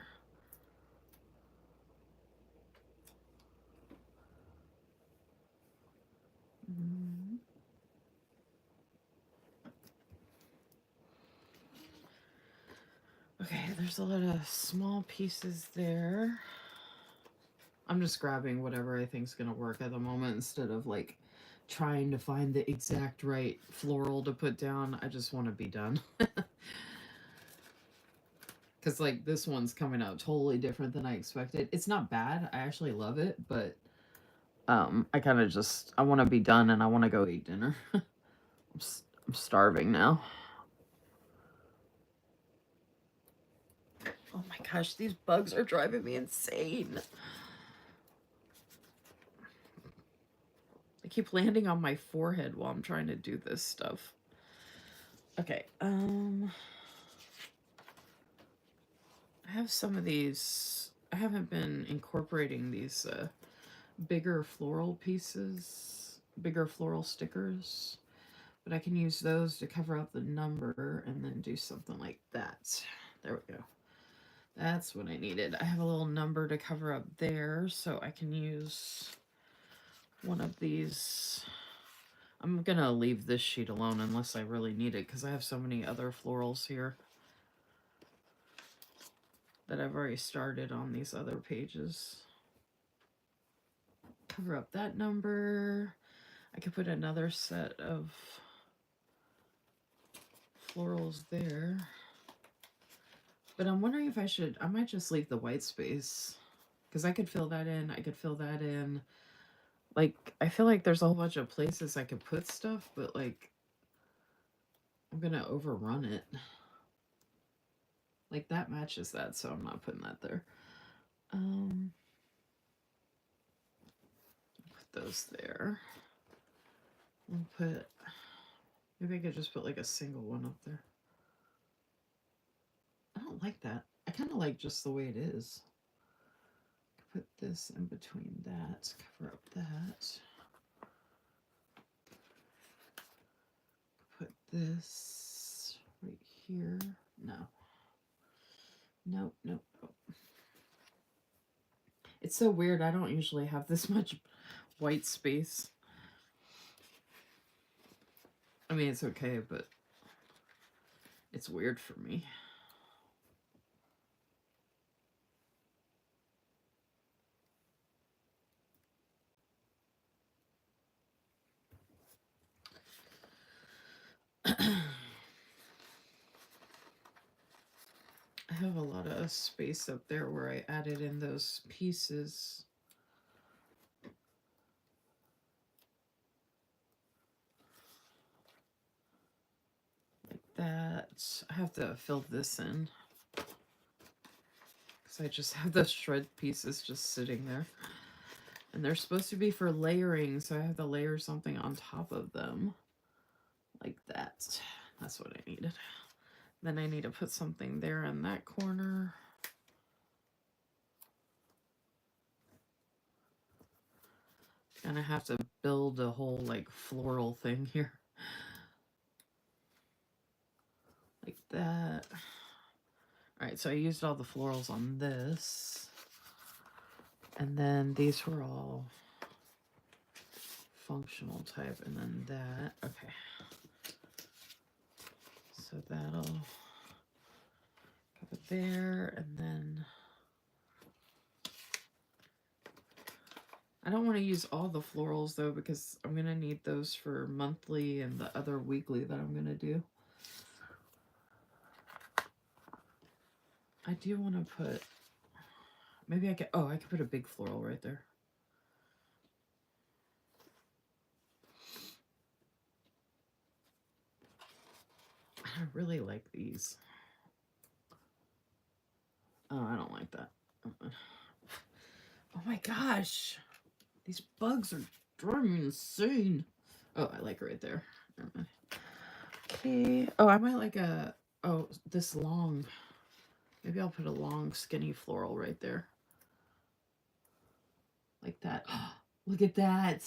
Speaker 1: Okay, there's a lot of small pieces there. I'm just grabbing whatever I think's gonna work at the moment instead of like trying to find the exact right floral to put down. I just want to be done. Because like this one's coming out totally different than I expected. It's not bad. I actually love it, but I kind of just I want to be done and I want to go eat dinner. I'm starving now. Oh my gosh, these bugs are driving me insane. They keep landing on my forehead while I'm trying to do this stuff. Okay, I have some of these. I haven't been incorporating these bigger floral pieces, bigger floral stickers, but I can use those to cover up the number and then do something like that. There we go. That's what I needed. I have a little number to cover up there, so I can use one of these. I'm gonna leave this sheet alone unless I really need it because I have so many other florals here that I've already started on these other pages. Cover up that number. I could put another set of florals there. But I'm wondering if I might just leave the white space. Because I could fill that in, I could fill that in. Like, I feel like there's a whole bunch of places I could put stuff, but like, I'm gonna overrun it. Like, that matches that, so I'm not putting that there. Put those there. And put, maybe I could just put like a single one up there. I don't like that. I kind of like just the way it is. Put this in between that, cover up that. Put this right here. No. Nope, nope, nope. It's so weird. I don't usually have this much white space. I mean, it's okay, but it's weird for me. I have a lot of space up there where I added in those pieces. Like that. I have to fill this in. Because I just have those shred pieces just sitting there. And they're supposed to be for layering, so I have to layer something on top of them. Like that. That's what I needed. Then I need to put something there in that corner. And I have to build a whole like floral thing here. Like that. Alright, so I used all the florals on this. And then these were all functional type. And then that. Okay. So that'll go there. And then I don't want to use all the florals though, because I'm going to need those for monthly and the other weekly that I'm going to do. I do want to put, maybe I could, oh, I could put a big floral right there. I really like these. Oh, I don't like that. Oh my gosh. These bugs are driving me insane. Oh, I like it right there. Okay. Oh, I might like this long. Maybe I'll put a long, skinny floral right there. Like that. Look at that.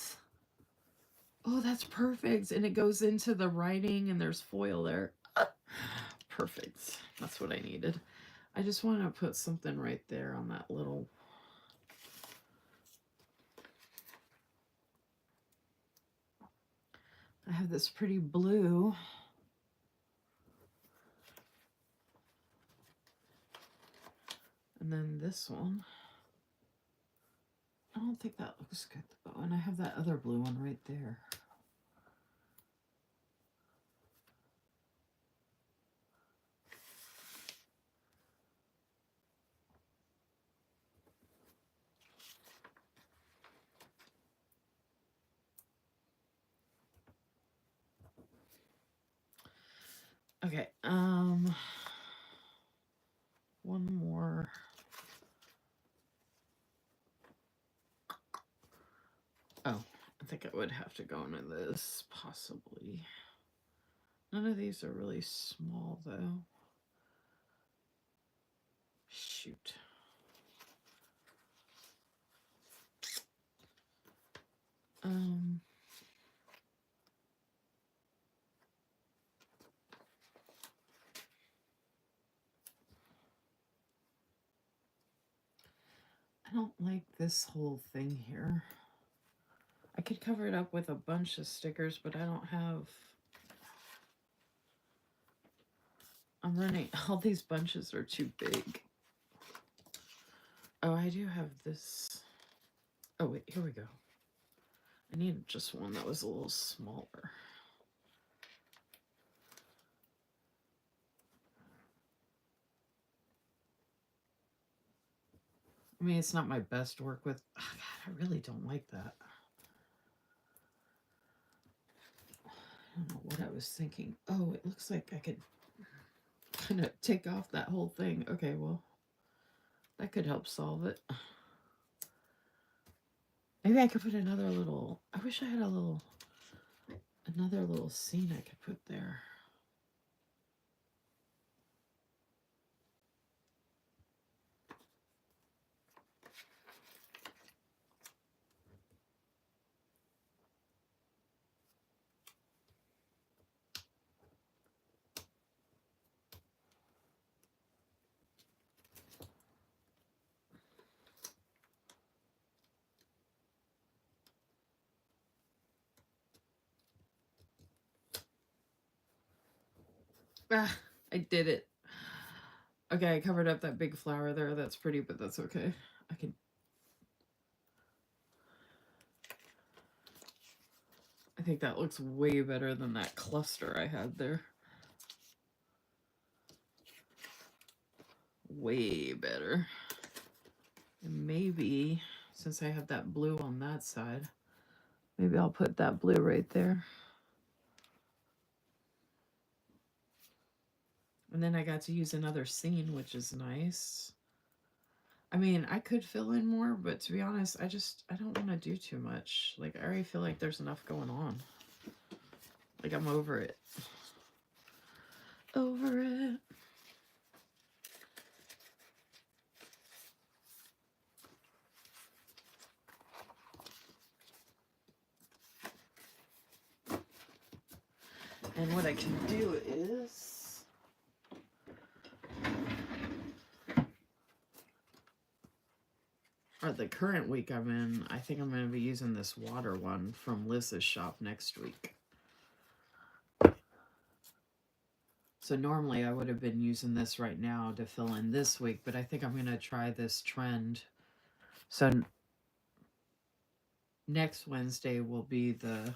Speaker 1: Oh, that's perfect. And it goes into the writing and there's foil there. Perfect. That's what I needed. I just want to put something right there on that little... I have this pretty blue. And then this one. I don't think that looks good though. And I have that other blue one right there. Okay, one more. Oh, I think I would have to go into this, possibly. None of these are really small, though. Shoot. I don't like this whole thing here. I could cover it up with a bunch of stickers, but I don't have... I'm running... All these bunches are too big. Oh, I do have this... Oh, wait, here we go. I need just one that was a little smaller. I mean, it's not my best work with... Oh, God, I really don't like that. I don't know what I was thinking. Oh, it looks like I could kind of take off that whole thing. Okay, well, that could help solve it. Maybe I could put another little... I wish I had another little scene I could put there. Ah, I did it. Okay, I covered up that big flower there. That's pretty, but that's okay. I can... I think that looks way better than that cluster I had there. Way better. And maybe, since I have that blue on that side, maybe I'll put that blue right there. And then I got to use another scene, which is nice. I mean, I could fill in more, but to be honest, I don't want to do too much. Like, I already feel like there's enough going on. Like, I'm over it. Over it. And what I can do is... Or the current week I'm in, I think I'm going to be using this water one from Liz's shop next week. So normally I would have been using this right now to fill in this week, but I think I'm going to try this trend. So next Wednesday will be the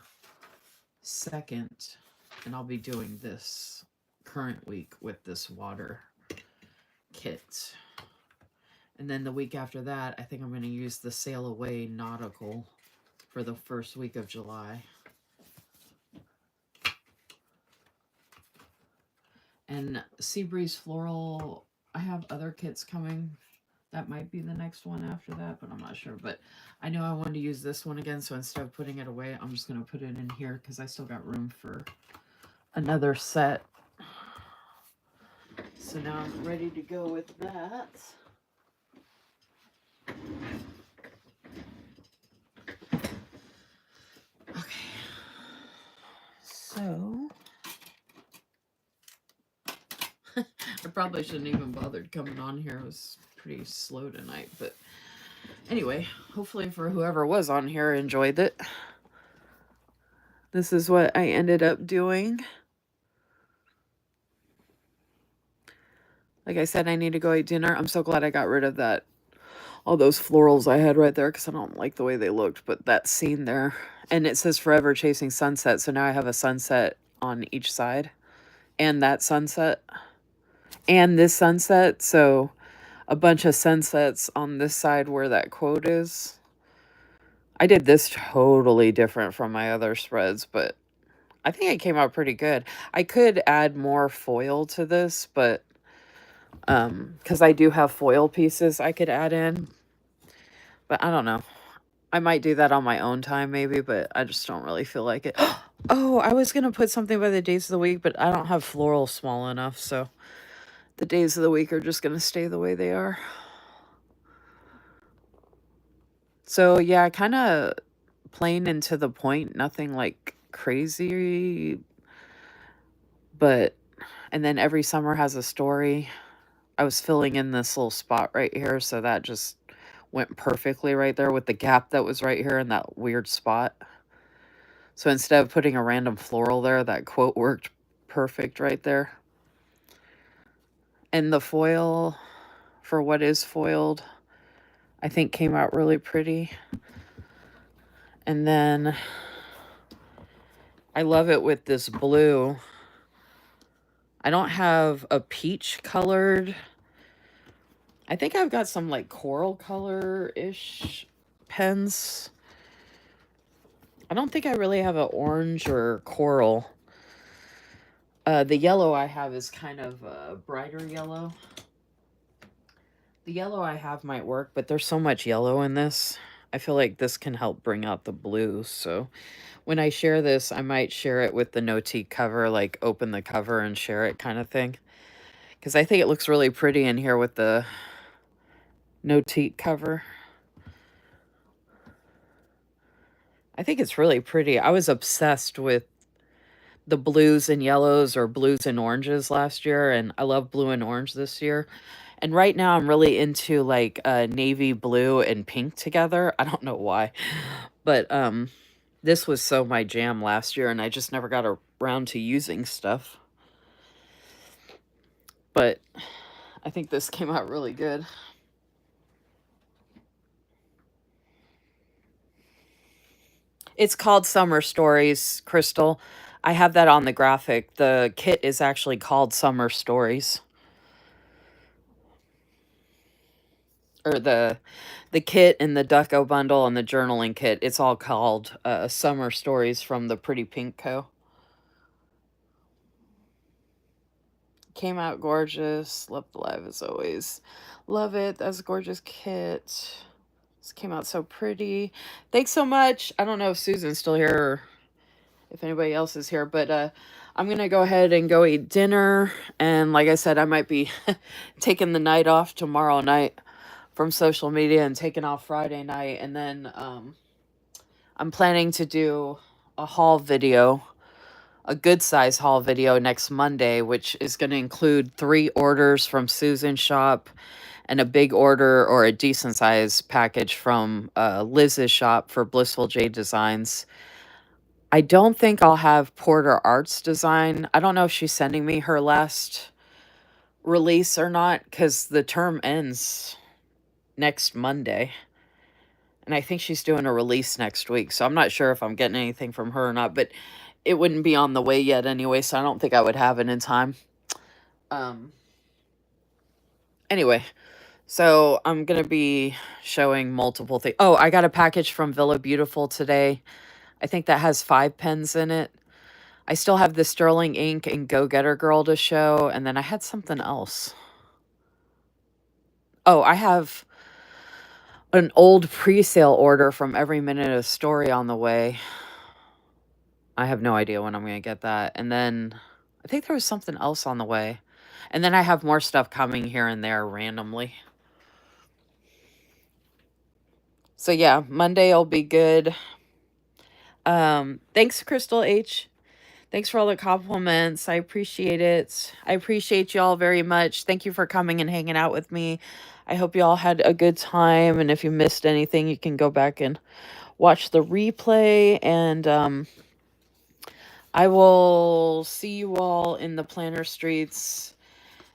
Speaker 1: 2nd, and I'll be doing this current week with this water kit. And then the week after that, I think I'm going to use the Sail Away Nautical for the first week of July. And Sea Breeze Floral, I have other kits coming. That might be the next one after that, but I'm not sure. But I know I wanted to use this one again, so instead of putting it away, I'm just going to put it in here because I still got room for another set. So now I'm ready to go with that. Okay. So I probably shouldn't even bothered coming on here. It was pretty slow tonight, but anyway, hopefully for whoever was on here enjoyed it. This is what I ended up doing. Like I said, I need to go eat dinner. I'm so glad I got rid of that, all those florals I had right there, because I don't like the way they looked, but that scene there. And it says Forever Chasing Sunset, so now I have a sunset on each side. And that sunset. And this sunset, so a bunch of sunsets on this side where that quote is. I did this totally different from my other spreads, but I think it came out pretty good. I could add more foil to this, but because I do have foil pieces I could add in, but I don't know. I might do that on my own time maybe, but I just don't really feel like it. Oh, I was going to put something by the days of the week, but I don't have floral small enough, so the days of the week are just going to stay the way they are. So yeah, kind of plain and to the point, nothing like crazy, but, and then every summer has a story. I was filling in this little spot right here, so that just went perfectly right there with the gap that was right here in that weird spot. So instead of putting a random floral there, that quote worked perfect right there. And the foil, for what is foiled, I think came out really pretty. And then I love it with this blue. I don't have a peach colored. I think I've got some like coral color-ish pens. I don't think I really have an orange or coral. The yellow I have is kind of a brighter yellow. The yellow I have might work, but there's so much yellow in this. I feel like this can help bring out the blue. So when I share this, I might share it with the no-tea cover, like open the cover and share it kind of thing. Because I think it looks really pretty in here with the no-tea cover. I think it's really pretty. I was obsessed with the blues and yellows or blues and oranges last year, and I love blue and orange this year. And right now I'm really into like navy blue and pink together. I don't know why, but this was so my jam last year, and I just never got around to using stuff. But I think this came out really good. It's called Summer Stories, Crystal. I have that on the graphic. The kit is actually called Summer Stories. Or the kit and the Ducko bundle and the journaling kit, it's all called Summer Stories from the Pretty Pink Co. Came out gorgeous. Love the live as always. Love it. That's a gorgeous kit. This came out so pretty. Thanks so much. I don't know if Susan's still here or if anybody else is here, but I'm going to go ahead and go eat dinner. And like I said, I might be taking the night off tomorrow night from social media and taking off Friday night. And then I'm planning to do a haul video, a good size haul video next Monday, which is going to include 3 orders from Susan's shop and a big order or a decent size package from Liz's shop for Blissful Jade Designs. I don't think I'll have Porter Arts design. I don't know if she's sending me her last release or not, because the term ends next Monday. And I think she's doing a release next week. So I'm not sure if I'm getting anything from her or not, but it wouldn't be on the way yet anyway, so I don't think I would have it in time. Anyway, so I'm going to be showing multiple things. Oh, I got a package from Villa Beautiful today. I think that has 5 pens in it. I still have the Sterling Ink and Go Getter Girl to show, and then I had something else. Oh, I have an old pre-sale order from Every Minute a Story on the way. I have no idea when I'm going to get that. And then I think there was something else on the way. And then I have more stuff coming here and there randomly. So yeah, Monday will be good. Thanks, Crystal H. Thanks for all the compliments. I appreciate it. I appreciate you all very much. Thank you for coming and hanging out with me. I hope you all had a good time. And if you missed anything, you can go back and watch the replay. And I will see you all in the planner streets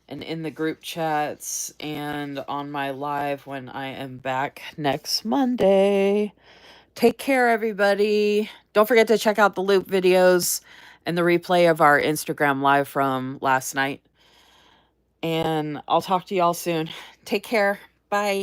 Speaker 1: and in the group chats and on my live when I am back next Monday. Take care, everybody. Don't forget to check out the loop videos and the replay of our Instagram live from last night. And I'll talk to y'all soon. Take care. Bye.